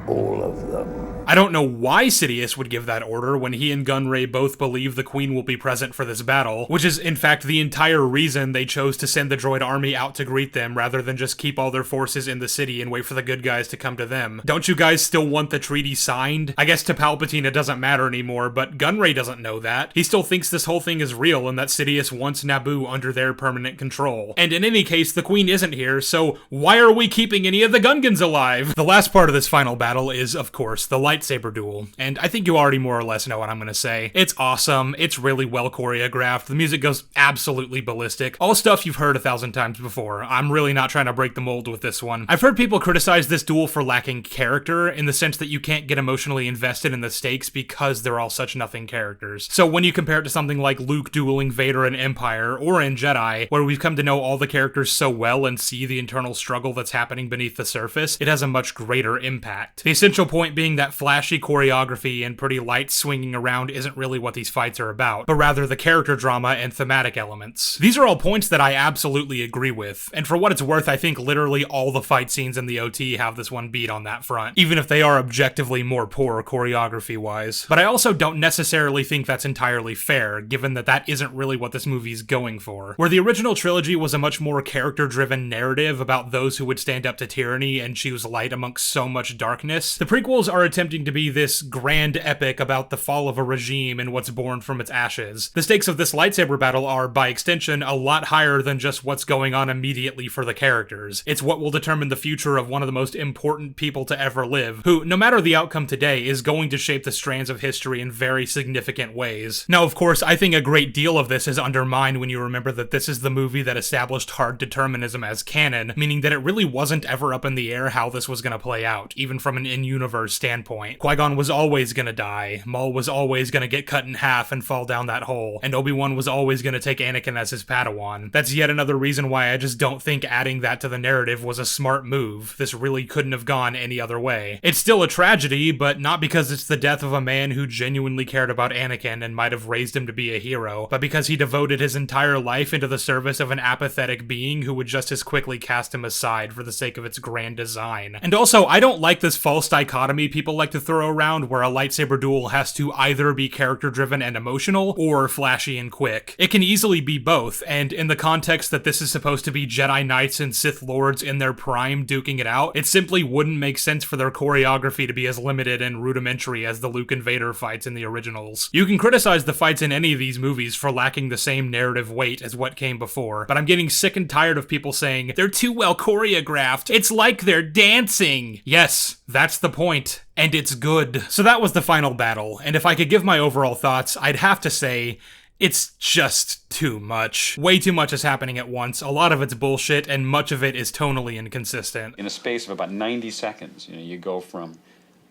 all of them. I don't know why Sidious would give that order when he and Gunray both believe the Queen will be present for this battle, which is in fact the entire reason they chose to send the droid army out to greet them rather than just keep all their forces in the city and wait for the good guys to come to them. Don't you guys still want the treaty signed? I guess to Palpatine it doesn't matter anymore, but Gunray doesn't know that. He still thinks this whole thing is real and that Sidious wants Naboo under their permanent control. And in any case, the Queen isn't here, so why are we keeping any of the Gungans alive? The last part of this final battle is, of course, the lightning lightsaber duel, and I think you already more or less know what I'm gonna say. It's awesome, it's really well choreographed, the music goes absolutely ballistic, all stuff you've heard 1,000 times before. I'm really not trying to break the mold with this one. I've heard people criticize this duel for lacking character, in the sense that you can't get emotionally invested in the stakes because they're all such nothing characters. So when you compare it to something like Luke dueling Vader in Empire, or in Jedi, where we've come to know all the characters so well and see the internal struggle that's happening beneath the surface, it has a much greater impact. The essential point being that flashy choreography and pretty lights swinging around isn't really what these fights are about, but rather the character drama and thematic elements. These are all points that I absolutely agree with, and for what it's worth, I think literally all the fight scenes in the OT have this one beat on that front, even if they are objectively more poor choreography-wise. But I also don't necessarily think that's entirely fair, given that that isn't really what this movie's going for. Where the original trilogy was a much more character-driven narrative about those who would stand up to tyranny and choose light amongst so much darkness, the prequels are attempting to be this grand epic about the fall of a regime and what's born from its ashes. The stakes of this lightsaber battle are, by extension, a lot higher than just what's going on immediately for the characters. It's what will determine the future of one of the most important people to ever live, who, no matter the outcome today, is going to shape the strands of history in very significant ways. Now, of course, I think a great deal of this is undermined when you remember that this is the movie that established hard determinism as canon, meaning that it really wasn't ever up in the air how this was gonna play out, even from an in-universe standpoint. Qui-Gon was always gonna die, Maul was always gonna get cut in half and fall down that hole, and Obi-Wan was always gonna take Anakin as his Padawan. That's yet another reason why I just don't think adding that to the narrative was a smart move. This really couldn't have gone any other way. It's still a tragedy, but not because it's the death of a man who genuinely cared about Anakin and might have raised him to be a hero, but because he devoted his entire life into the service of an apathetic being who would just as quickly cast him aside for the sake of its grand design. And also, I don't like this false dichotomy people like to throw around where a lightsaber duel has to either be character-driven and emotional, or flashy and quick. It can easily be both, and in the context that this is supposed to be Jedi Knights and Sith Lords in their prime duking it out, it simply wouldn't make sense for their choreography to be as limited and rudimentary as the Luke and Vader fights in the originals. You can criticize the fights in any of these movies for lacking the same narrative weight as what came before, but I'm getting sick and tired of people saying, they're too well choreographed, it's like they're dancing! Yes, that's the point, and it's good. So that was the final battle, and if I could give my overall thoughts, I'd have to say, it's just too much. Way too much is happening at once, a lot of it's bullshit, and much of it is tonally inconsistent. In a space of about 90 seconds, you go from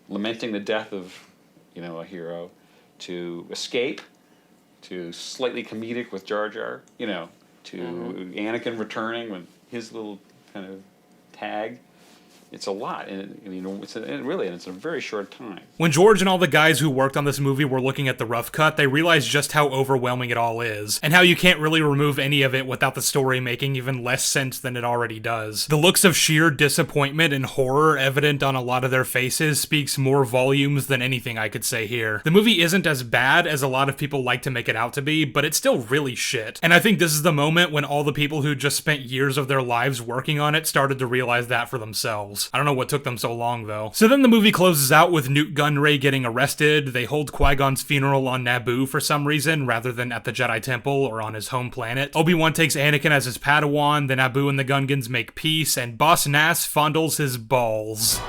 lamenting the death of, a hero, to escape, to slightly comedic with Jar Jar, to Anakin returning with his little kind of tag. It's a lot, and it's a very short time. When George and all the guys who worked on this movie were looking at the rough cut, they realized just how overwhelming it all is, and how you can't really remove any of it without the story making even less sense than it already does. The looks of sheer disappointment and horror evident on a lot of their faces speaks more volumes than anything I could say here. The movie isn't as bad as a lot of people like to make it out to be, but it's still really shit. And I think this is the moment when all the people who just spent years of their lives working on it started to realize that for themselves. I don't know what took them so long, though. So then the movie closes out with Newt Gunray getting arrested. They hold Qui-Gon's funeral on Naboo for some reason, rather than at the Jedi Temple or on his home planet. Obi-Wan takes Anakin as his Padawan, the Naboo and the Gungans make peace, and Boss Nass fondles his balls.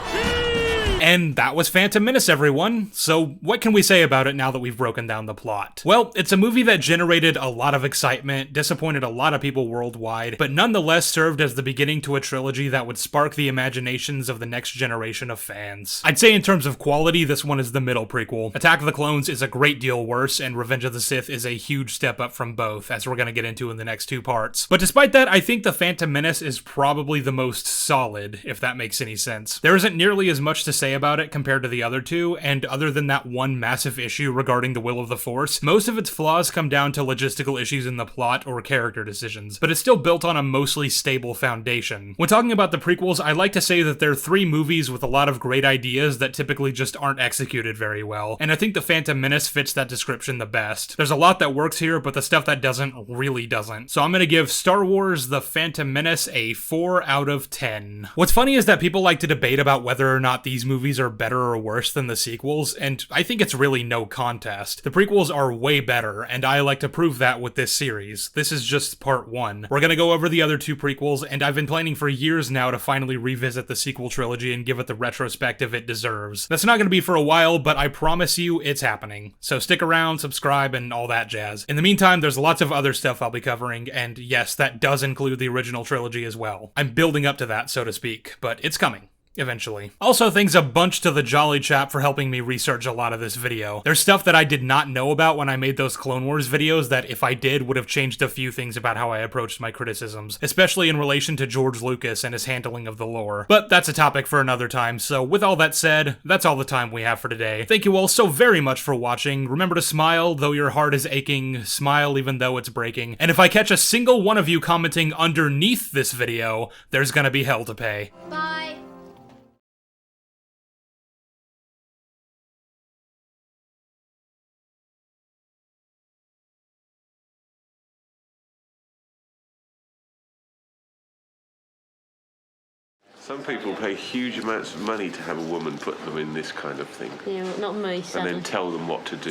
And that was Phantom Menace, everyone. So what can we say about it now that we've broken down the plot? Well, it's a movie that generated a lot of excitement, disappointed a lot of people worldwide, but nonetheless served as the beginning to a trilogy that would spark the imaginations of the next generation of fans. I'd say in terms of quality, this one is the middle prequel. Attack of the Clones is a great deal worse, and Revenge of the Sith is a huge step up from both, as we're gonna get into in the next two parts. But despite that, I think the Phantom Menace is probably the most solid, if that makes any sense. There isn't nearly as much to say about it compared to the other two, and other than that one massive issue regarding the will of the Force, most of its flaws come down to logistical issues in the plot or character decisions, but it's still built on a mostly stable foundation. When talking about the prequels, I like to say that they're three movies with a lot of great ideas that typically just aren't executed very well, and I think the Phantom Menace fits that description the best. There's a lot that works here, but the stuff that doesn't really doesn't. So I'm gonna give Star Wars The Phantom Menace a 4 out of 10. What's funny is that people like to debate about whether or not these movies movies are better or worse than the sequels, and I think it's really no contest. The prequels are way better, and I like to prove that with this series. This is just part 1. We're gonna go over the other 2 prequels, and I've been planning for years now to finally revisit the sequel trilogy and give it the retrospective it deserves. That's not gonna be for a while, but I promise you it's happening. So stick around, subscribe, and all that jazz. In the meantime, there's lots of other stuff I'll be covering, and yes, that does include the original trilogy as well. I'm building up to that, so to speak, but it's coming. Eventually. Also, thanks a bunch to the Jolly Chap for helping me research a lot of this video. There's stuff that I did not know about when I made those Clone Wars videos that, if I did, would have changed a few things about how I approached my criticisms, especially in relation to George Lucas and his handling of the lore. But that's a topic for another time, so with all that said, that's all the time we have for today. Thank you all so very much for watching. Remember to smile, though your heart is aching, smile even though it's breaking, and if I catch a single one of you commenting underneath this video, there's gonna be hell to pay. Bye. Some people pay huge amounts of money to have a woman put them in this kind of thing. Yeah, not me, and then tell them what to do.